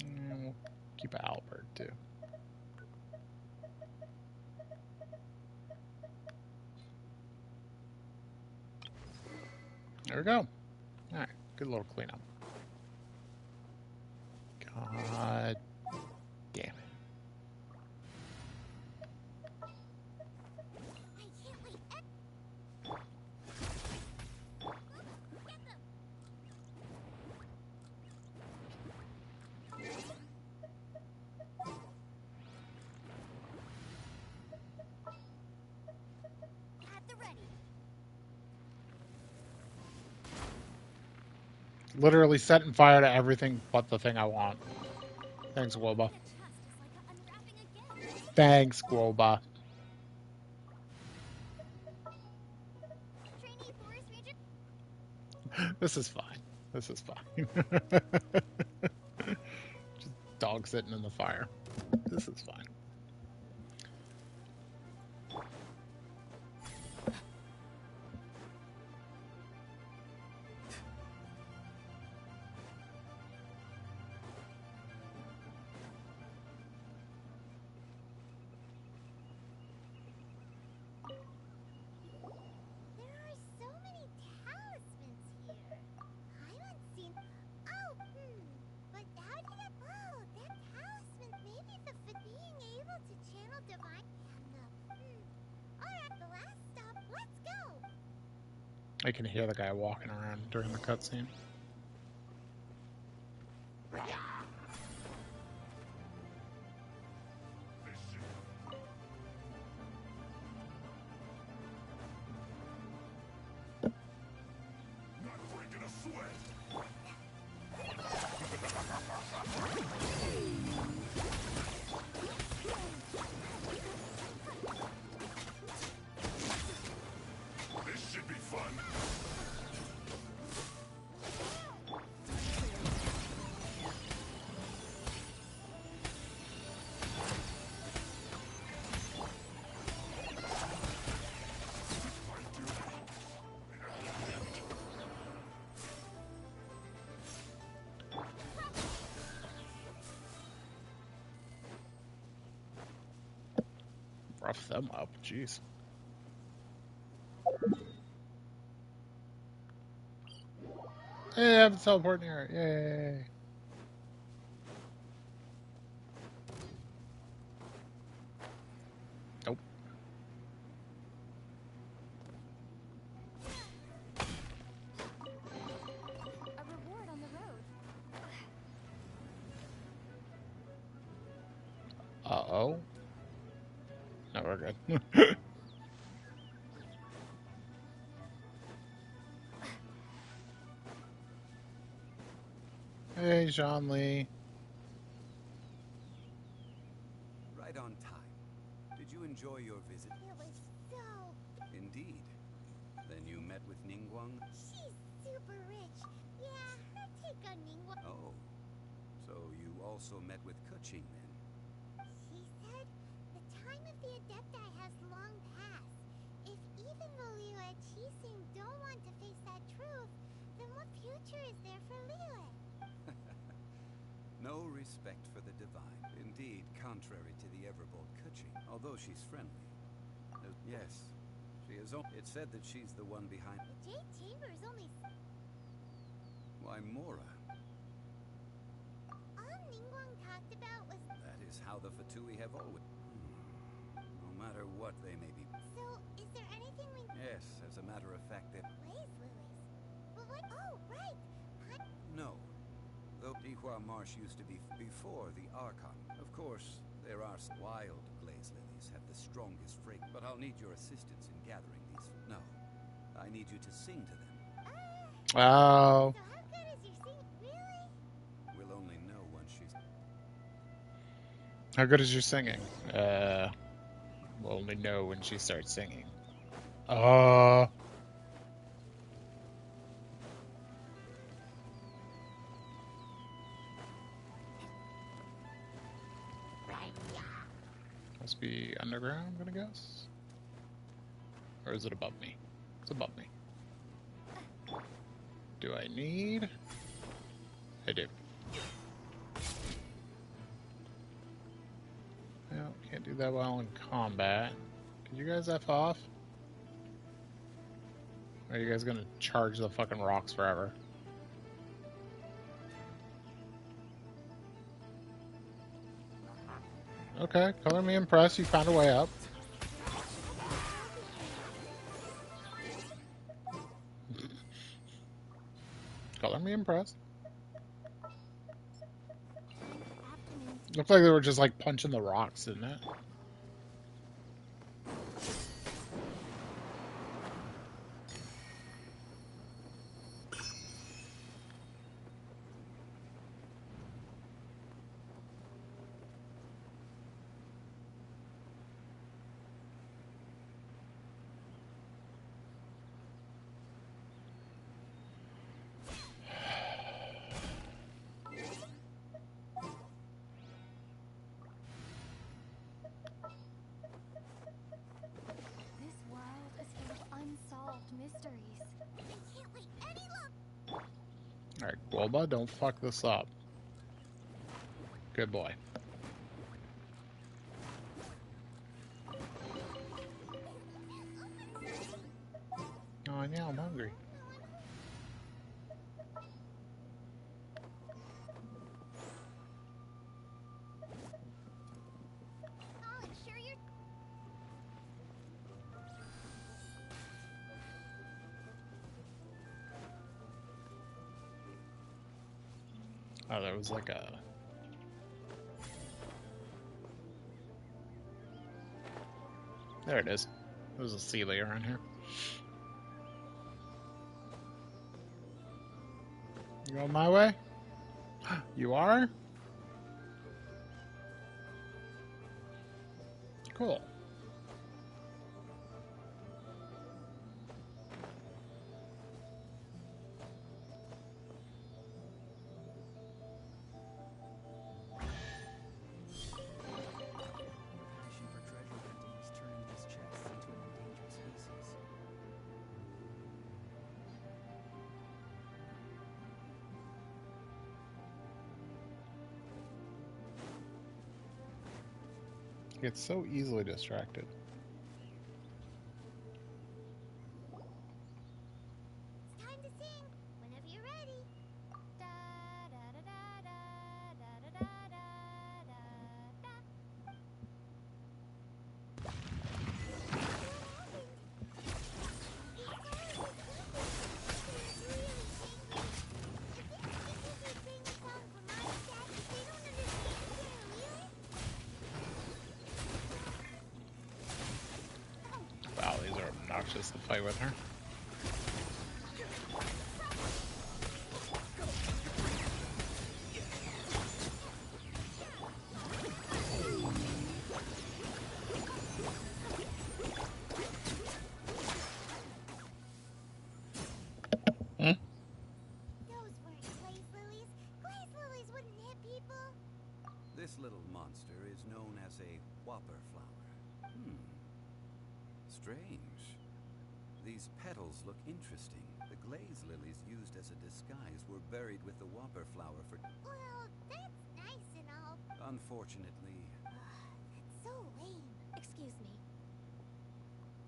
And we'll keep Albert too. There we go. Alright, good little cleanup. God damn it. I can't wait. Get them. At the ready. Literally setting fire to everything but the thing I want. Thanks, Woba. The chest is like unwrapping a gift. Thanks, Woba. Trainee Forest Ranger. This is fine. This is fine. Just dog sitting in the fire. This is fine. There are so many talismans here. I haven't seen. Oh, But how did it? Oh, that talisman. Maybe the being able to channel divine. And the. All right, the last stop. Let's go. I can hear the guy walking around during the cutscene. Not breaking a sweat. This should be fun. Rough them up, jeez. Hey, I'm teleporting here. Yay. Nope. Uh-oh. No, we're good. Hey, Jean Lee. Right on time. Did you enjoy your visit? It was so... Indeed. Then you met with Ningguang? She's super rich. Yeah, her take on Ningguang. Oh. So you also met with Kuching then? She said the time of the Adepti has long passed. If even the Liyue Qixing don't want to face that truth, then what future is there for Liyue? No respect for the divine. Indeed, contrary to the ever-bold Kuching, although she's friendly. Yes, she is. It said that she's the one behind. The Jade Chamber is only... Why, Mora. All Ningguang talked about was... That is how the Fatui have always. No matter what they may be. So, is there anything we... Yes, as a matter of fact, they. Blaze lilies. But what... Oh, right. No. Though Dihua Marsh used to be before the Archon. Of course, there are wild blaze lilies have the strongest fragrance. But I'll need your assistance in gathering these. No. I need you to sing to them. Oh. So how good is your singing? Really? We'll only know once she's. How good is your singing? We'll only know when she starts singing. Must be underground, I'm gonna guess. Or is it above me? It's above me. Do I need? I do. Well, can't do that while in combat. Can you guys F off? Or are you guys gonna charge the fucking rocks forever? Okay, color me impressed. You found a way up. Color me impressed. Looked like they were just like punching the rocks, didn't it? This world is full of unsolved mysteries. I can't wait any longer. Alright, Golba, don't fuck this up. Good boy. Oh, yeah, I'm hungry. Oh, sure you're... Oh, there was like a... There it is. There's a sea layer around here. You going my way? You are? Cool. Passion for treasure hunting is turning these chests into an endangered species. Get so easily distracted. It's time to sing. Whenever you're ready. Da da da da da da da da da da obnoxious to fight with her. Hmm? Those weren't glaze lilies. Glaze lilies wouldn't hit people. This little monster is known as a whopper flower. Strange. These petals look interesting. The glaze lilies used as a disguise were buried with the whopper flower for... Well, that's nice and all. Unfortunately, That's so lame. Excuse me.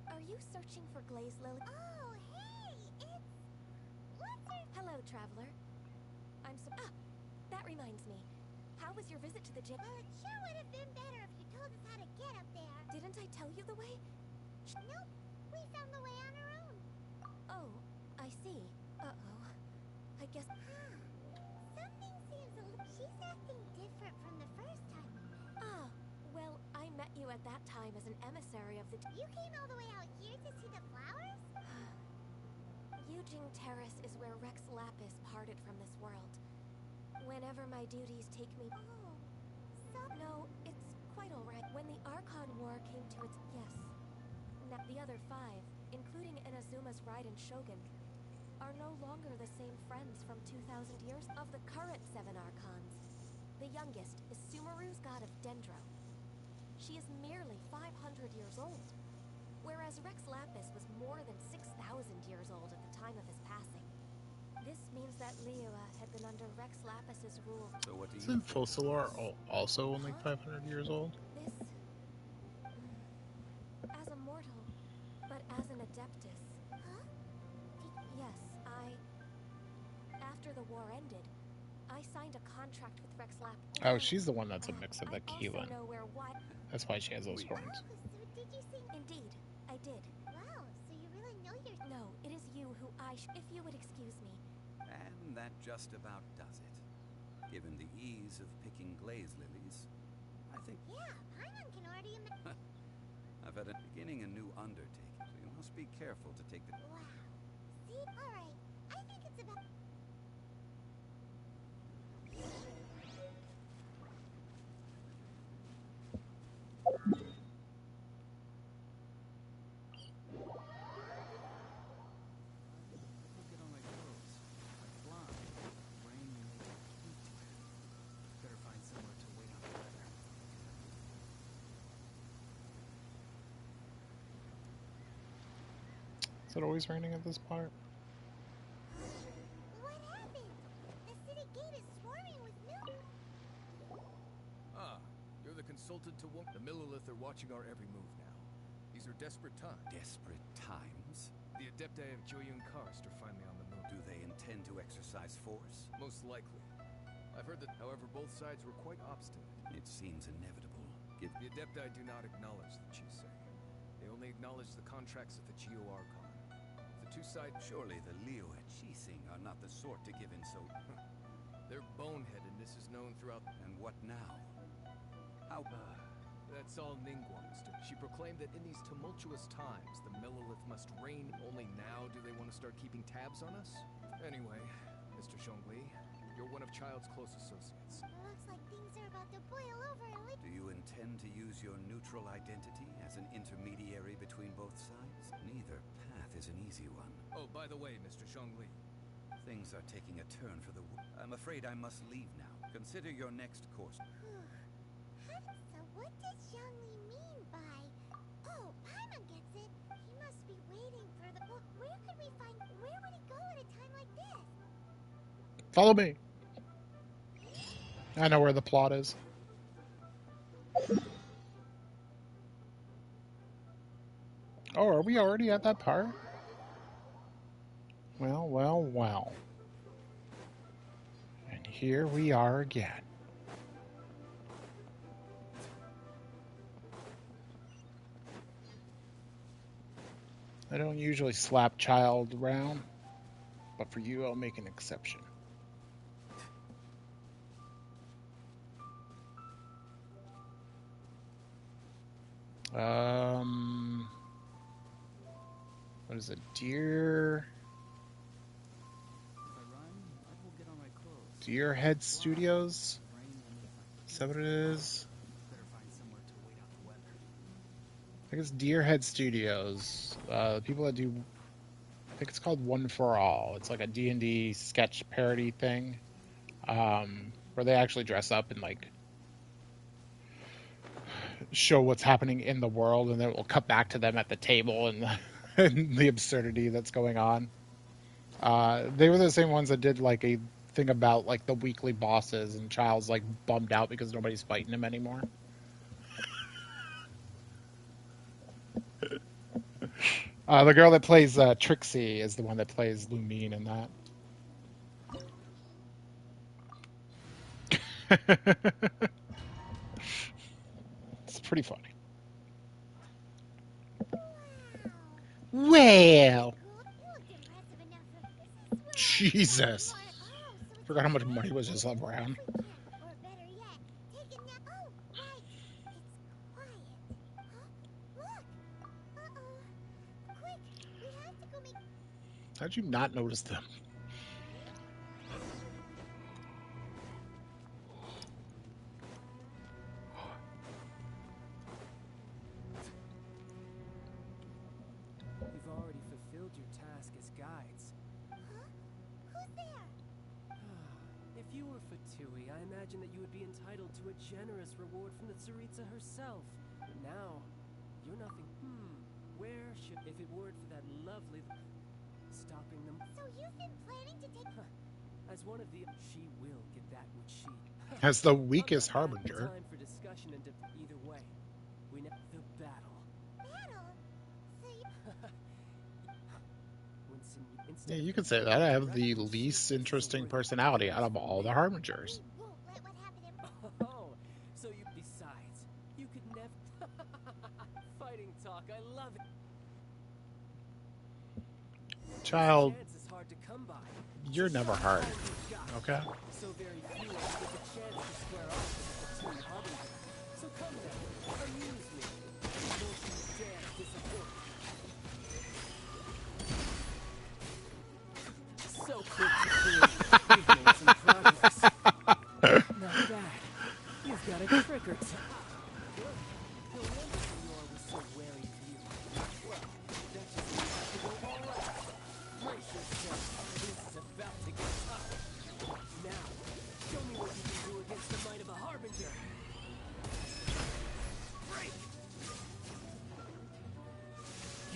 Are you searching for glaze lily? Oh, hey, it's... What's her... Hello, traveler. That reminds me. How was your visit to the gym? Well, it sure would have been better if you told us how to get up there. Didn't I tell you the way? Nope, we found the way on our own. Oh, I see. Uh-oh. I guess... Something seems a little... She's acting different from the first time we met. Ah, well, I met you at that time as an emissary of the... You came all the way out here to see the flowers? Eugene Terrace is where Rex Lapis parted from this world. Whenever my duties take me... Oh, so... No, it's quite alright. When the Archon War came to its... Yes. Now, the other 5, including Inazuma's Raiden Shogun, are no longer the same friends from 2,000 years. Of the current 7 Archons, the youngest is Sumeru's god of Dendro. She is merely 500 years old, whereas Rex Lapis was more than 6,000 years old at the time of his passing. This means that Liyue had been under Rex Lapis's rule. so what do you Isn't think? Focalor also only 500 years old? This... As a mortal, but as an Adeptus. Huh? Yes, after the war ended, I signed a contract with Rex Lapis. Oh, she's the one that's a mix of the I Keelan. also know where That's why she has those We- horns. Oh, so did you sing... Indeed, I did. Wow, so you really know your... No, it is you who if you would excuse me. And that just about does it. Given the ease of picking glaze lilies, I think Yeah, Paimon can already imagine... I've had a beginning a new undertaking, so you must be careful to take the... Wow. See? Alright, I think it's about... Look at all my clothes. I fly. Rain will make it heat to it. Better find somewhere to wait out the weather. Is it always raining at this part? What happened? The city gate is swarming with milk. Ah, you're the consultant to The Millilith are watching our every move now. These are desperate times. Desperate times? The Adepti of Joyun Karst are finally on the move. Do they intend to exercise force? Most likely. I've heard that, however, both sides were quite obstinate. It seems inevitable. The Adepti do not acknowledge the Chisei. They only acknowledge the contracts of the Geo Archon. The two sides... Surely the Liyue Chising are not the sort to give in so... Their boneheadedness is known throughout... And what now? How... That's all Ningguang understood. She proclaimed that in these tumultuous times, the Millilith must reign. Only now do they want to start keeping tabs on us? Anyway, Mr. Zhongli, you're one of Child's close associates. Looks like things are about to boil over and Do you intend to use your neutral identity as an intermediary between both sides? Neither path is an easy one. Oh, by the way, Mr. Zhongli, Things are taking a turn for the... I'm afraid I must leave now. Consider your next course. So what does Zhongli mean by... Oh, Paimon gets it. He must be waiting for the... Well, where could we find... Where would he go at a time like this? Follow me. I know where the plot is. Oh, are we already at that part? Well, well, well. And here we are again. I don't usually slap child around, but for you, I'll make an exception. Um, What is it? Deer If I run, I will get on my clothes. Deerhead Studios? Rain will make my feet Is that what it is? better find somewhere to wait out the weather. I think it's Deerhead Studios. The people that do, I think it's called One for All. It's like a D&D sketch parody thing, where they actually dress up and like show what's happening in the world, and then it will cut back to them at the table and and the absurdity that's going on. They were the same ones that did like a thing about like the weekly bosses, and Child's like bummed out because nobody's fighting him anymore. The girl that plays Trixie is the one that plays Lumine in that. It's pretty funny. Well, Jesus. Forgot how much money was just left around. Or better yet, take it now. Oh, right. It's quiet. Huh? Look. Uh-oh. Quick, we have to go make... How'd you not notice them? You've already fulfilled your task as guides. Huh? Who's there? If you were Fatui, I imagine that you would be entitled to a generous reward from the Tsaritsa herself. But now, you're nothing. Where should... If it weren't for that lovely... Stopping them... So you've been planning to take... As one of the... She will get that which she... As the weakest I'm not harbinger. time for discussion and either way. We know the battle. Battle? So you... Yeah, you can say that. I have the least interesting personality out of all the harbingers. We won't let what happened in... Oh, so you... Besides, you could never... Fighting talk, I love it. Child, Chance is hard to come by. you're never hard. Okay? So very few of us get the chance to square off with the two harbinger. So come then, amuse me. Don't you dare disappoint. So quick to create. You've made some progress. Not bad. You've got a trick or two. Good. No wonder Senor was so wary of you. Well, that just means I have to go all out. Brace yourself. This is about to get tough. Now, show me what you can do against the might of a harbinger. Break.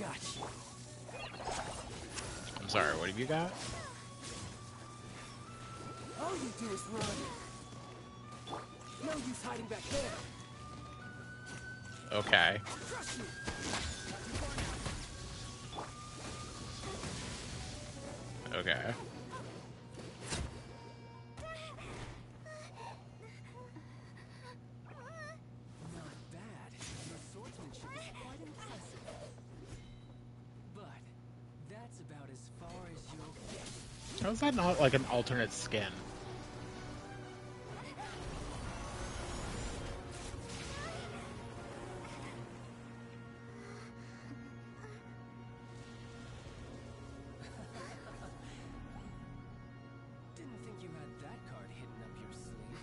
Got you. I'm sorry, what have you got? All you do is run. No use hiding back there. Okay. Trust me. Okay. Not bad. Your swordsmanship is quite impressive. But that's about as far as you'll get. How is that not like an alternate skin? Didn't think you had that card hidden up your sleeve.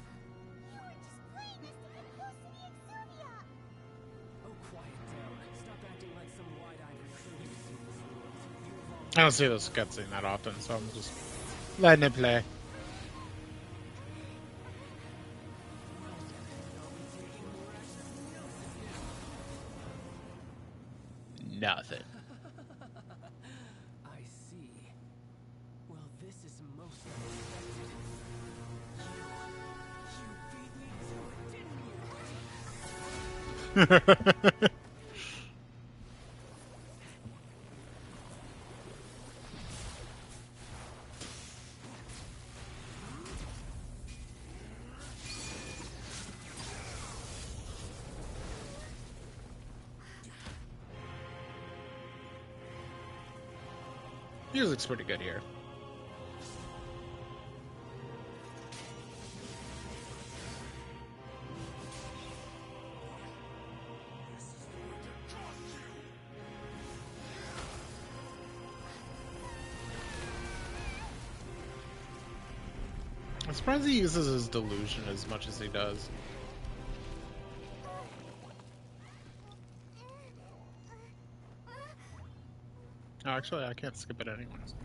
You were just playing this to get close to the Exuvia! Oh, quiet down. Stop acting like some wide-eyed recruit. I don't see this cutscene that often, so I'm just letting it play. Nothing. I see. Well, this is most unexpected. You beat me to it, didn't you? Music's pretty good here. I'm surprised he uses his delusion as much as he does. Oh, actually, I can't skip it anyways.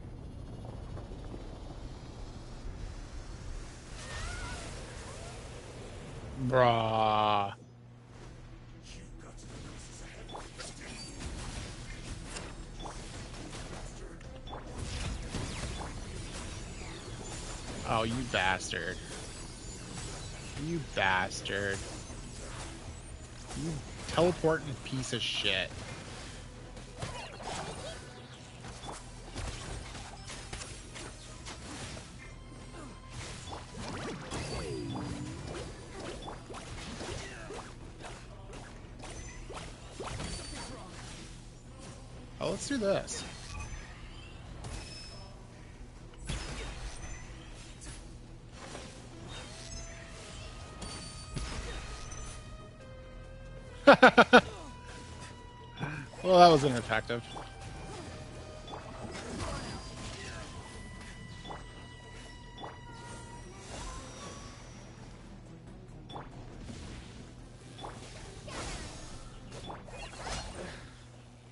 Bruh. You got the gnosis ahead. Oh, you bastard. You bastard. You teleporting piece of shit. Oh, let's do this. Well, that was ineffective.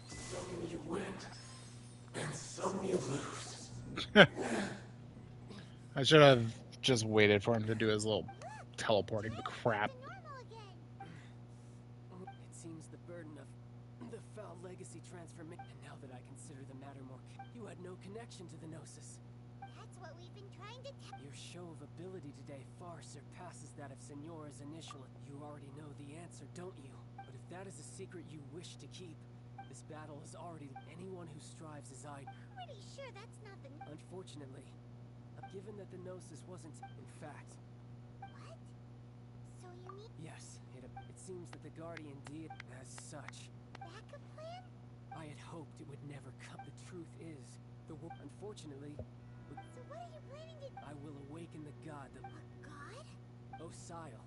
Some you win, and some you lose. I should have just waited for him to do his little teleporting crap. It seems the burden of the foul legacy transformation. And now that I consider the matter more, you had no connection to the Gnosis. That's what we've been trying to tell. Your show of ability today far surpasses that of Senora's initial. You already know the answer, don't you? But if that is a secret you wish to keep, this battle is already. Anyone who strives as I. Pretty sure that's not the. Unfortunately, given that the Gnosis wasn't, in fact. What? So you mean Yes, it seems that the Guardian deity, as such. backup plan? I had hoped it would never come. The truth is, unfortunately, So what are you planning to? I will awaken the god, the A god? Osile.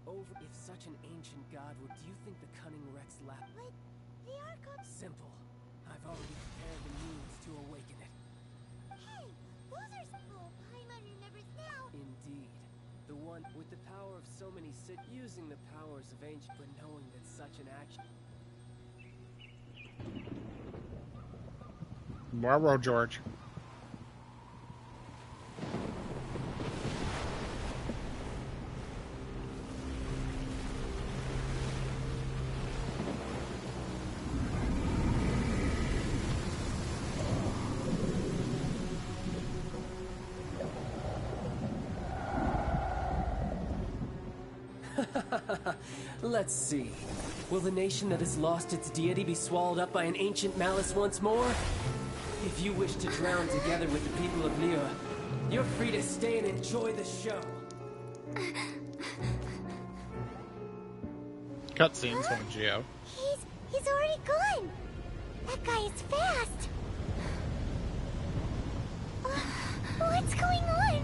Over. If such an ancient god would, do you think the cunning Rex lap? But the Archon. Simple. I've already prepared the means to awaken it. Hey, those are. Oh, Paimon remembers now. Indeed. The one with the power of so many using the powers of ancient, but knowing that such an action. Morrow, George. Let's see. Will the nation that has lost its deity be swallowed up by an ancient malice once more? If you wish to drown together with the people of Lyra, you're free to stay and enjoy the show. Cutscenes from Geo. He's already gone. That guy is fast. What's going on?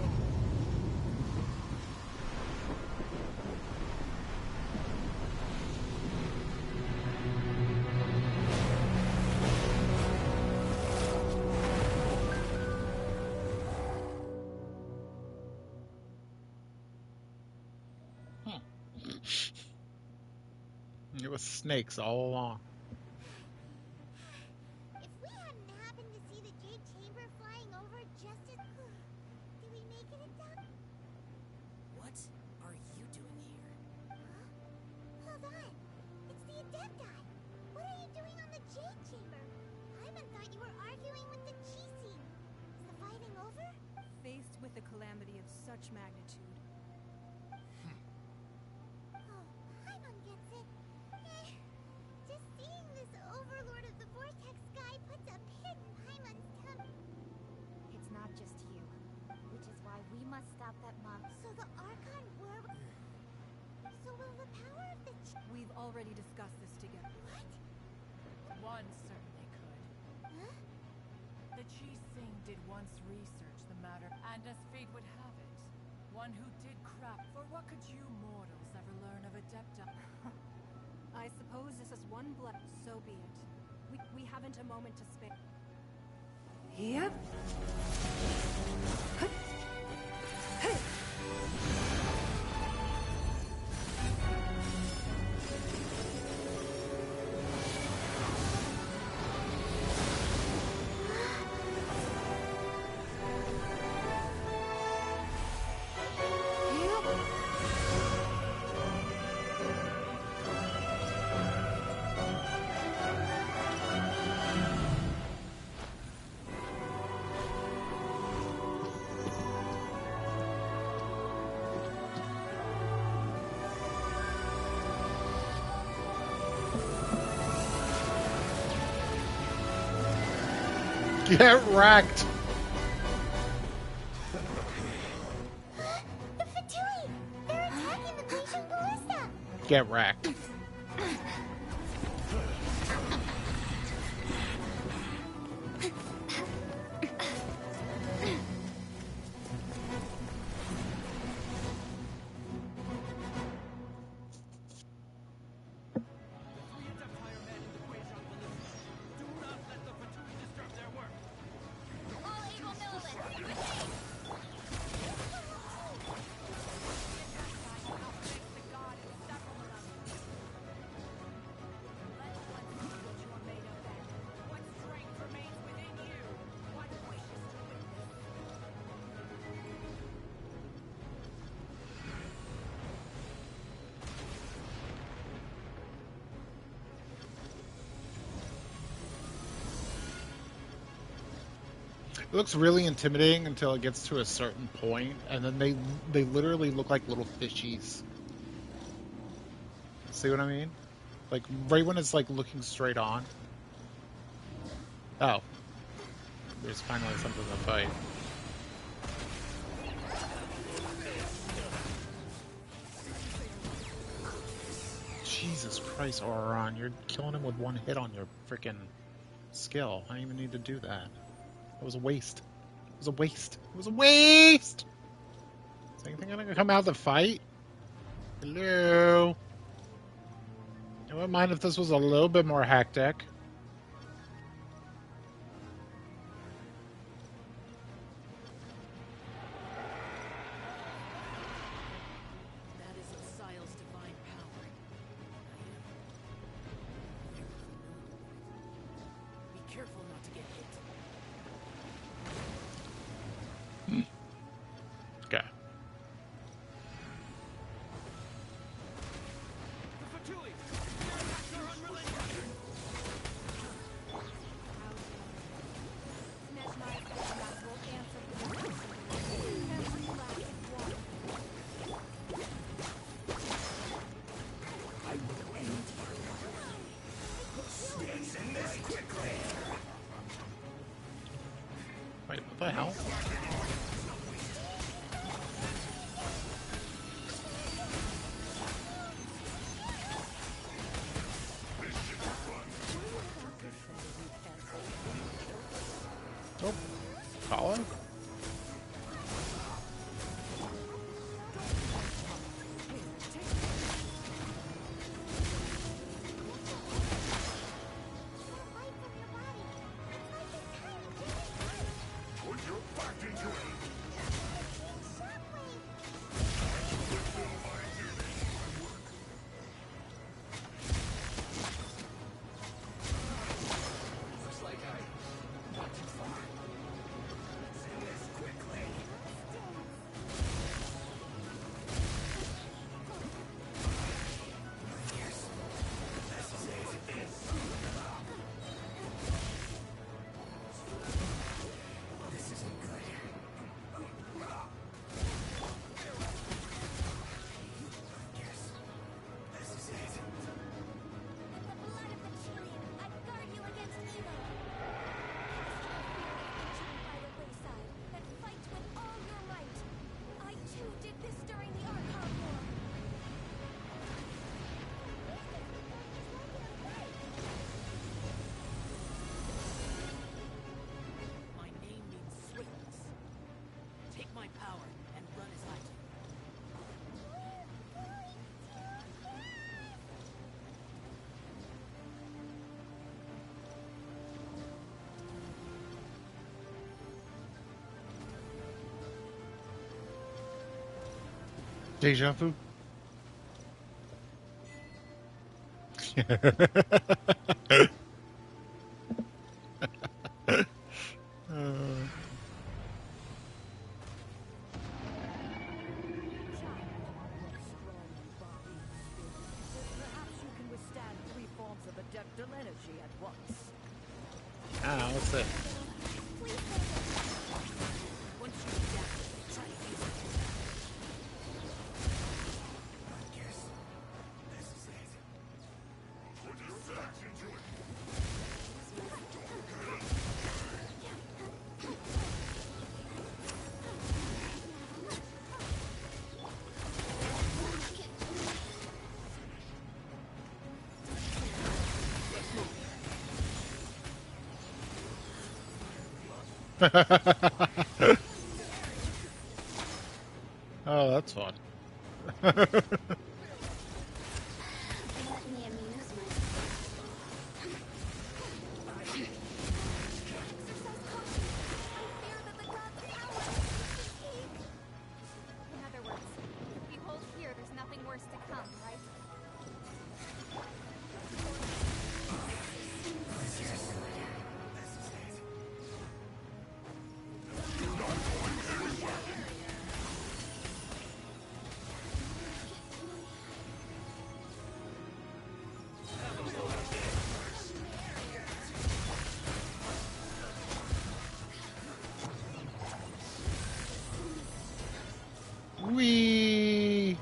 It was snakes all along. If we hadn't happened to see the Jade Chamber flying over just as... Did we make it in time? What are you doing here? Huh? Hold on. It's the Adepti. What are you doing on the Jade Chamber? Paimon thought you were arguing with the Chi-Scene. Is the fighting over? Faced with a calamity of such magnitude, Oh, Paimon gets it. Just seeing this Overlord of the Vortex guy puts a pin in Paimon's tummy. It's not just you, which is why we must stop that mob. So the Archon were... So will the power of the we've already discussed this together. What? One certainly could. Huh? The Chi-Sing did once research the matter, and as fate would have it, one who did crap. For what could you mortals ever learn of Adepta? I suppose this is one blood. So be it. We haven't a moment to spare. Yep. Get wrecked. The Fatui! They're attacking the Grecian ballista! Get wrecked. All able milliliths! It looks really intimidating until it gets to a certain point, and then they literally look like little fishies. See what I mean? Like right when it's like looking straight on. Oh, there's finally something to fight. Jesus Christ, Auron, you're killing him with one hit on your freaking skill. I didn't even need to do that. It was a waste. It was a waste. It was a waste! Is anything gonna come out of the fight? Hello? I wouldn't mind if this was a little bit more hectic. That is Osial's divine power. Be careful not to get hit. Okay. Wait, what the hell? Oh, follow? My name means swiftness. Take my power and run as I do. Deja vu. Perhaps you can withstand 3 forms of adeptal energy at once. Let's see. Once you adapt, try to use it. Oh, that's fun. Let me amuse In other words, if we hold here, there's nothing worse to come, right? Wee.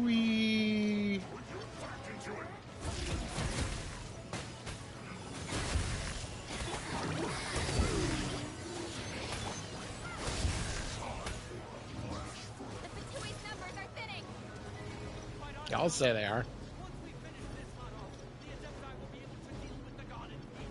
Wee. The Fatoui's numbers are thinning! I'll say they are. Once we finish this huddle, the Adepti will be able to deal with the god in peace.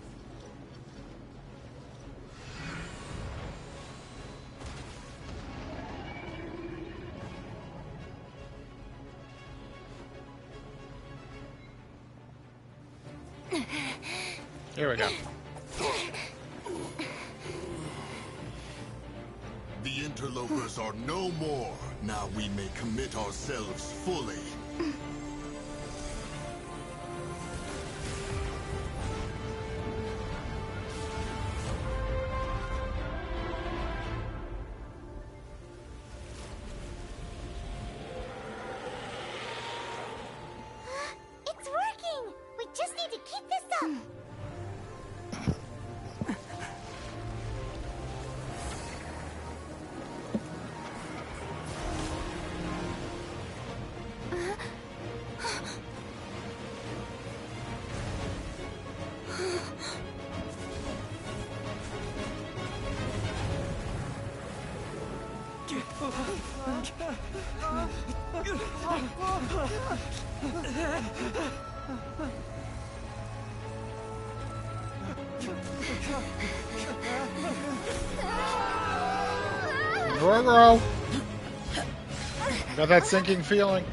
Here we go. The interlopers are no more. Now we may commit ourselves fully. It's working! We just need to keep this up! Ruh-roh. Got that sinking feeling.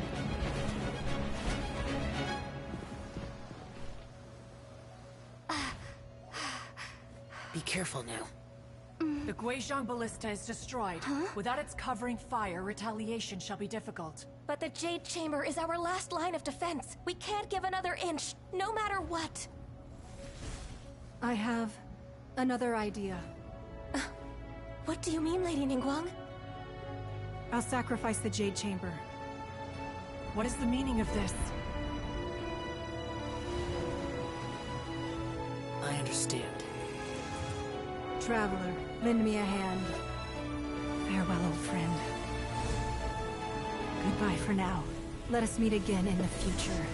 Be careful now. The Guizhong ballista is destroyed. Without its covering fire, retaliation shall be difficult. But the Jade Chamber is our last line of defense. We can't give another inch, no matter what. I have another idea. What do you mean, Lady Ningguang? I'll sacrifice the Jade Chamber. What is the meaning of this? I understand. Traveler, lend me a hand. Farewell, old friend. Goodbye for now. Let us meet again in the future.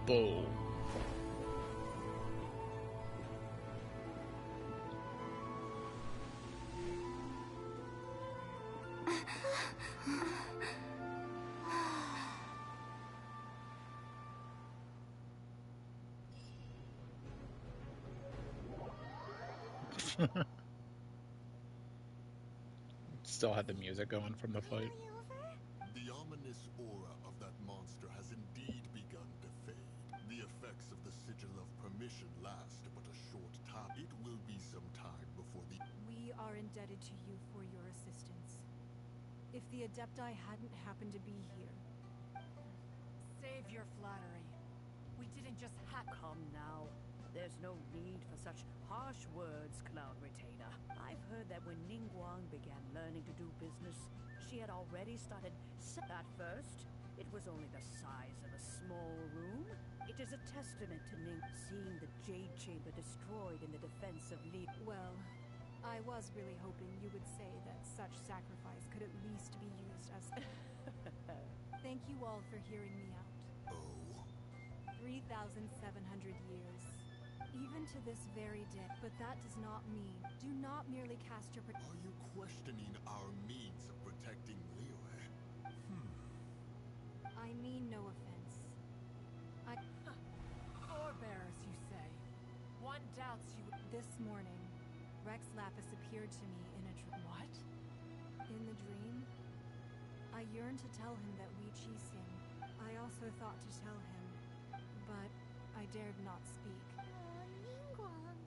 Boom. Still had the music going from the fight. The ominous aura of that monster has indeed begun to fade. The effects of the sigil of permission last but a short time. It will be some time before the... We are indebted to you for your assistance. If the Adepti hadn't happened to be here... Save your flattery. We didn't just hack. Come now. There's no need for such harsh words, Cloud Retainer. I've heard that when Ningguang began learning to do business, she had already started... At first, it was only the size of a small room. It is a testament to Ning seeing the Jade Chamber destroyed in the defense of Li. Well, I was really hoping you would say that such sacrifice could at least be used as... Thank you all for hearing me out. Oh? 3,700 years. Even to this very day. But that does not mean... Do not merely cast your... Are you questioning our means of protecting Liyue? I mean no offense. Forebearers, you say. One doubts you... This morning, Rex Lapis appeared to me in a dream. What? In the dream, I yearned to tell him that we Qixing. I also thought to tell him, but I dared not speak. Oh, Ningguang.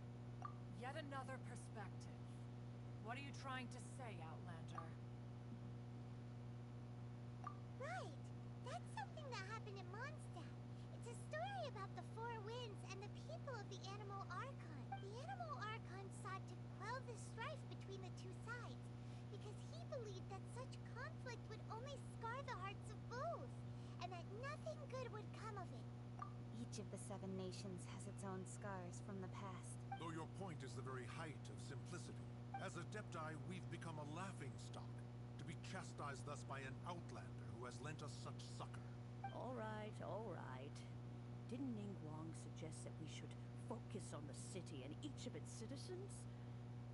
Yet another perspective. What are you trying to say, Outlander? Right. That's something that happened in Mondstadt. It's a story about the Four Winds and the people of the Animal Archon. The Animal Archon sought to quell the strife between the two sides because he believed that such conflict would only scar the hearts of both, and that nothing good would come of it. Each of the 7 nations has its own scars from the past. Though your point is the very height of simplicity. As Adepti, we've become a laughingstock, to be chastised thus by an outlander who has lent us such succor. All right, all right. Didn't Ningguang suggest that we should focus on the city and each of its citizens?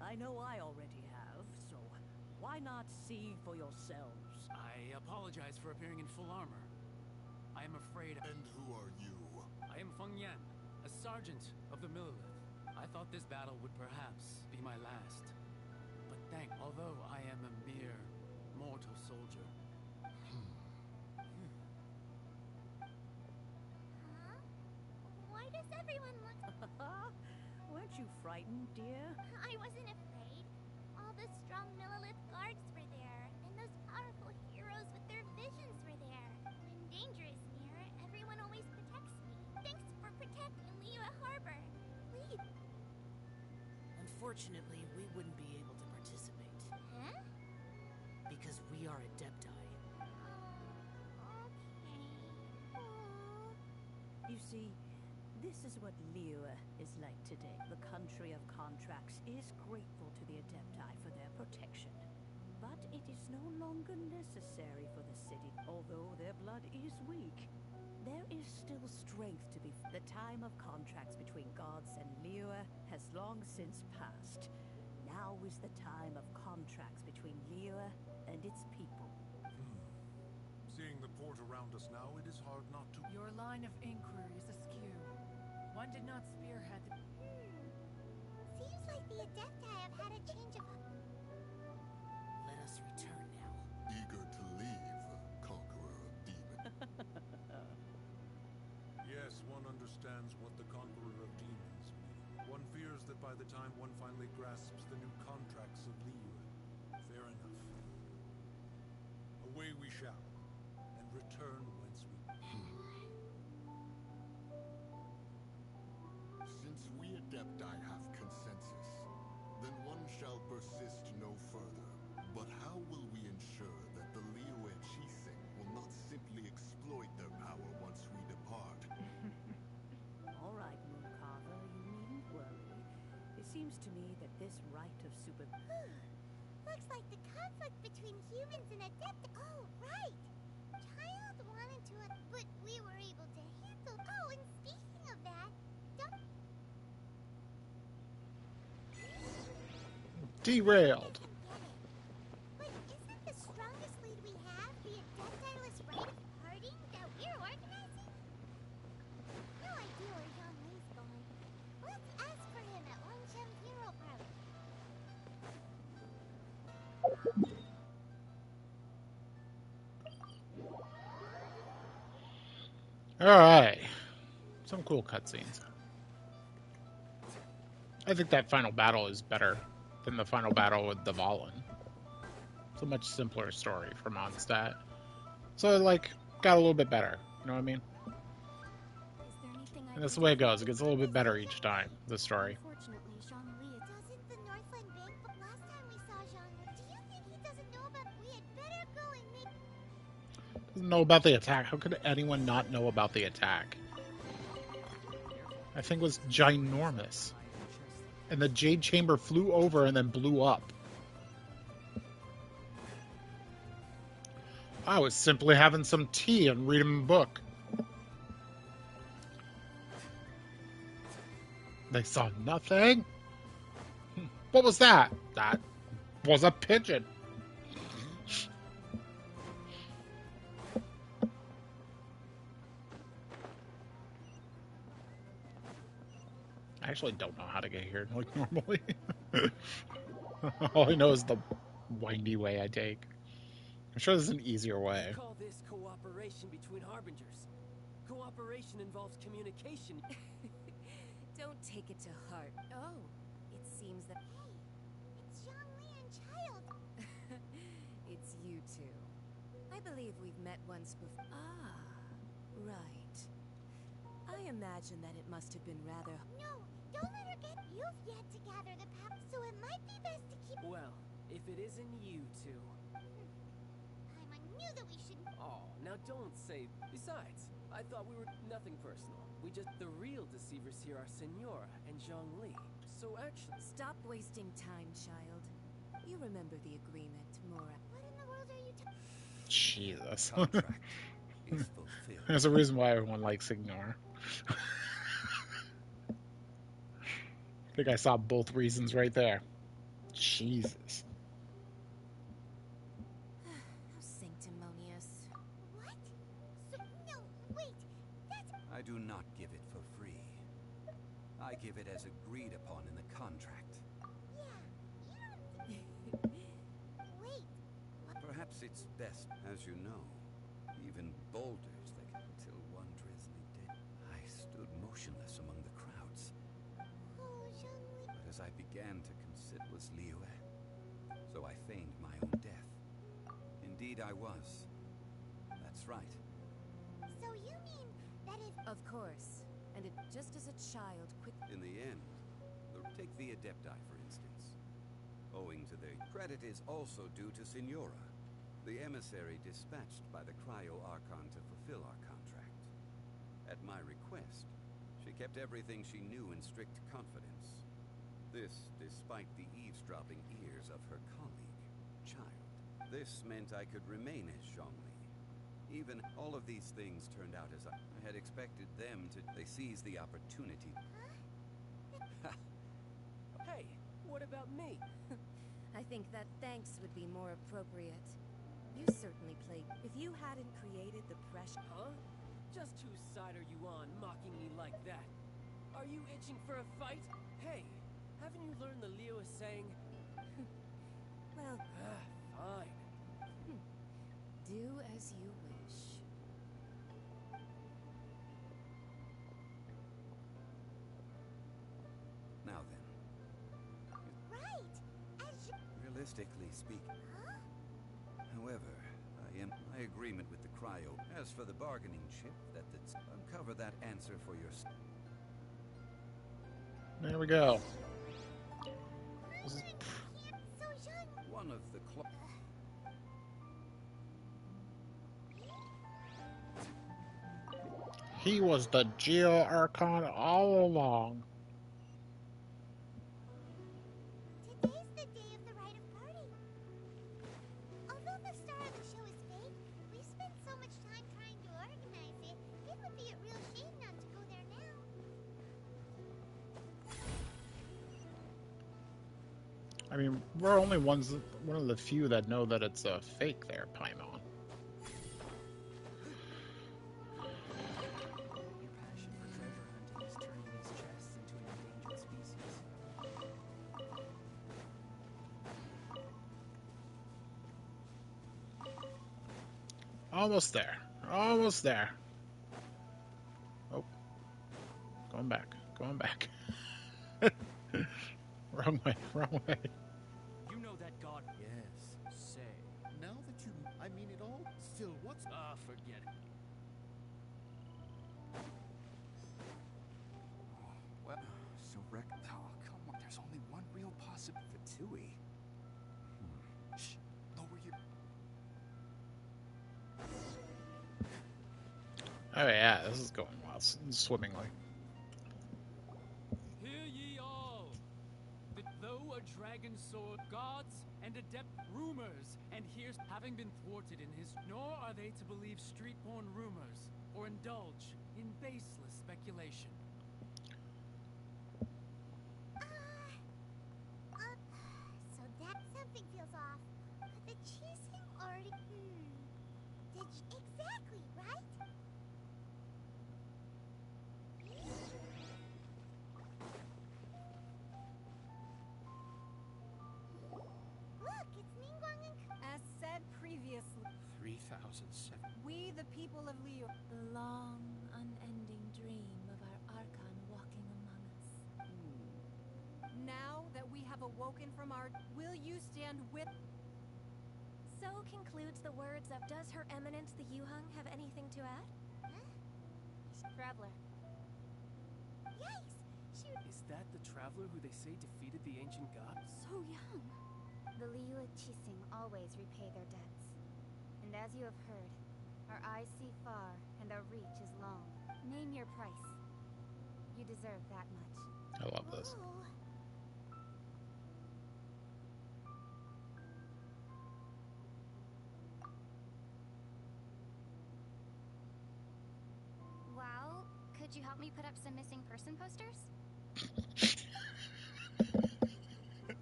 I know I already have, so why not see for yourselves? I apologize for appearing in full armor. I am afraid... And who are you? I am Feng Yan, a sergeant of the Millelith. I thought this battle would perhaps be my last. But although I am a mere mortal soldier... Huh? Why does everyone look... Weren't you frightened, dear? I wasn't afraid. All the strong Millelith guards were there, and those powerful heroes with their visions were there. When danger is near, everyone always protects me. Thanks for protecting Liyue Harbor. Please. Unfortunately, we wouldn't be able to participate. Huh? Because we are Adepti. Okay. Oh. You see, this is what Liyue is like today. The country of contracts is grateful to the Adepti for their protection. But it is no longer necessary for the city, although their blood is weak. There is still strength to be... The time of contracts between gods and Liyue has long since passed. Now is the time of contracts between Liyue and its people. Seeing the port around us now, it is hard not to... Your line of inquiry is askew. One did not spearhead the... Seems like the Adepti have had a change of... Let us return now. Eager to leave, conqueror of demons. Yes, one understands what the Conqueror of Demons mean. One fears that by the time one finally grasps the new contracts of Liyue. Fair enough. Away we shall, and return whence we... Since we Adepti have consensus, then one shall persist no further. But how will we ensure that the Liyue Qixing will not simply exploit their power once we depart? All right, Mooncarver, you needn't worry. It seems to me that this rite of super... Looks like the conflict between humans and Adepti... Oh, right! Child wanted to... But we were able to handle... Oh, and speaking of that... Don't... Derailed. But isn't the strongest lead we have the Adepti-less rite of parting that we're organizing? No idea where Zhang Li's going. Let's ask for him at Wangshan Hero Parlor. Alright. Some cool cutscenes. I think that final battle is better than the final battle with the Valen. It's a much simpler story for Mondstadt. So, like, got a little bit better. You know what I mean? And that's the way it goes. It gets a little bit better each time, the story. Unfortunately, Zhang Li doesn't the Northland Bank, but last time we saw Zhang Li, do you think he doesn't know about we had better go and make... Doesn't know about the attack. How could anyone not know about the attack? That thing was ginormous. And the Jade Chamber flew over and then blew up. I was simply having some tea and reading a book. They saw nothing? What was that? That was a pigeon. I actually don't know how to get here like normally. All I know is the windy way I take. I'm sure there's an easier way. We call this cooperation between harbingers. Cooperation involves communication. Don't take it to heart. Oh, it seems that... Hey, it's Zhongli and Child. It's you two. I believe we've met once before. Ah, right. I imagine that it must have been rather... No, don't let her get... You've yet to gather the power, so it might be best to keep... Well, if it isn't you two. I knew that we shouldn't... Oh, now don't say... Besides, I thought we were nothing personal. We just... The real deceivers here are Senora and Zhongli. So actually... Stop wasting time, child. You remember the agreement, Mora. What in the world are you Jesus. Contract is fulfilled. There's a reason why everyone likes Ignore. I think I saw both reasons right there. Jesus. How sanctimonious. What? So, no, wait. That's... I do not give it for free. I give it as agreed upon in the contract. Yeah, you don't... Wait. Perhaps it's best, as you know. Even boulders that until one drizzly day. I stood motionless among the crowds. Oh, Zhongli... But as I began to consider was Liyue, so I feigned my own death. Indeed I was. That's right. So you mean that if... Of course. And it just as a child quick... In the end, take the Adepti, for instance. Owing to their credit is also due to Senora, the emissary dispatched by the Cryo-Archon to fulfill our contract. At my request, she kept everything she knew in strict confidence. This despite the eavesdropping ears of her colleague, Child. This meant I could remain as Zhongli. Even all of these things turned out as I had expected them to. They seized the opportunity. Hey, what about me? I think that thanks would be more appropriate. You certainly played. If you hadn't created the pressure... Huh? Just whose side are you on, mocking me like that? Are you itching for a fight? Hey, haven't you learned the Liyue saying? Well... Fine. Do as you wish. Now then, Right! As you... realistically speaking. Huh? However, my agreement with the Cryo. As for the bargaining chip, that's uncover that answer for yourself. There we go. So, Zhong... One of the He was the Geo Archon all along. Today's the day of the rite of party. Although the star of the show is fake, we spent so much time trying to organize it, it would be a real shame not to go there now. I mean, we're only one of the few that know that it's a fake there, Paimon. Your passion for treasure hunting is turning these chests into an endangered species. Almost there. Almost there. Oh. Going back. Going back. Wrong way. Wrong way. You know that god? Yes, say. Now that you... I mean it all? Still, what's... Ah, forget it. Well, so oh, come on. There's only one real possibility. Fatui. Shh. Lower your... Oh yeah, this is going well, swimmingly. Hear ye all! That though a dragon sword, gods and adept rumors, and here's having been thwarted in his, nor are they to believe street-born rumors, or indulge in baseless speculation. So that something feels off. The cheese thing already. Did you exactly right? Look, it's Ningguang and. As said previously, 3007. we the people of Leo. The long, unending dream of our Archon walking among us. Now that we have awoken from our, will you stand with? So concludes the words of. Does Her Eminence the Yuheng have anything to add? Traveler. Yikes! She. Is that the traveler who they say defeated the ancient god? So young. The Liu Qixing always repay their debts. And as you have heard, our eyes see far and our reach is long. Name your price. You deserve that much. I love this. Oh. Well, could you help me put up some missing person posters?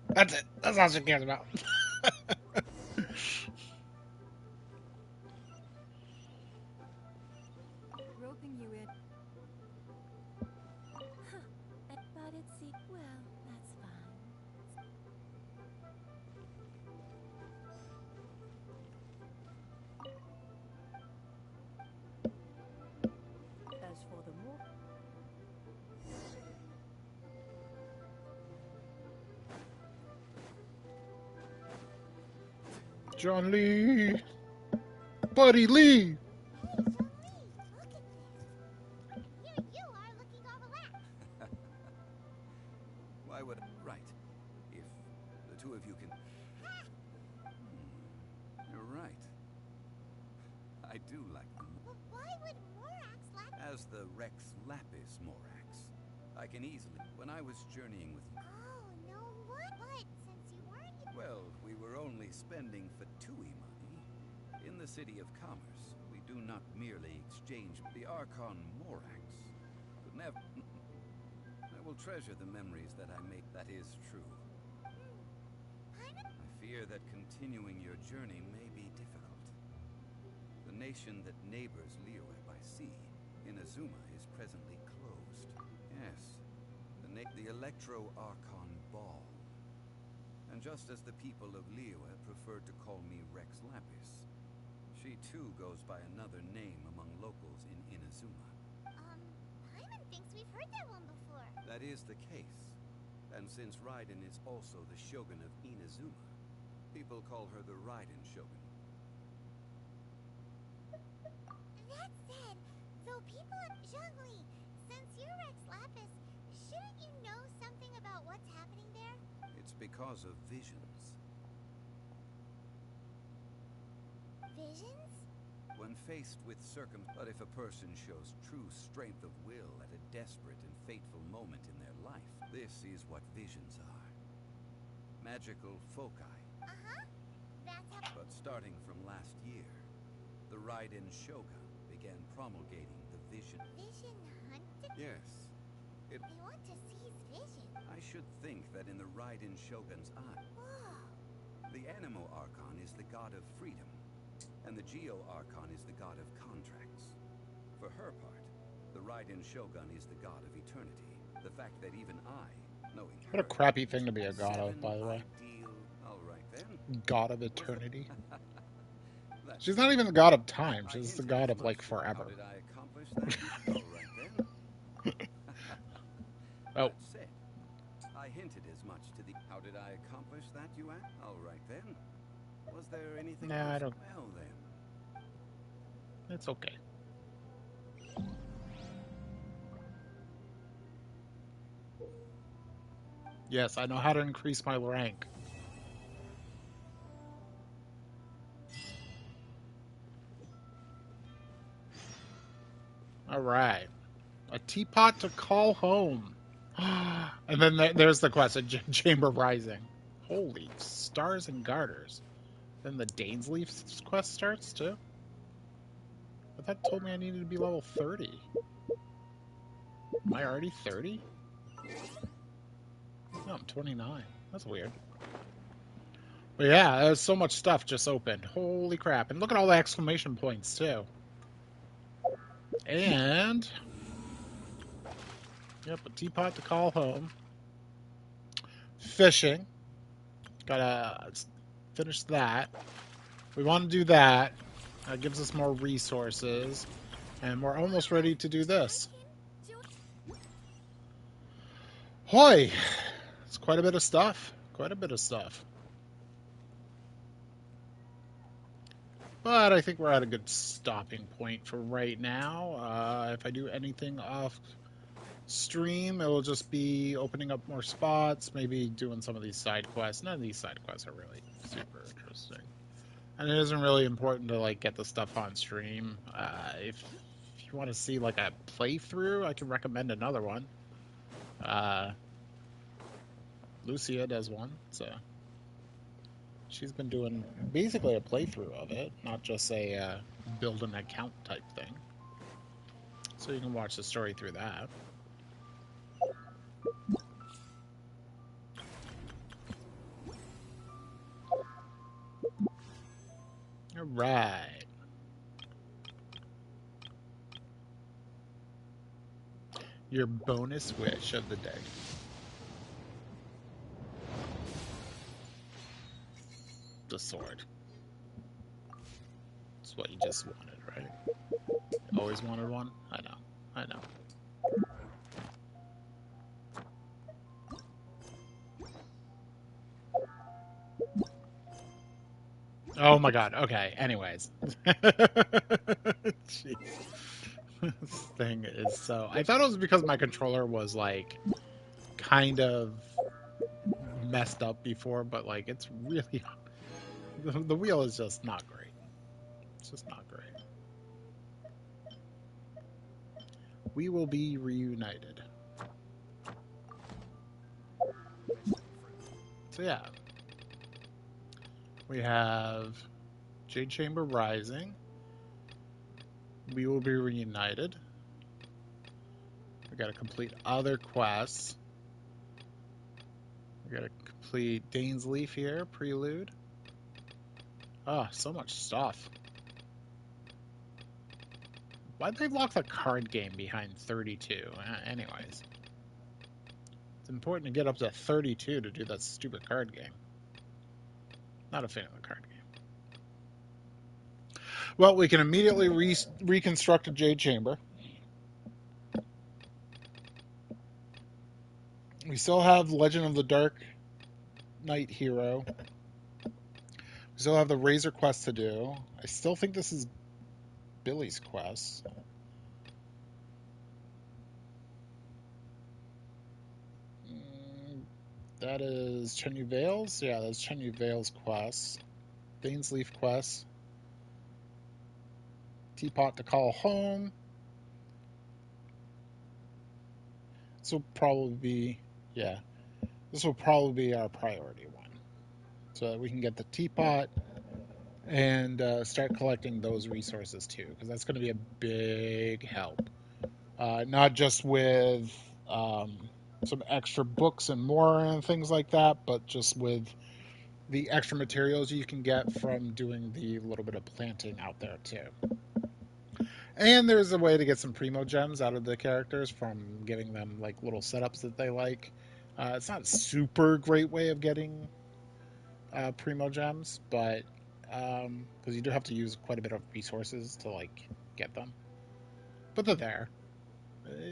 That's it. That's all she cares about. Roping you in. But it's well, that's fine. As for the more. John Lee. Buddy Lee. Hey, Zhongli, look at this. Here you are looking all relaxed. Why would... Right. If the two of you can... You're right. I do like them. Well, why would Morax lack? As the Rex Lapis Morax, I can easily... When I was journeying with... Oh, no, what? But since you weren't. Well, we were only spending Fatui money. In the city of commerce, we do not merely exchange the Archon Morax. Could never... I will treasure the memories that I make. That is true. I fear that continuing your journey may be difficult. The nation that neighbors Liyue by sea, Inazuma, is presently closed. Yes, the Electro-Archon Ball. And just as the people of Liyue prefer to call me Rex Lapis, she too goes by another name among locals in Inazuma. Paimon thinks we've heard that one before. That is the case. And since Raiden is also the Shogun of Inazuma, people call her the Raiden Shogun. That said, though people at Zhongli, since you're Rex Lapis, shouldn't you know something about what's happening there? It's because of visions. Visions? When faced with but if a person shows true strength of will at a desperate and fateful moment in their life, this is what visions are. Magical foci. Uh-huh. That's how. But starting from last year, the Raiden Shogun began promulgating the vision. Vision hunted? Yes. They want to seize vision. I should think that in the Raiden Shogun's eye, Whoa. the Animo Archon is the god of freedom, and the Geo Archon is the god of contracts. For her part, the Raiden Shogun is the god of eternity. The fact that even I, knowing What a her, crappy thing to be a god of, by the way. ideal... All right then. God of eternity. That's She's not even the god of time. I She's the hinted god as of, like, much. forever. How did I accomplish that? All right then. Oh. That's it. I hinted as much to the... How did I accomplish that, you ask? All right then. Was there anything Nah, else? I don't... Well then. It's okay. Yes, I know how to increase my rank. All right. A teapot to call home. And then there's the quest at Chamber Rising. Holy stars and garters. Then the Dainsleif quest starts too? But that told me I needed to be level 30. Am I already 30? No, I'm 29. That's weird. But yeah, there's so much stuff just opened. Holy crap. And look at all the exclamation points too. And yep, a teapot to call home. Fishing. Gotta finish that. We want to do that. That gives us more resources. And we're almost ready to do this. Hoy! It's quite a bit of stuff. Quite a bit of stuff. But I think we're at a good stopping point for right now. If I do anything off stream, it will just be opening up more spots, maybe doing some of these side quests. None of these side quests are really super interesting. And it isn't really important to like get the stuff on stream. If you want to see like a playthrough, I can recommend another one. Lucia does one, so she's been doing basically a playthrough of it, not just a build an account type thing. So you can watch the story through that. All right. Your bonus wish of the day. The sword. That's what you just wanted, right? Always wanted one? I know. I know. Oh my god. Okay. Anyways. Jeez. This thing is so... I thought it was because my controller was, like, kind of messed up before, but, like, it's really... The wheel is just not great. It's just not great. We will be reunited. So, yeah. We have Jade Chamber Rising. We will be reunited. We gotta complete other quests. We gotta complete Dainsleif here, Prelude. Oh, so much stuff. Why'd they lock the card game behind 32? Anyways. It's important to get up to 32 to do that stupid card game. Not a fan of the card game. Well, we can immediately reconstruct a Jade Chamber. We still have Legend of the Dark Knight Hero. We still have the Razor quest to do. I still think this is Billy's quest. That is Chenyu Vale's? Yeah, that's Chenyu Vale's quest. Dainsleif quest. Teapot to call home. This will probably be, yeah, this will probably be our priority one. So that we can get the teapot and start collecting those resources too, because that's going to be a big help. Not just with some extra books and more and things like that, but just with the extra materials you can get from doing the little bit of planting out there too. And there's a way to get some primo gems out of the characters from giving them like little setups that they like. It's not a super great way of getting primo gems, but because you do have to use quite a bit of resources to like get them. But they're there.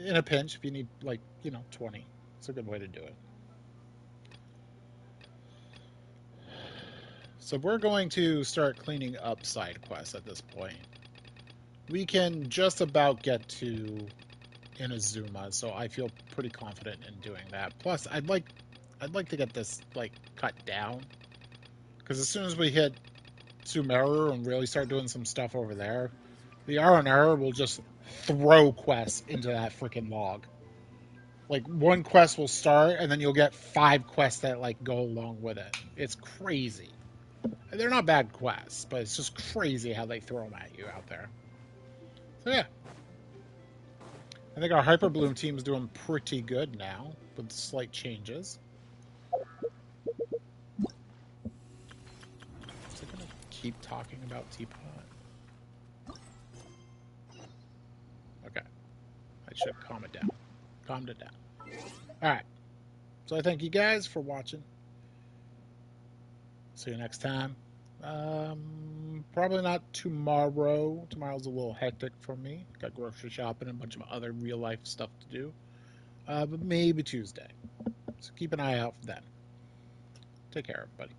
In a pinch, if you need like 20, it's a good way to do it. So we're going to start cleaning up side quests at this point. We can just about get to Inazuma, so I feel pretty confident in doing that. Plus, I'd like to get this like cut down, because as soon as we hit Sumeru and really start doing some stuff over there, The R&R will just throw quests into that freaking log. Like one quest will start, and then you'll get 5 quests that like go along with it. It's crazy. They're not bad quests, but it's just crazy how they throw them at you out there. So yeah, I think our Hyper Bloom team is doing pretty good now with slight changes. Is it gonna keep talking about Teapot? Okay, I should calm it down. Calmed it down. All right. So I thank you guys for watching. See you next time. Probably not tomorrow. Tomorrow's a little hectic for me. Got grocery shopping and a bunch of other real life stuff to do. But maybe Tuesday. So keep an eye out for that. Take care, everybody.